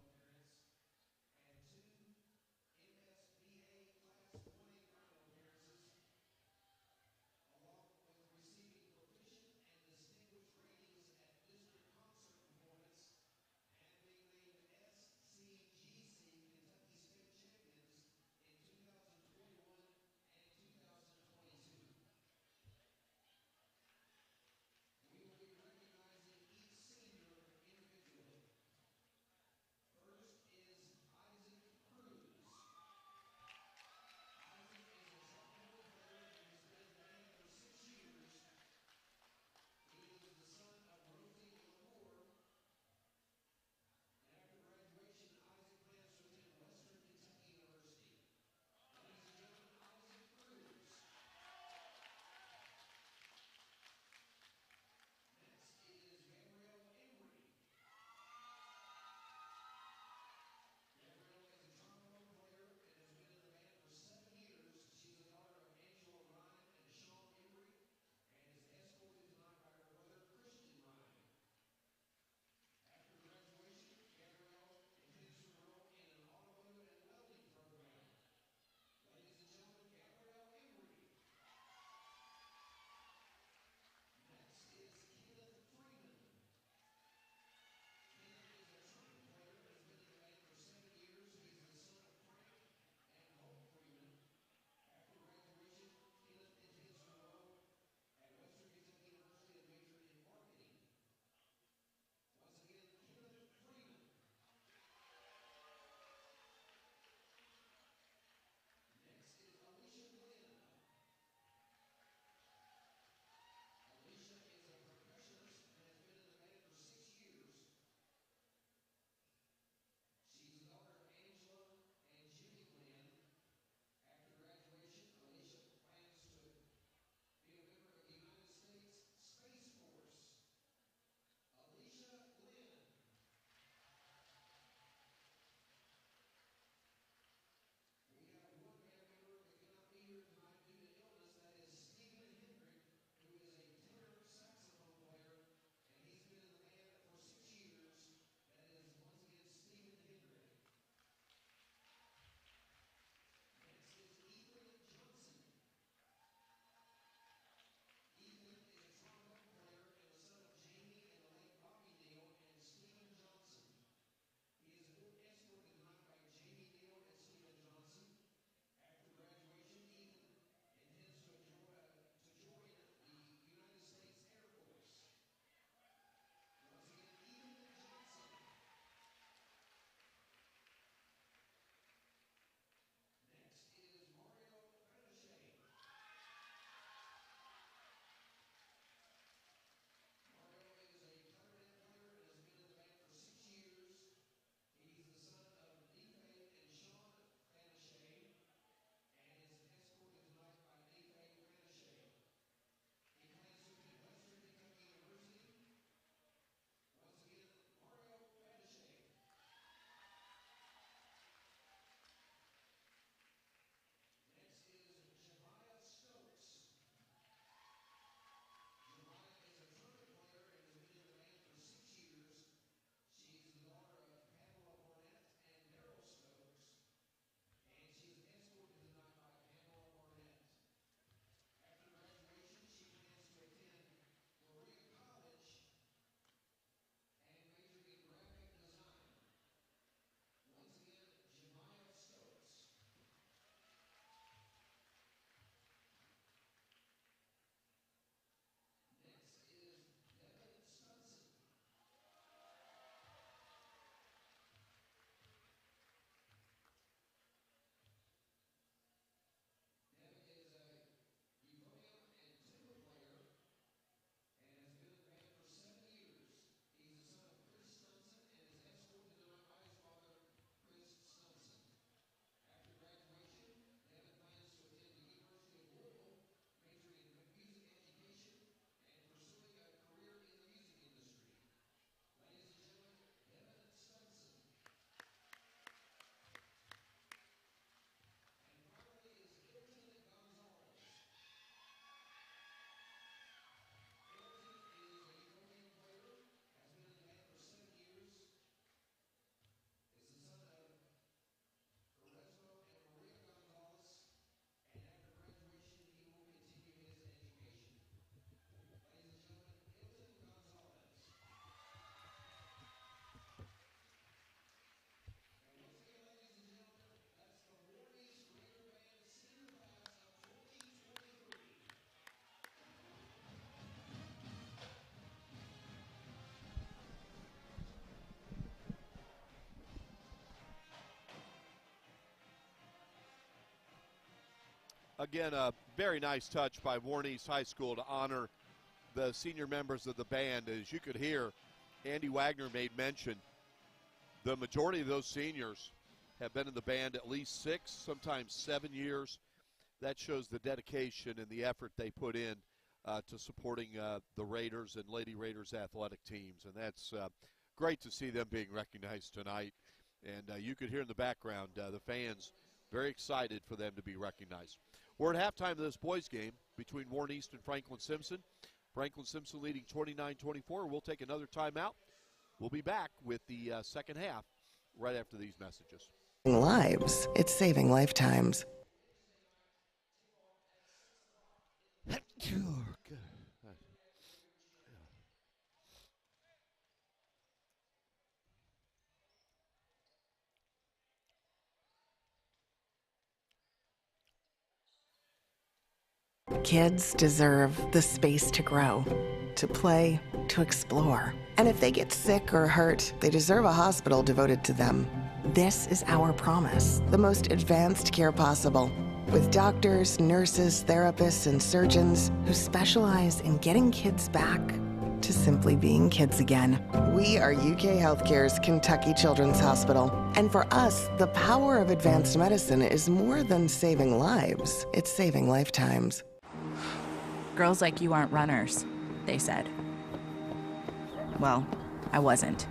Again, a very nice touch by Warren East High School to honor the senior members of the band. As you could hear, Andy Wagner made mention, the majority of those seniors have been in the band at least 6, sometimes 7 years. That shows the dedication and the effort they put in to supporting the Raiders and Lady Raiders athletic teams. And that's great to see them being recognized tonight. And you could hear in the background the fans very excited for them to be recognized. We're at halftime of this boys game between Warren East and Franklin Simpson. Franklin Simpson leading 29-24. We'll take another timeout. We'll be back with the second half right after these messages. Lives, it's saving lifetimes. Kids deserve the space to grow, to play, to explore. And if they get sick or hurt, they deserve a hospital devoted to them. This is our promise, the most advanced care possible, with doctors, nurses, therapists, and surgeons who specialize in getting kids back to simply being kids again. We are UK Healthcare's Kentucky Children's Hospital. And for us, the power of advanced medicine is more than saving lives, it's saving lifetimes. Girls like you aren't runners, they said. Well, I wasn't.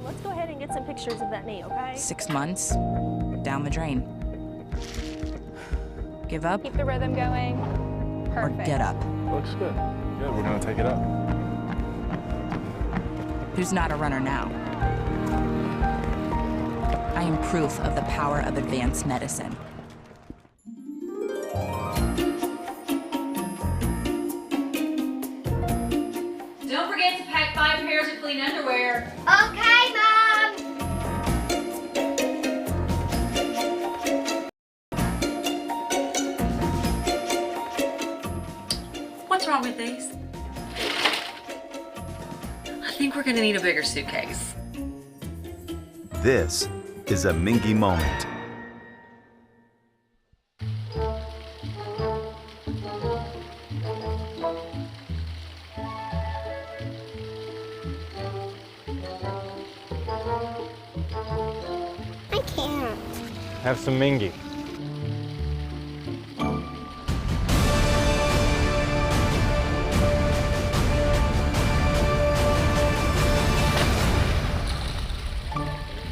Let's go ahead and get some pictures of that knee, okay? 6 months, down the drain. Give up Keep the rhythm going. or Perfect. get up. Looks good. Good, we're gonna take it up. Who's not a runner now? I am proof of the power of advanced medicine. Don't forget to pack 5 pairs of clean underwear. Okay, Mom. What's wrong with these? I think we're gonna need a bigger suitcase. This is a Mingy moment. I can't. Have some Mingy.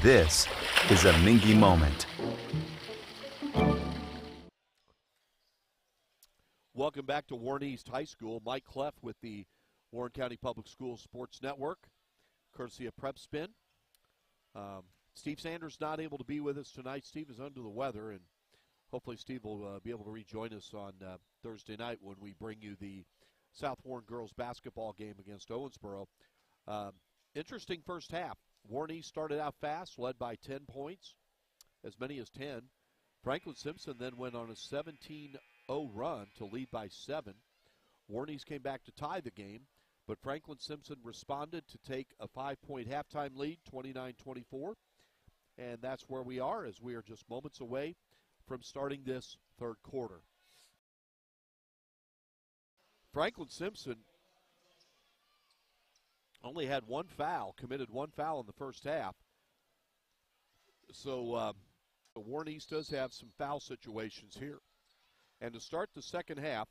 This is a Mingy moment. Welcome back to Warren East High School. Mike Cleff with the Warren County Public Schools Sports Network, courtesy of Prep Spin. Steve Sanders not able to be with us tonight. Steve is under the weather, and hopefully Steve will be able to rejoin us on Thursday night when we bring you the South Warren girls basketball game against Owensboro. Interesting first half. Warren East started out fast, led by 10 points, as many as 10. Franklin Simpson then went on a 17-0 run to lead by 7. Warren East came back to tie the game, but Franklin Simpson responded to take a 5-point halftime lead, 29-24. And that's where we are, as we are just moments away from starting this third quarter. Franklin Simpson only had one foul, committed one foul in the first half. So Warren East does have some foul situations here. And to start the second half,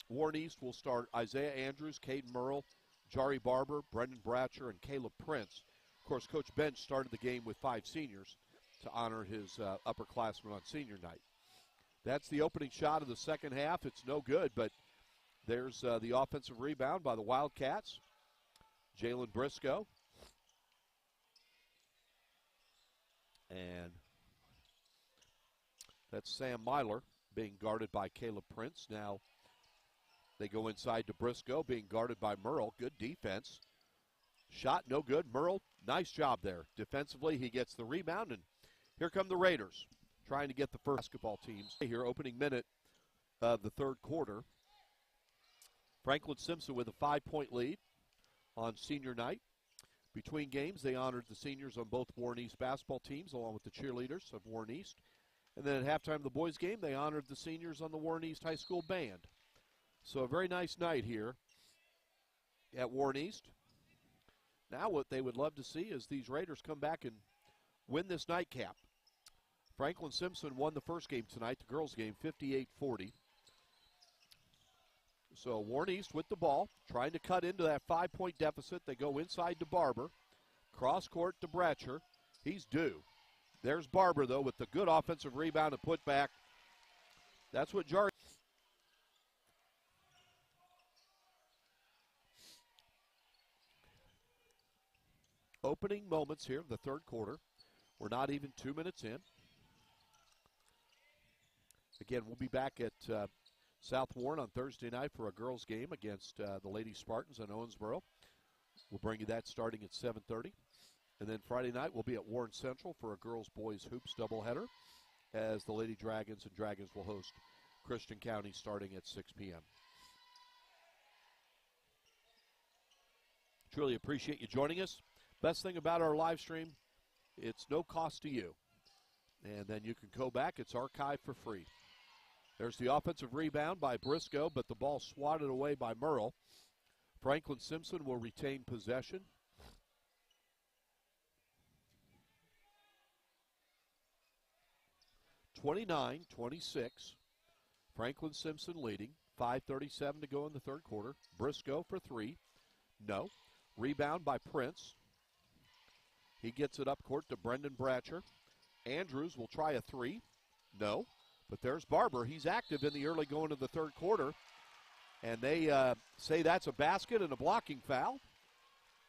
Warren East will start Isaiah Andrews, Caden Merle, Jari Barber, Brendan Bratcher, and Caleb Prince. Of course, Coach Bench started the game with 5 seniors to honor his upperclassmen on senior night. That's the opening shot of the second half. It's no good, but there's the offensive rebound by the Wildcats. Jalen Briscoe. And that's Sam Myler being guarded by Caleb Prince. Now they go inside to Briscoe, being guarded by Merle. Good defense. Shot no good. Merle, nice job there. Defensively, he gets the rebound, and here come the Raiders trying to get the first basketball teams here. Opening minute of the third quarter. Franklin Simpson with a 5-point lead on senior night. Between games, they honored the seniors on both Warren East basketball teams, along with the cheerleaders of Warren East. And then at halftime of the boys' game, they honored the seniors on the Warren East High School band. So a very nice night here at Warren East. Now what they would love to see is these Raiders come back and win this nightcap. Franklin Simpson won the first game tonight, the girls' game, 58-40. So Warren East with the ball, trying to cut into that 5-point deficit. They go inside to Barber. Cross court to Bratcher. He's due. There's Barber, though, with the good offensive rebound and putback. That's what Jar. Opening moments here of the third quarter. We're not even 2 minutes in. Again, we'll be back at South Warren on Thursday night for a girls' game against the Lady Spartans in Owensboro. We'll bring you that starting at 7:30. And then Friday night we'll be at Warren Central for a girls-boys hoops doubleheader as the Lady Dragons and Dragons will host Christian County starting at 6 p.m. Truly appreciate you joining us. Best thing about our live stream, it's no cost to you. And then you can go back. It's archived for free. There's the offensive rebound by Briscoe, but the ball swatted away by Merle. Franklin Simpson will retain possession. (29-26). Franklin Simpson leading. 5:37 to go in the third quarter. Briscoe for three. No. Rebound by Prince. He gets it up court to Brendan Bratcher. Andrews will try a three. No. But there's Barber. He's active in the early going of the third quarter. And they say that's a basket and a blocking foul.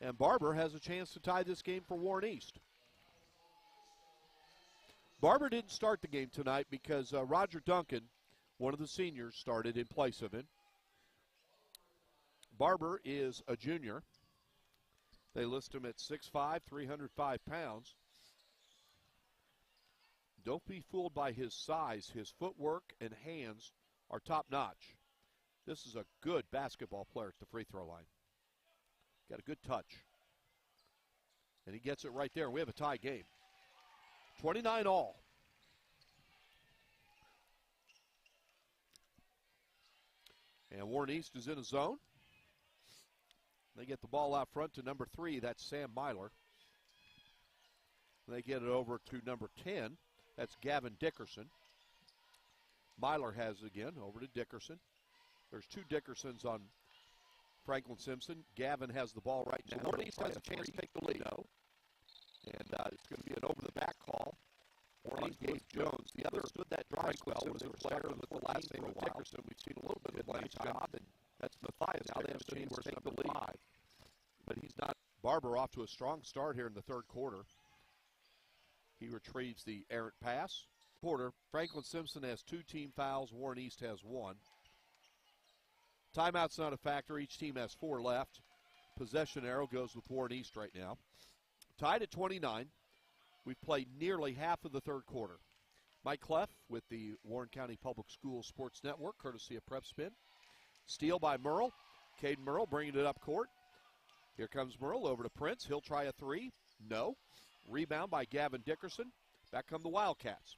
And Barber has a chance to tie this game for Warren East. Barber didn't start the game tonight because Roger Duncan, one of the seniors, started in place of him. Barber is a junior. They list him at 6'5", 305 pounds. Don't be fooled by his size. His footwork and hands are top-notch. This is a good basketball player at the free throw line. Got a good touch. And he gets it right there. We have a tie game. 29 all. And Warren East is in a zone. They get the ball out front to number 3. That's Sam Myler. They get it over to number 10. That's Gavin Dickerson. Myler has it again over to Dickerson. There's two Dickersons on Franklin Simpson. Gavin has the ball right now. Warren East has a chance to take the lead. And it's going to be an over-the-back call. Warren East gave Jones. The other stood that drive well. Was a player with the last name of Dickerson. We've seen a little bit of a nice job. And that's Matthias. Now they have a chance to take the lead. But he's not. Barber off to a strong start here in the third quarter. He retrieves the errant pass. Quarter. Franklin Simpson has 2 team fouls. Warren East has 1. Timeout's not a factor. Each team has 4 left. Possession arrow goes with Warren East right now. Tied at 29. We've played nearly half of the third quarter. Mike Cleff with the Warren County Public Schools Sports Network, courtesy of Prep Spin. Steal by Merle. Caden Merle bringing it up court. Here comes Merle over to Prince. He'll try a three. No. Rebound by Gavin Dickerson. Back come the Wildcats.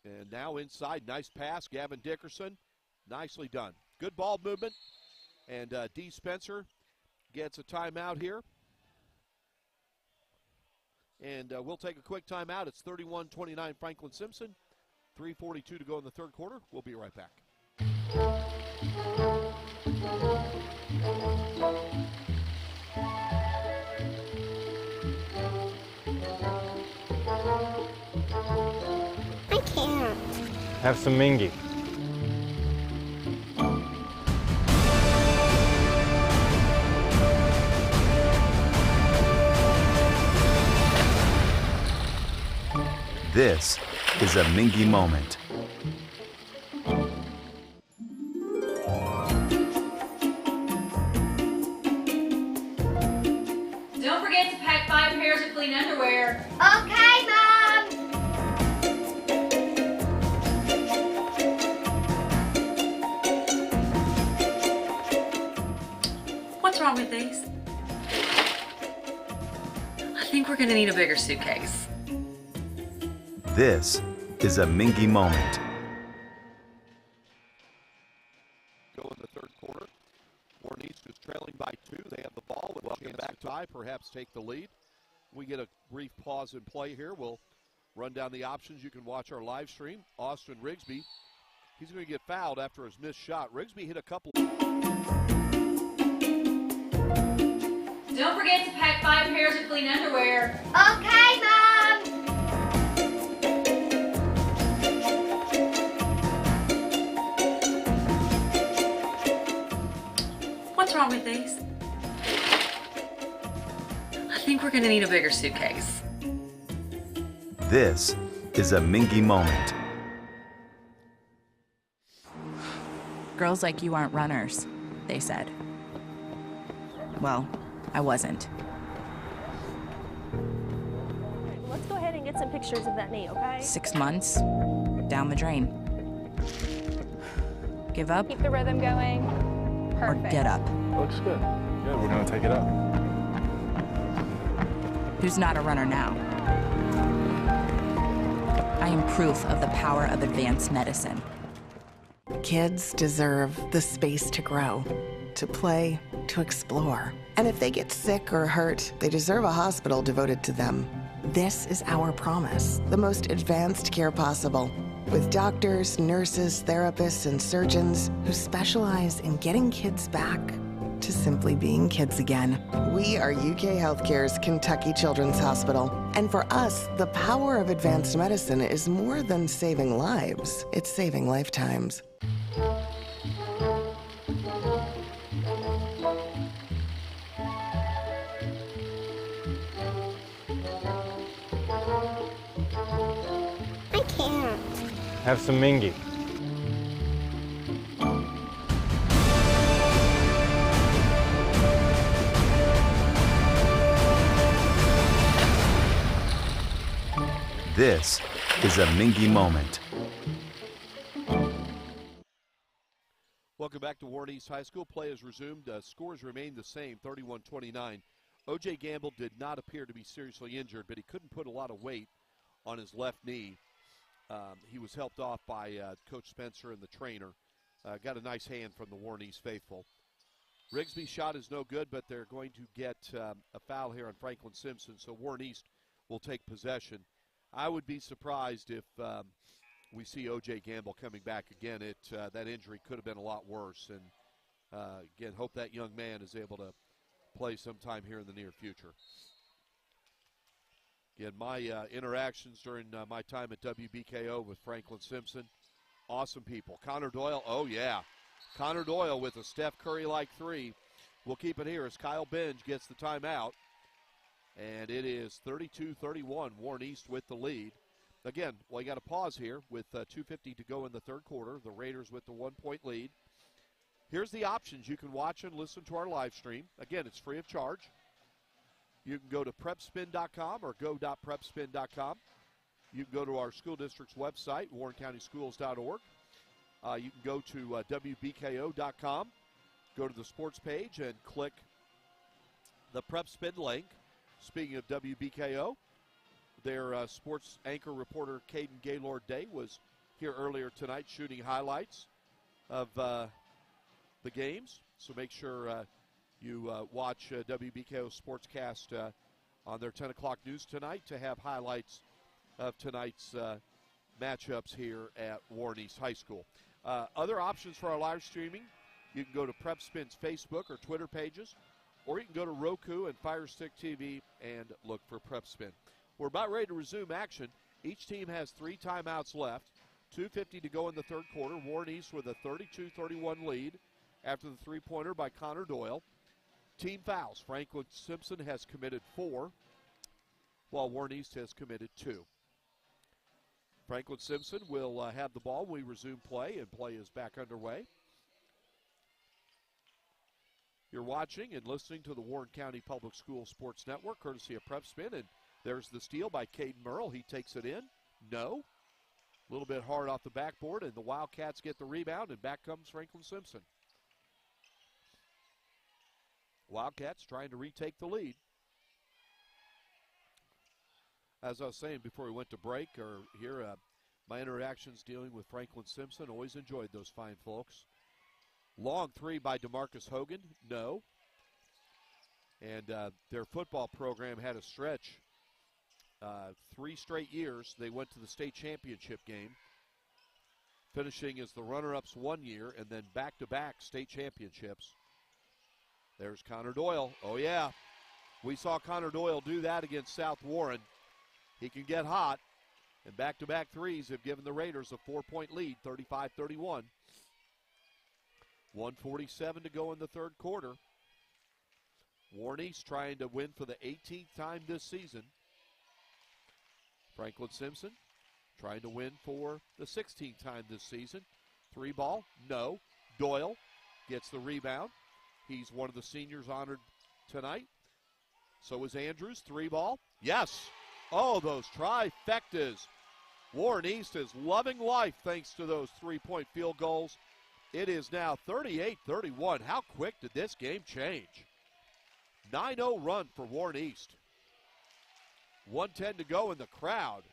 And now inside, nice pass, Gavin Dickerson. Nicely done. Good ball movement. And D. Spencer gets a timeout here. And we'll take a quick timeout. It's 31-29 Franklin Simpson. 3:42 to go in the third quarter. We'll be right back. I can't. Have some Mingy. This is a Mingy moment. Don't forget to pack 5 pairs of clean underwear. Okay, Mom. What's wrong with these? I think we're gonna need a bigger suitcase. This is a Mingy moment. Go in the third quarter. Warren East is trailing by 2. They have the ball with a chance back tie, perhaps take the lead. We get a brief pause in play here. We'll run down the options. You can watch our live stream. Austin Rigsby, he's going to get fouled after his missed shot. Rigsby hit a couple. Don't forget to pack 5 pairs of clean underwear. Okay, Mom. What's wrong with these? I think we're gonna need a bigger suitcase. This is a Mingy moment. Girls like you aren't runners, they said. Well, I wasn't. Let's go ahead and get some pictures of that knee, okay? 6 months, down the drain. Give up Keep the rhythm going. or Perfect. get up. Looks good. Good, we're gonna take it up. Who's not a runner now? I am proof of the power of advanced medicine. Kids deserve the space to grow, to play, to explore. And if they get sick or hurt, they deserve a hospital devoted to them. This is our promise, the most advanced care possible, with doctors, nurses, therapists, and surgeons who specialize in getting kids back to simply being kids again. We are UK Healthcare's Kentucky Children's Hospital. And for us, the power of advanced medicine is more than saving lives, it's saving lifetimes. I can't. Have some Mingy. This is a Mingy moment. Welcome back to Warren East High School. Play has resumed. Scores remain the same, 31-29. O.J. Gamble did not appear to be seriously injured, but he couldn't put a lot of weight on his left knee. He was helped off by Coach Spencer and the trainer. Got a nice hand from the Warren East faithful. Rigsby's shot is no good, but they're going to get a foul here on Franklin Simpson, so Warren East will take possession. I would be surprised if we see O.J. Gamble coming back again. That injury could have been a lot worse. And, again, hope that young man is able to play sometime here in the near future. Again, my interactions during my time at WBKO with Franklin Simpson, awesome people. Connor Doyle, oh, yeah. Connor Doyle with a Steph Curry-like three. We'll keep it here as Kyle Benj gets the timeout. And it is 32-31, Warren East with the lead. Again, well, you got to pause here with 2:50 to go in the third quarter. The Raiders with the 1-point lead. Here's the options. You can watch and listen to our live stream. Again, it's free of charge. You can go to prepspin.com or go.prepspin.com. You can go to our school district's website, warrencountyschools.org. You can go to wbko.com, go to the sports page, and click the Prep Spin link. Speaking of WBKO, their sports anchor reporter, Caden Gaylord-Day, was here earlier tonight shooting highlights of the games. So make sure you watch WBKO Sportscast on their 10 o'clock news tonight to have highlights of tonight's matchups here at Warren East High School. Other options for our live streaming, you can go to Prep Spin's Facebook or Twitter pages, or you can go to Roku and Fire Stick TV and look for Prep Spin. We're about ready to resume action. Each team has 3 timeouts left. 2:50 to go in the third quarter. Warren East with a 32-31 lead after the three-pointer by Connor Doyle. Team fouls. Franklin Simpson has committed 4, while Warren East has committed 2. Franklin Simpson will have the ball when we resume play, and play is back underway. You're watching and listening to the Warren County Public Schools Sports Network, courtesy of Prep Spin, and there's the steal by Caden Merle. He takes it in. No. A little bit hard off the backboard, and the Wildcats get the rebound, and back comes Franklin Simpson. Wildcats trying to retake the lead. As I was saying before we went to break, or here, my interactions dealing with Franklin Simpson, always enjoyed those fine folks. Long three by DeMarcus Hogan, no. And their football program had a stretch. 3 straight years they went to the state championship game, finishing as the runner-ups 1 year, and then back-to-back state championships. There's Connor Doyle. Oh, yeah. We saw Connor Doyle do that against South Warren. He can get hot, and back-to-back threes have given the Raiders a 4-point lead, 35-31. 1:47 to go in the third quarter. Warren East trying to win for the 18th time this season. Franklin Simpson trying to win for the 16th time this season. 3 ball, no. Doyle gets the rebound. He's one of the seniors honored tonight. So is Andrews. 3 ball, yes. Oh, those trifectas. Warren East is loving life thanks to those 3-point field goals. It is now 38-31. How quick did this game change? 9-0 run for Warren East. 1:10 to go in the crowd.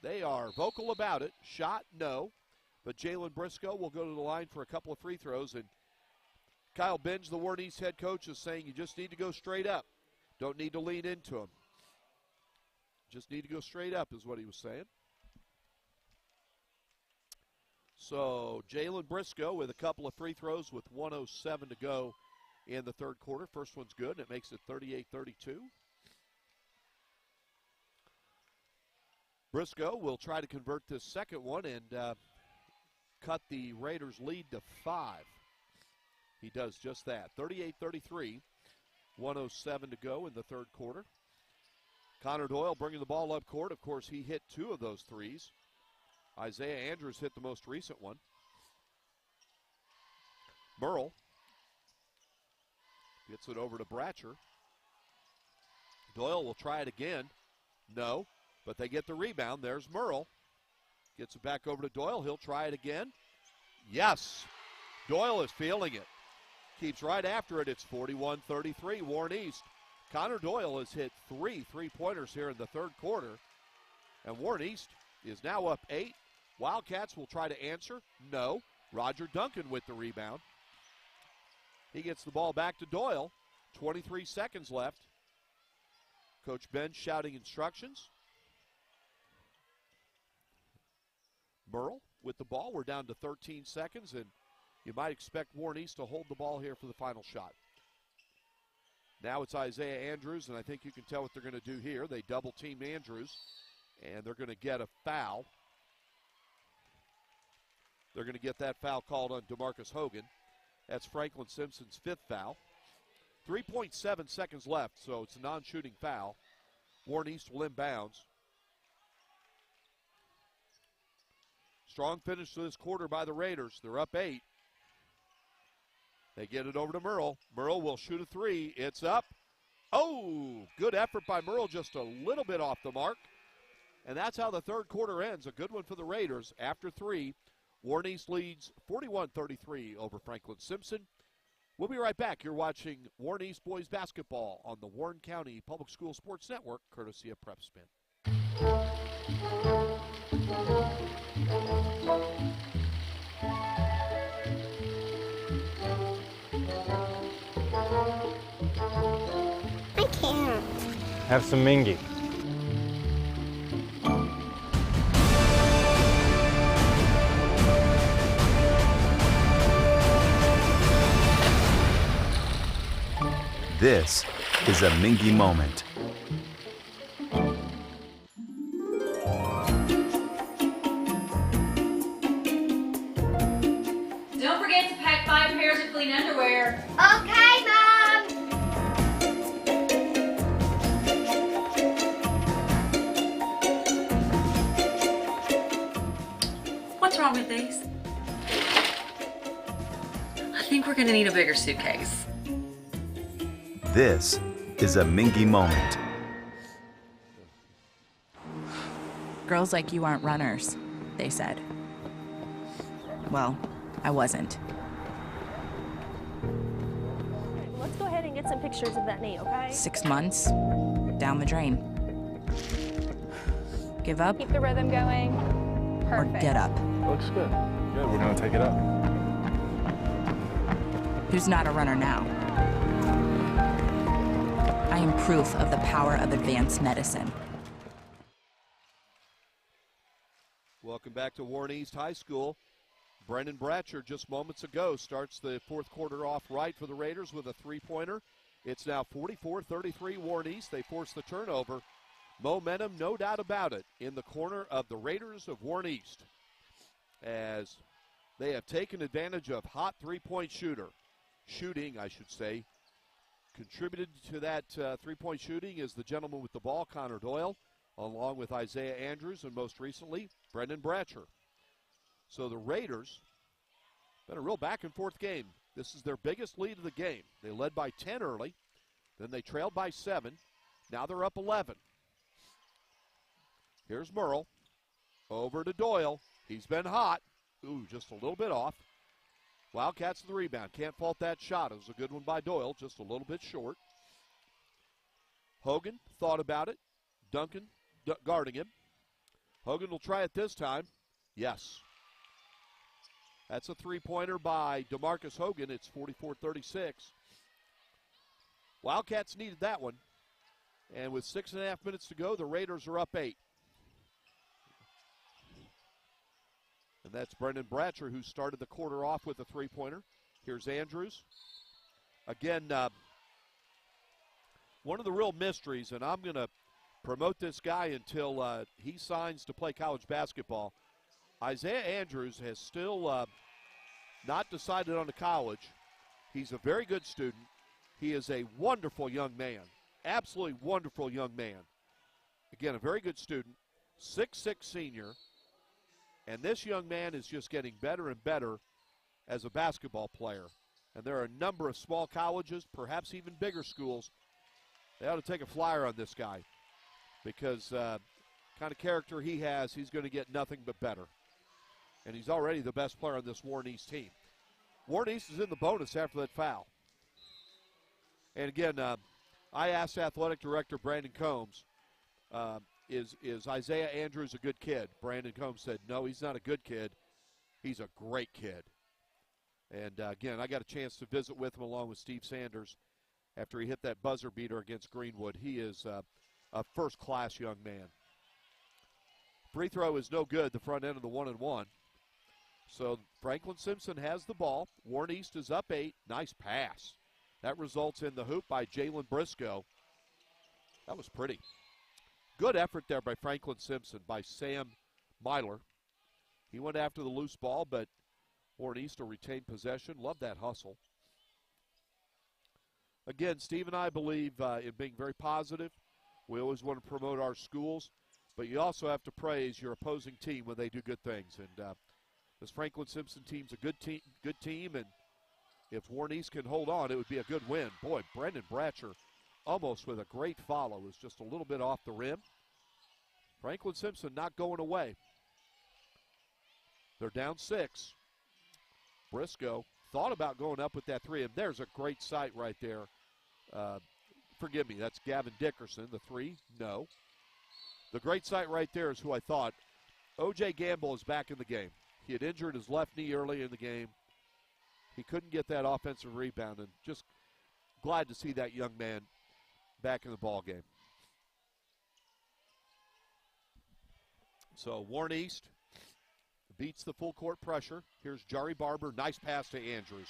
They are vocal about it. Shot, no. But Jalen Briscoe will go to the line for a couple of free throws. And Kyle Benj, the Warren East head coach, is saying you just need to go straight up. Don't need to lean into him. Just need to go straight up is what he was saying. So Jalen Briscoe with a couple of free throws with 1:07 to go in the third quarter. First one's good, and it makes it 38-32. Briscoe will try to convert this second one and cut the Raiders' lead to 5. He does just that. 38-33, 1:07 to go in the third quarter. Connor Doyle bringing the ball up court. Of course, he hit 2 of those threes. Isaiah Andrews hit the most recent one. Burrell gets it over to Bratcher. Doyle will try it again. No, but they get the rebound. There's Merle. Gets it back over to Doyle. He'll try it again. Yes, Doyle is feeling it. Keeps right after it. It's 41-33, Warren East. Connor Doyle has hit 3 3-pointers here in the third quarter. And Warren East is now up 8. Wildcats will try to answer. No. Roger Duncan with the rebound. He gets the ball back to Doyle. 23 seconds left. Coach Ben shouting instructions. Burrell with the ball. We're down to 13 seconds, and you might expect Warren East to hold the ball here for the final shot. Now it's Isaiah Andrews, and I think you can tell what they're going to do here. They double-team Andrews, and they're going to get a foul. They're going to get that foul called on DeMarcus Hogan. That's Franklin Simpson's 5th foul. 3.7 seconds left, so it's a non-shooting foul. Warren East will inbounds. Strong finish to this quarter by the Raiders. They're up 8. They get it over to Merle. Merle will shoot a 3. It's up. Oh, good effort by Merle, just a little bit off the mark. And that's how the third quarter ends. A good one for the Raiders. After 3, Warren East leads 41-33 over Franklin Simpson. We'll be right back. You're watching Warren East boys basketball on the Warren County Public School Sports Network, courtesy of Prep Spin. I can't. Have some Mingy. This is a Mingy moment. Don't forget to pack 5 pairs of clean underwear. Okay, Mom. What's wrong with these? I think we're gonna need a bigger suitcase. This is a Mingy moment. Girls like you aren't runners, they said. Well, I wasn't. Let's go ahead and get some pictures of that knee, okay? 6 months, down the drain. Give up Keep the rhythm going. or Perfect. get up. Looks good. Good, we're gonna take it up. Who's not a runner now? I am proof of the power of advanced medicine. Welcome back to Warren East High School. Brendan Bratcher just moments ago starts the fourth quarter off right for the Raiders with a three-pointer. It's now 44-33 Warren East. They force the turnover. Momentum, no doubt about it, in the corner of the Raiders of Warren East, as they have taken advantage of hot three-point shooting, I should say. Contributed to that three-point shooting is the gentleman with the ball, Connor Doyle, along with Isaiah Andrews, and most recently, Brendan Bratcher. So the Raiders, been a real back-and-forth game. This is their biggest lead of the game. They led by 10 early, then they trailed by 7. Now they're up 11. Here's Merle, over to Doyle. He's been hot. Ooh, just a little bit off. Wildcats the rebound. Can't fault that shot. It was a good one by Doyle, just a little bit short. Hogan thought about it. Duncan guarding him. Hogan will try it this time. Yes. That's a three-pointer by DeMarcus Hogan. It's 44-36. Wildcats needed that one. And with 6.5 minutes to go, the Raiders are up 8. And that's Brendan Bratcher, who started the quarter off with a three-pointer. Here's Andrews. Again, one of the real mysteries, and I'm going to promote this guy until he signs to play college basketball. Isaiah Andrews has still not decided on a college. He's a very good student. He is a wonderful young man, absolutely wonderful young man. Again, a very good student, 6'6" senior. And this young man is just getting better and better as a basketball player. And there are a number of small colleges, perhaps even bigger schools. They ought to take a flyer on this guy because kind of character he has, he's going to get nothing but better. And he's already the best player on this Warren East team. Warren East is in the bonus after that foul. And again, I asked athletic director Brandon Combs, is Isaiah Andrews a good kid? Brandon Combs said, no, he's not a good kid. He's a great kid. And again, I got a chance to visit with him along with Steve Sanders after he hit that buzzer beater against Greenwood. He is a first-class young man. Free throw is no good, the front end of the 1-and-1. So Franklin Simpson has the ball. Warren East is up 8. Nice pass. That results in the hoop by Jalen Briscoe. That was pretty. Good effort there by Franklin Simpson, by Sam Myler. He went after the loose ball, but Warren East will retain possession. Love that hustle. Again, Steve and I believe in being very positive. We always want to promote our schools, but you also have to praise your opposing team when they do good things. And this Franklin Simpson team's a good team, and if Warren East can hold on, it would be a good win. Boy, Brendan Bratcher almost with a great follow, was just a little bit off the rim. Franklin Simpson not going away. They're down 6. Briscoe thought about going up with that 3, and there's a great sight right there. Forgive me, that's Gavin Dickerson, the 3, no. The great sight right there is who I thought. O.J. Gamble is back in the game. He had injured his left knee early in the game. He couldn't get that offensive rebound, and just glad to see that young man back in the ball game. So Warren East beats the full court pressure. Here's Jari Barber. Nice pass to Andrews.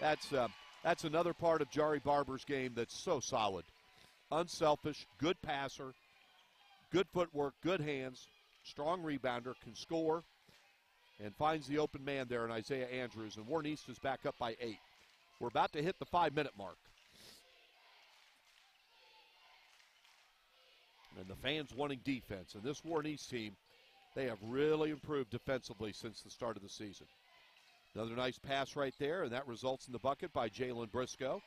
That's another part of Jari Barber's game that's so solid. Unselfish, good passer, good footwork, good hands, strong rebounder, can score, and finds the open man there in Isaiah Andrews. And Warren East is back up by 8. We're about to hit the 5-minute mark. And the fans wanting defense. And this Warren East team, they have really improved defensively since the start of the season. Another nice pass right there, and that results in the bucket by Jalen Briscoe.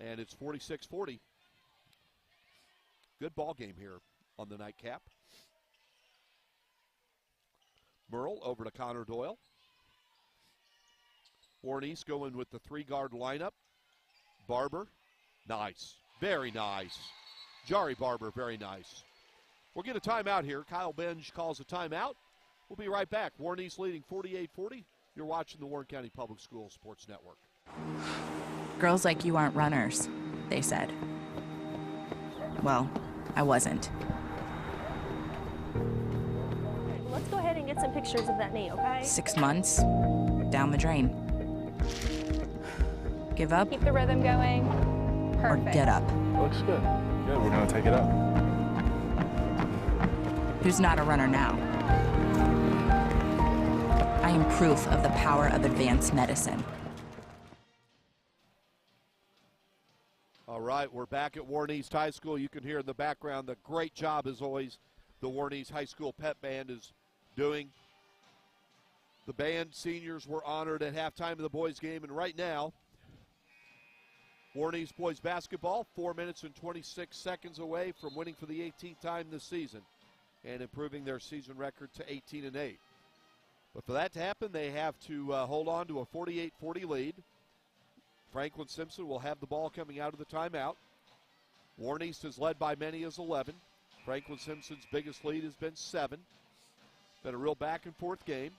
And it's 46-40. Good ball game here on the nightcap. Merle over to Connor Doyle. Warren East going with the 3-guard lineup. Barber, nice, very nice. Jari Barber, very nice. We'll get a timeout here. Kyle Benj calls a timeout. We'll be right back. Warren East leading 48-40. You're watching the Warren County Public Schools Sports Network. Girls like you aren't runners, they said. Well, I wasn't. Let's go ahead and get some pictures of that knee, okay? 6 months, down the drain. Give up Keep the rhythm going. or Perfect. get up. Looks good. Good, we're gonna take it up. Who's not a runner now? I am proof of the power of advanced medicine. All right, we're back at Warren East High School. You can hear in the background the great job, as always, the Warren East High School Pep Band is doing. The band seniors were honored at halftime of the boys' game, and right now, Warren East boys basketball 4 minutes and 26 seconds away from winning for the 18th time this season and improving their season record to 18-8. But for that to happen, they have to hold on to a 48-40 lead. Franklin Simpson will have the ball coming out of the timeout. Warren East is led by many as 11. Franklin Simpson's biggest lead has been 7. Been a real back-and-forth game.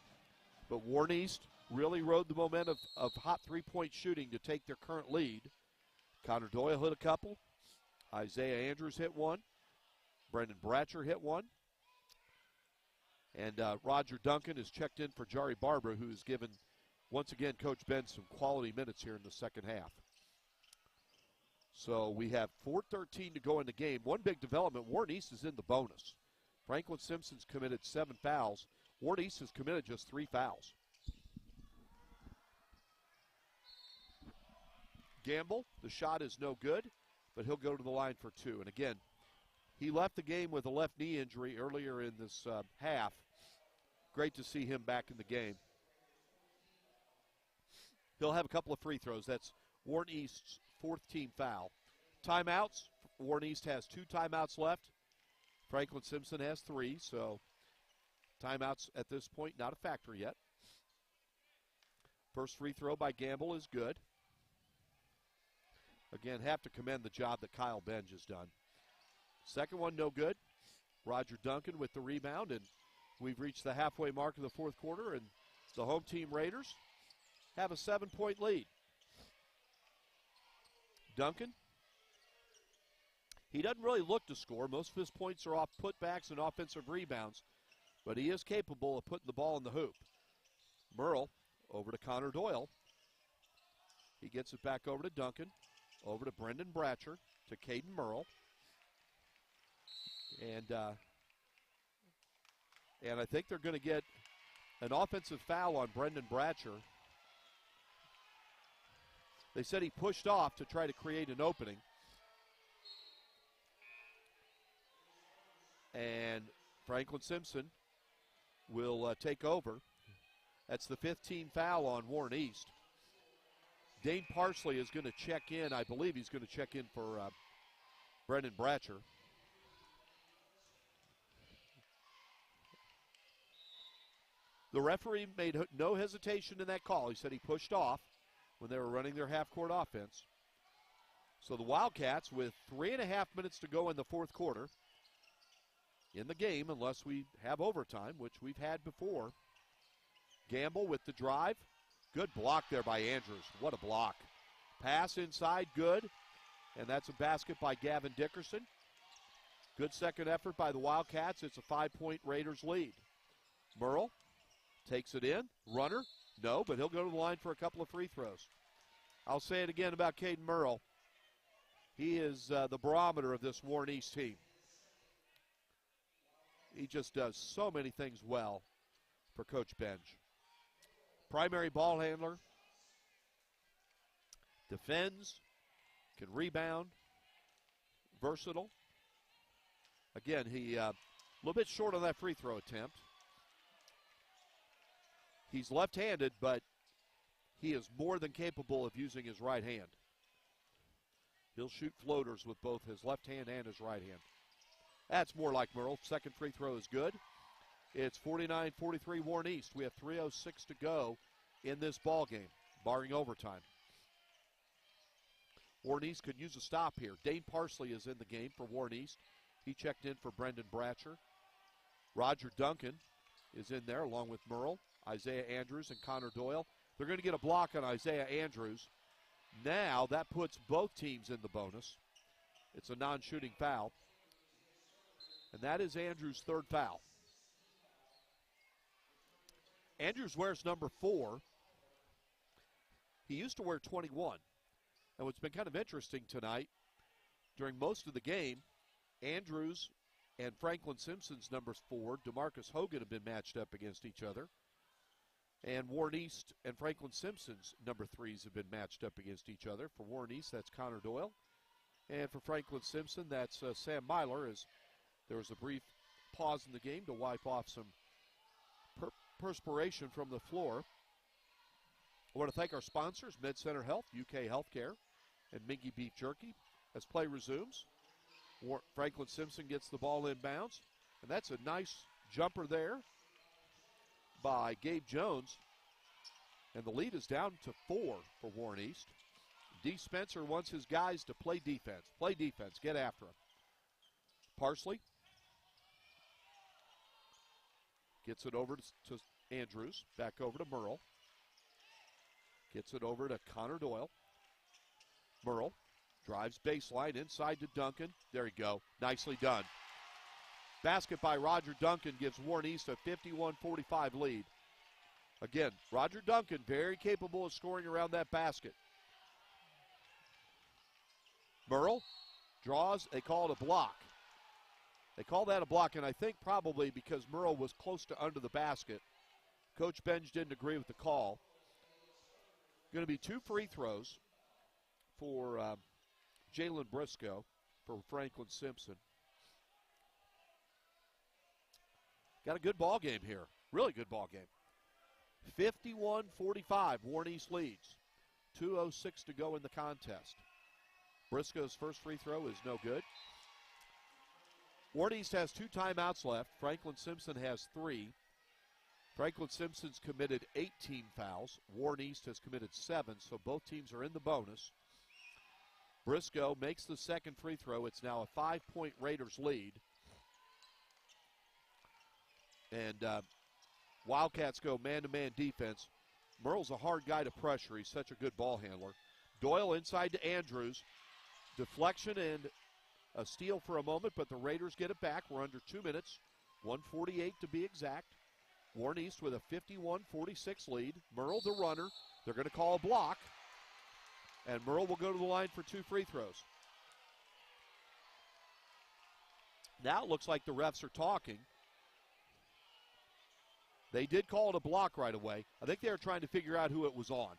But Warren East really rode the momentum of hot three-point shooting to take their current lead. Connor Doyle hit a couple. Isaiah Andrews hit one. Brendan Bratcher hit one. And Roger Duncan has checked in for Jari Barber, who has given, once again, Coach Ben some quality minutes here in the second half. So we have 4:13 to go in the game. One big development, Warren East is in the bonus. Franklin Simpson's committed 7 fouls. Warren East has committed just 3 fouls. Gamble, the shot is no good, but he'll go to the line for 2. And again, he left the game with a left knee injury earlier in this half. Great to see him back in the game. He'll have a couple of free throws. That's Warren East's 4th team foul. Timeouts, Warren East has 2 timeouts left. Franklin Simpson has 3, so timeouts at this point not a factor yet. First free throw by Gamble is good. Again, have to commend the job that Kyle Benj has done. Second one, no good. Roger Duncan with the rebound, and we've reached the halfway mark of the fourth quarter, and the home team Raiders have a 7-point lead. Duncan, he doesn't really look to score. Most of his points are off putbacks and offensive rebounds, but he is capable of putting the ball in the hoop. Merle over to Connor Doyle. He gets it back over to Duncan, over to Brendan Bratcher, to Caden Merle. And I think they're going to get an offensive foul on Brendan Bratcher. They said he pushed off to try to create an opening. And Franklin Simpson will take over. That's the 15th foul on Warren East. Dane Parsley is going to check in. I believe he's going to check in for Brendan Bratcher. The referee made no hesitation in that call. He said he pushed off when they were running their half-court offense. So the Wildcats, with 3.5 minutes to go in the fourth quarter, in the game, unless we have overtime, which we've had before. Gamble with the drive. Good block there by Andrews. What a block. Pass inside, good. And that's a basket by Gavin Dickerson. Good second effort by the Wildcats. It's a 5-point Raiders lead. Merle takes it in. Runner, no, but he'll go to the line for a couple of free throws. I'll say it again about Caden Merle. He is the barometer of this Warren East team. He just does so many things well for Coach Benj. Primary ball handler, defends, can rebound, versatile. Again, he a little bit short on that free throw attempt. He's left-handed, but he is more than capable of using his right hand. He'll shoot floaters with both his left hand and his right hand. That's more like Merle. Second free throw is good. It's 49-43 Warren East. We have 3:06 to go in this ball game, barring overtime. Warren East could use a stop here. Dane Parsley is in the game for Warren East. He checked in for Brendan Bratcher. Roger Duncan is in there along with Merle, Isaiah Andrews, and Connor Doyle. They're going to get a block on Isaiah Andrews. Now that puts both teams in the bonus. It's a non-shooting foul. And that is Andrews' third foul. Andrews wears number 4. He used to wear 21. And what's been kind of interesting tonight, during most of the game, Andrews and Franklin Simpson's number 4, DeMarcus Hogan, have been matched up against each other. And Warren East and Franklin Simpson's number 3s have been matched up against each other. For Warren East, that's Connor Doyle. And for Franklin Simpson, that's Sam Myler, as there was a brief pause in the game to wipe off some perspiration from the floor. I want to thank our sponsors, MedCenter Health, UK Healthcare, and Mingy Beef Jerky. As play resumes, Franklin Simpson gets the ball inbounds, and that's a nice jumper there by Gabe Jones, and the lead is down to 4 for Warren East. D. Spencer wants his guys to play defense. Play defense. Get after him. Parsley gets it over to Andrews. Back over to Merle. Gets it over to Connor Doyle. Merle drives baseline inside to Duncan. There you go. Nicely done. Basket by Roger Duncan gives Warren East a 51-45 lead. Again, Roger Duncan very capable of scoring around that basket. Merle draws. They call it a block. They call that a block, and I think probably because Merle was close to under the basket. Coach Benj didn't agree with the call. Going to be 2 free throws for Jalen Briscoe for Franklin Simpson. Got a good ball game here. Really good ball game. 51-45, Warren East leads. 2:06 to go in the contest. Briscoe's first free throw is no good. Warren East has 2 timeouts left. Franklin Simpson has 3. Franklin Simpson's committed 18 fouls. Warren East has committed 7, so both teams are in the bonus. Briscoe makes the second free throw. It's now a 5-point Raiders lead. And Wildcats go man-to-man defense. Merle's a hard guy to pressure. He's such a good ball handler. Doyle inside to Andrews. Deflection and a steal for a moment, but the Raiders get it back. We're under 2 minutes, 1:48 to be exact. Warren East with a 51-46 lead. Merle, the runner. They're going to call a block, and Merle will go to the line for 2 free throws. Now it looks like the refs are talking. They did call it a block right away. I think they were trying to figure out who it was on.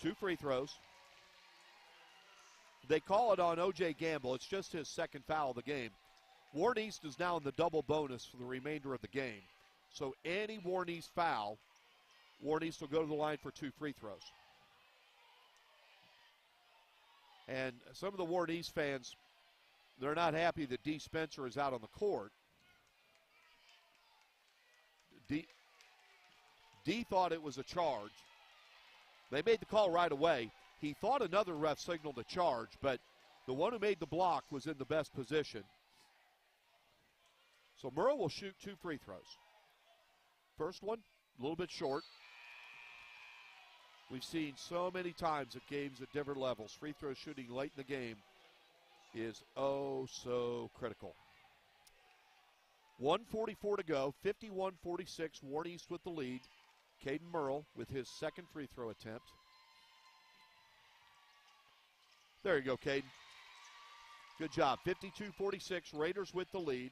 2 free throws. They call it on O.J. Gamble. It's just his second foul of the game. Warren East is now in the double bonus for the remainder of the game. So any Warren East foul, Warren East will go to the line for 2 free throws. And some of the Warren East fans, they're not happy that D. Spencer is out on the court. D thought it was a charge. They made the call right away. He thought another ref signaled a charge, but the one who made the block was in the best position. So Merle will shoot 2 free throws. First one, a little bit short. We've seen so many times at games at different levels, free throw shooting late in the game is oh so critical. 1:44 to go, 51-46, Warren East with the lead. Caden Merle with his second free throw attempt. There you go, Caden. Good job. 52-46, Raiders with the lead.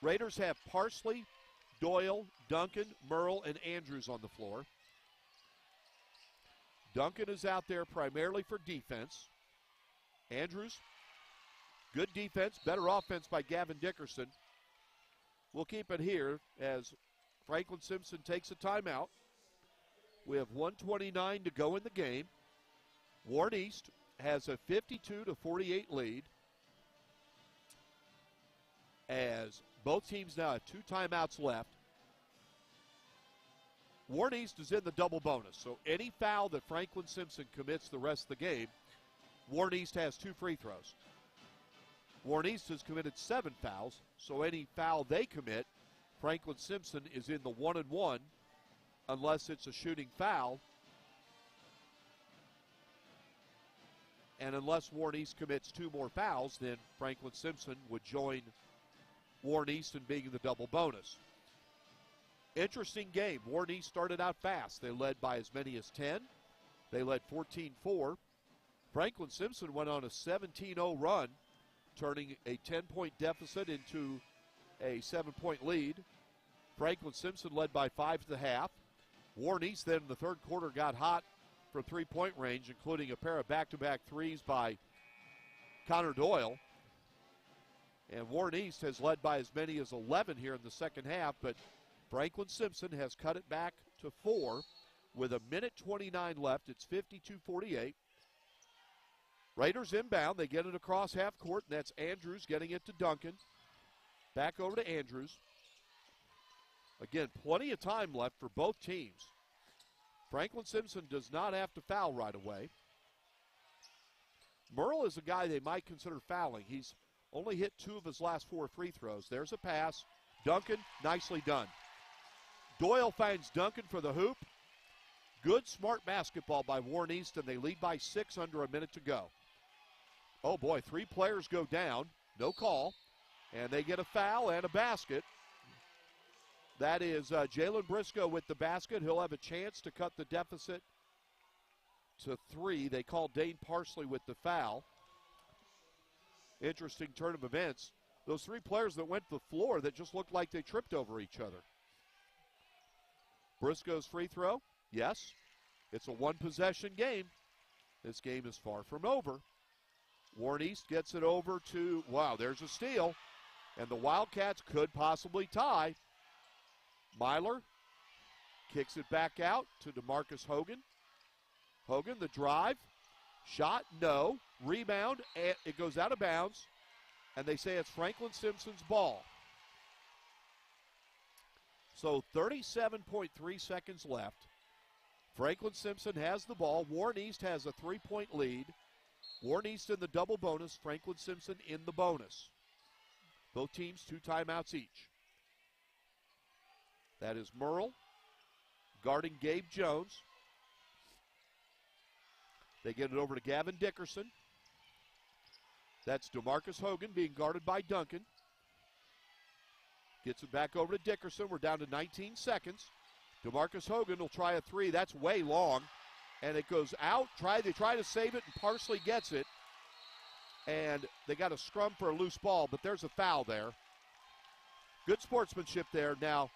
Raiders have Parsley, Doyle, Duncan, Merle, and Andrews on the floor. Duncan is out there primarily for defense. Andrews, good defense, better offense by Gavin Dickerson. We'll keep it here as Franklin Simpson takes a timeout. We have 1:29 to go in the game. Warren East has a 52-48 lead as both teams now have 2 timeouts left. Warren East is in the double bonus, so any foul that Franklin Simpson commits the rest of the game, Warren East has 2 free throws. Warren East has committed 7 fouls, so any foul they commit, Franklin Simpson is in the 1-and-1 unless it's a shooting foul. And unless Warren East commits 2 more fouls, then Franklin Simpson would join Warren East in being the double bonus. Interesting game. Warren East started out fast. They led by as many as 10. They led 14-4. Franklin Simpson went on a 17-0 run, turning a 10-point deficit into a 7-point lead. Franklin Simpson led by 5 at the half. Warren East then in the third quarter got hot from three-point range, including a pair of back-to-back threes by Connor Doyle. And Warren East has led by as many as 11 here in the second half, but Franklin Simpson has cut it back to 4 with 1:29 left. It's 52-48. Raiders inbound. They get it across half court, and that's Andrews getting it to Duncan. Back over to Andrews. Again, plenty of time left for both teams. Franklin Simpson does not have to foul right away. Merle is a guy they might consider fouling. He's only hit 2 of his last 4 free throws. There's a pass. Duncan, nicely done. Doyle finds Duncan for the hoop. Good, smart basketball by Warren East, and they lead by 6 under a minute to go. Oh, boy, 3 players go down. No call. And they get a foul and a basket. That is Jalen Briscoe with the basket. He'll have a chance to cut the deficit to 3. They call Dane Parsley with the foul. Interesting turn of events. Those 3 players that went to the floor that just looked like they tripped over each other. Briscoe's free throw, yes. It's a 1-possession game. This game is far from over. Warren East gets it over to, wow, there's a steal. And the Wildcats could possibly tie. Myler kicks it back out to DeMarcus Hogan. Hogan, the drive. Shot, no. Rebound, and it goes out of bounds. And they say it's Franklin Simpson's ball. So 37.3 seconds left. Franklin Simpson has the ball. Warren East has a 3-point lead. Warren East in the double bonus. Franklin Simpson in the bonus. Both teams 2 timeouts each. That is Merle guarding Gabe Jones. They get it over to Gavin Dickerson. That's DeMarcus Hogan being guarded by Duncan. Gets it back over to Dickerson. We're down to 19 seconds. DeMarcus Hogan will try a 3. That's way long. And it goes out. They try to save it, and Parsley gets it. And they got a scrum for a loose ball, but there's a foul there. Good sportsmanship there. Now,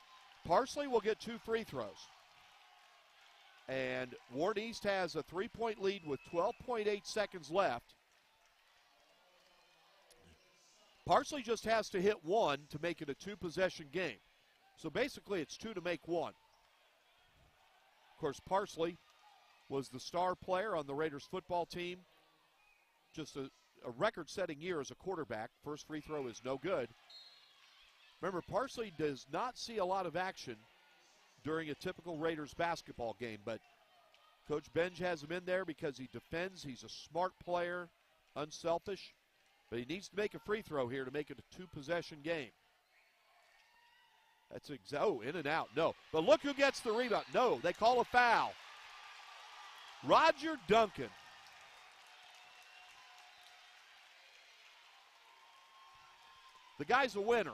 Parsley will get 2 free throws. And Warren East has a 3-point lead with 12.8 seconds left. Parsley just has to hit 1 to make it a 2-possession game. So basically it's 2 to make 1. Of course, Parsley was the star player on the Raiders football team. Just a record-setting year as a quarterback. First free throw is no good. Remember, Parsley does not see a lot of action during a typical Raiders basketball game, but Coach Benj has him in there because he defends. He's a smart player, unselfish, but he needs to make a free throw here to make it a 2-possession game. That's in and out. No. But look who gets the rebound. No, they call a foul. Roger Duncan. The guy's a winner.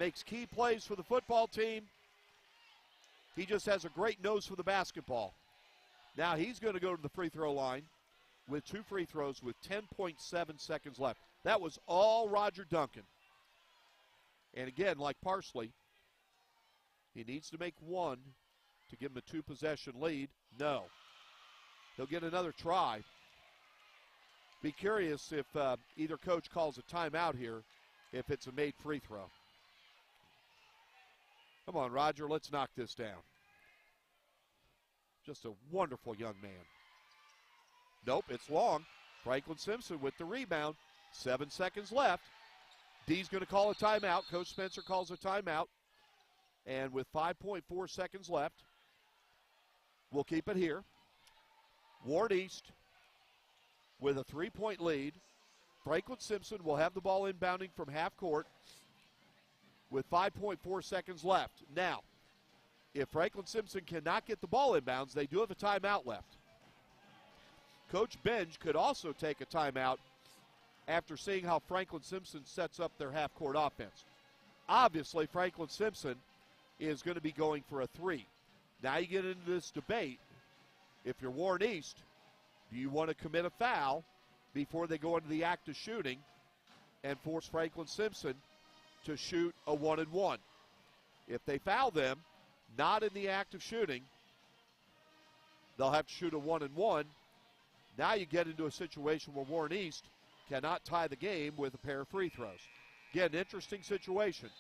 Makes key plays for the football team. He just has a great nose for the basketball. Now he's going to go to the free throw line with 2 free throws with 10.7 seconds left. That was all Roger Duncan. And again, like Parsley, he needs to make 1 to give him a 2-possession lead. No. He'll get another try. Be curious if either coach calls a timeout here, if it's a made free throw. Come on, Roger, let's knock this down. Just a wonderful young man. Nope, it's long. Franklin Simpson with the rebound. 7 seconds left. D's going to call a timeout. Coach Spencer calls a timeout. And with 5.4 seconds left, we'll keep it here. Warren East with a 3-point lead. Franklin Simpson will have the ball inbounding from half court with 5.4 seconds left. Now, if Franklin Simpson cannot get the ball inbounds, they do have a timeout left. Coach Benj could also take a timeout after seeing how Franklin Simpson sets up their half-court offense. Obviously, Franklin Simpson is going to be going for a three. Now you get into this debate. If you're Warren East, do you want to commit a foul before they go into the act of shooting and force Franklin Simpson to shoot a 1-and-1? If they foul them, not in the act of shooting, they'll have to shoot a 1-and-1. Now you get into a situation where Warren East cannot tie the game with a pair of free throws. Again, interesting situation.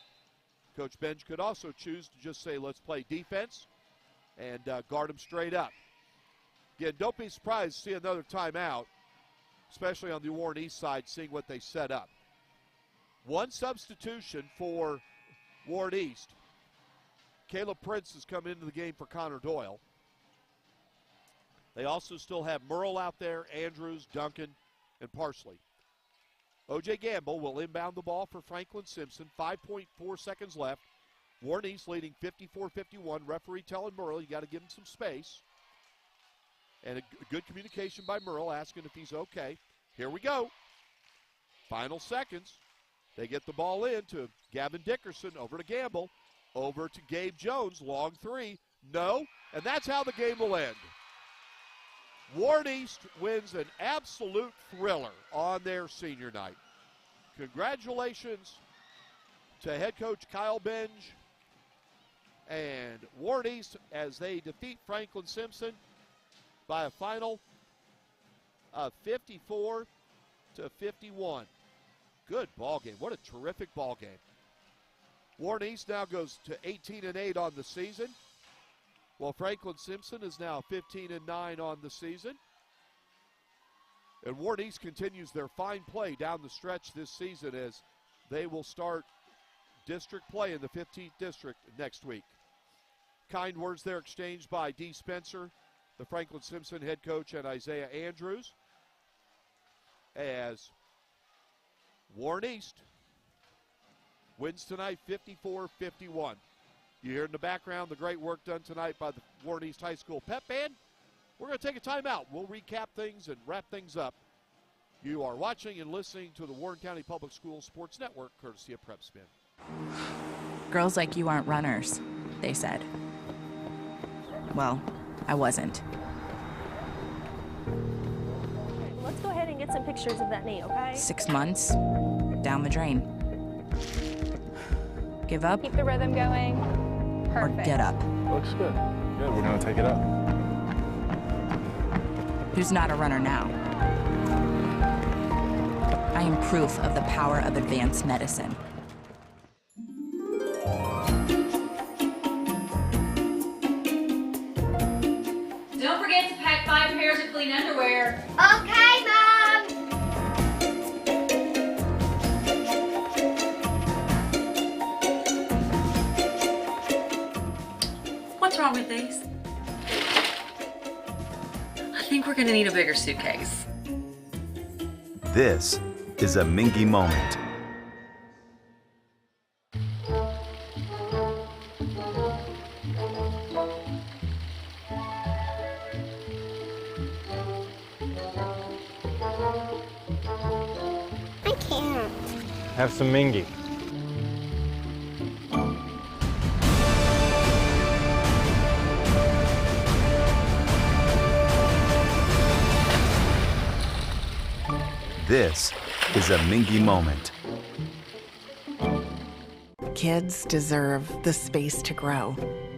Coach Benj could also choose to just say, let's play defense and guard them straight up. Again, don't be surprised to see another timeout, especially on the Warren East side, seeing what they set up. One substitution for Warren East. Caleb Prince has come into the game for Connor Doyle. They also still have Merle out there, Andrews, Duncan, and Parsley. O.J. Gamble will inbound the ball for Franklin Simpson. 5.4 seconds left. Warren East leading 54-51. Referee telling Merle you got to give him some space. And a good communication by Merle asking if he's okay. Here we go. Final seconds. They get the ball in to Gavin Dickerson, over to Gamble, over to Gabe Jones, long three. No, and that's how the game will end. Warren East wins an absolute thriller on their senior night. Congratulations to head coach Kyle Benj and Warren East as they defeat Franklin Simpson by a final of 54-51. Good ball game. What a terrific ball game. Warren East now goes to 18-8 on the season, while Franklin Simpson is now 15-9 on the season. And Warren East continues their fine play down the stretch this season as they will start district play in the 15th district next week. Kind words there exchanged by Dee Spencer, the Franklin Simpson head coach, and Isaiah Andrews, as Warren East wins tonight 54-51. You hear in the background the great work done tonight by the Warren East High School pep band. We're going to take a timeout. We'll recap things and wrap things up. You are watching and listening to the Warren County Public Schools Sports Network, courtesy of Prep Spin. Girls like you aren't runners, they said. Well, I wasn't. Let's go ahead and get some pictures of that knee, okay? 6 months, down the drain. Give up Keep the rhythm going. or Perfect. get up. Looks good. Good, we're gonna take it up. Who's not a runner now? I am proof of the power of advanced medicine. Don't forget to pack 5 pairs of clean underwear. Okay, Mom. What's wrong with these? I think we're gonna need a bigger suitcase. This is a Mingy moment. I can't. Have some Mingy. This is a Mingy moment. Kids deserve the space to grow,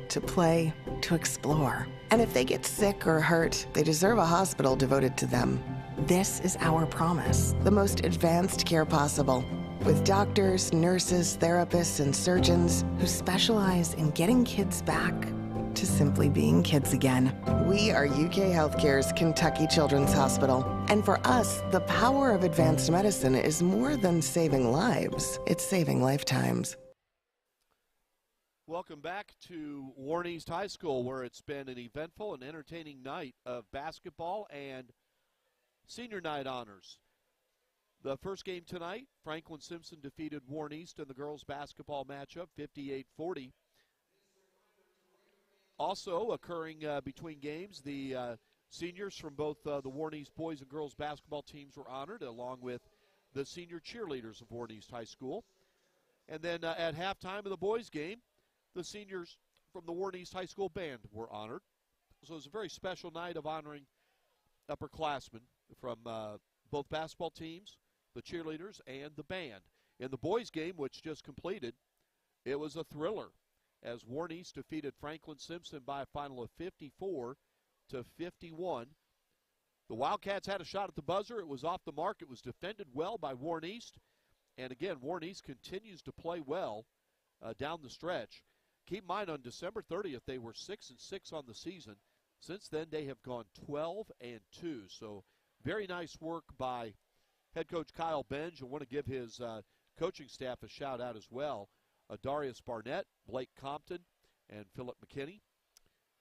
to play, to explore. And if they get sick or hurt, they deserve a hospital devoted to them. This is our promise, the most advanced care possible, with doctors, nurses, therapists, and surgeons who specialize in getting kids back to simply being kids again. We are UK Healthcare's Kentucky Children's Hospital. And for us, the power of advanced medicine is more than saving lives, it's saving lifetimes. Welcome back to Warren East High School, where it's been an eventful and entertaining night of basketball and senior night honors. The first game tonight, Franklin Simpson defeated Warren East in the girls' basketball matchup, 58-40. Also occurring between games, the seniors from both the Warren East boys and girls basketball teams were honored, along with the senior cheerleaders of Warren East High School. And then at halftime of the boys' game, the seniors from the Warren East High School band were honored. So it was a very special night of honoring upperclassmen from both basketball teams, the cheerleaders, and the band. In the boys' game, which just completed, it was a thriller as Warren East defeated Franklin Simpson by a final of 54-51. The Wildcats had a shot at the buzzer. It was off the mark. It was defended well by Warren East. And again, Warren East continues to play well down the stretch. Keep in mind, on December 30th, they were 6-6 on the season. Since then, they have gone 12-2. So very nice work by head coach Kyle Benge. I want to give his coaching staff a shout out as well. Darius Barnett, Blake Compton, and Philip McKinney,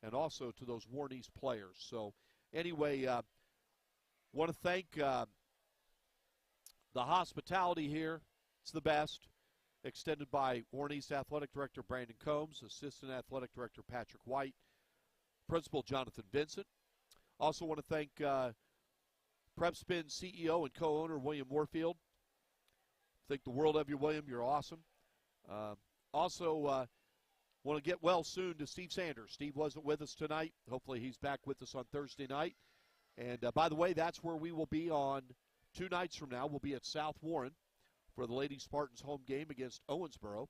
and also to those Warren East players. So anyway, want to thank the hospitality here. It's the best. Extended by Warren East Athletic Director Brandon Combs, Assistant Athletic Director Patrick White, Principal Jonathan Vincent. Also want to thank PrepSpin CEO and co-owner William Warfield. Think the world of you, William. You're awesome. Also want to get well soon to Steve Sanders. Steve wasn't with us tonight. Hopefully he's back with us on Thursday night. And by the way, that's where we will be on 2 nights from now. We'll be at South Warren for the Lady Spartans home game against Owensboro.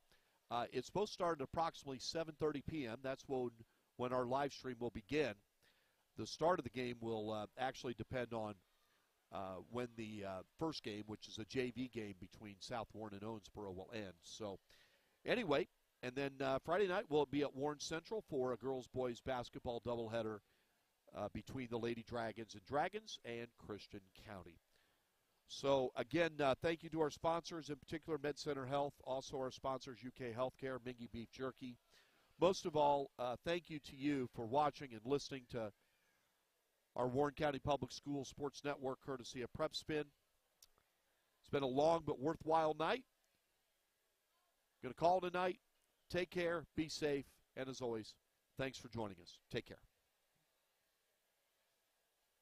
It's supposed to start at approximately 7:30 p.m. That's when our live stream will begin. The start of the game will actually depend on when the first game, which is a JV game between South Warren and Owensboro, will end. So anyway, and then Friday night we'll be at Warren Central for a girls-boys basketball doubleheader between the Lady Dragons and Christian County. So, again, thank you to our sponsors, in particular MedCenter Health, also our sponsors, UK Healthcare, Mingy Beef Jerky. Most of all, thank you to you for watching and listening to our Warren County Public Schools Sports Network, courtesy of PrepSpin. It's been a long but worthwhile night. Going to call tonight. Take care, be safe, and as always, thanks for joining us. Take care.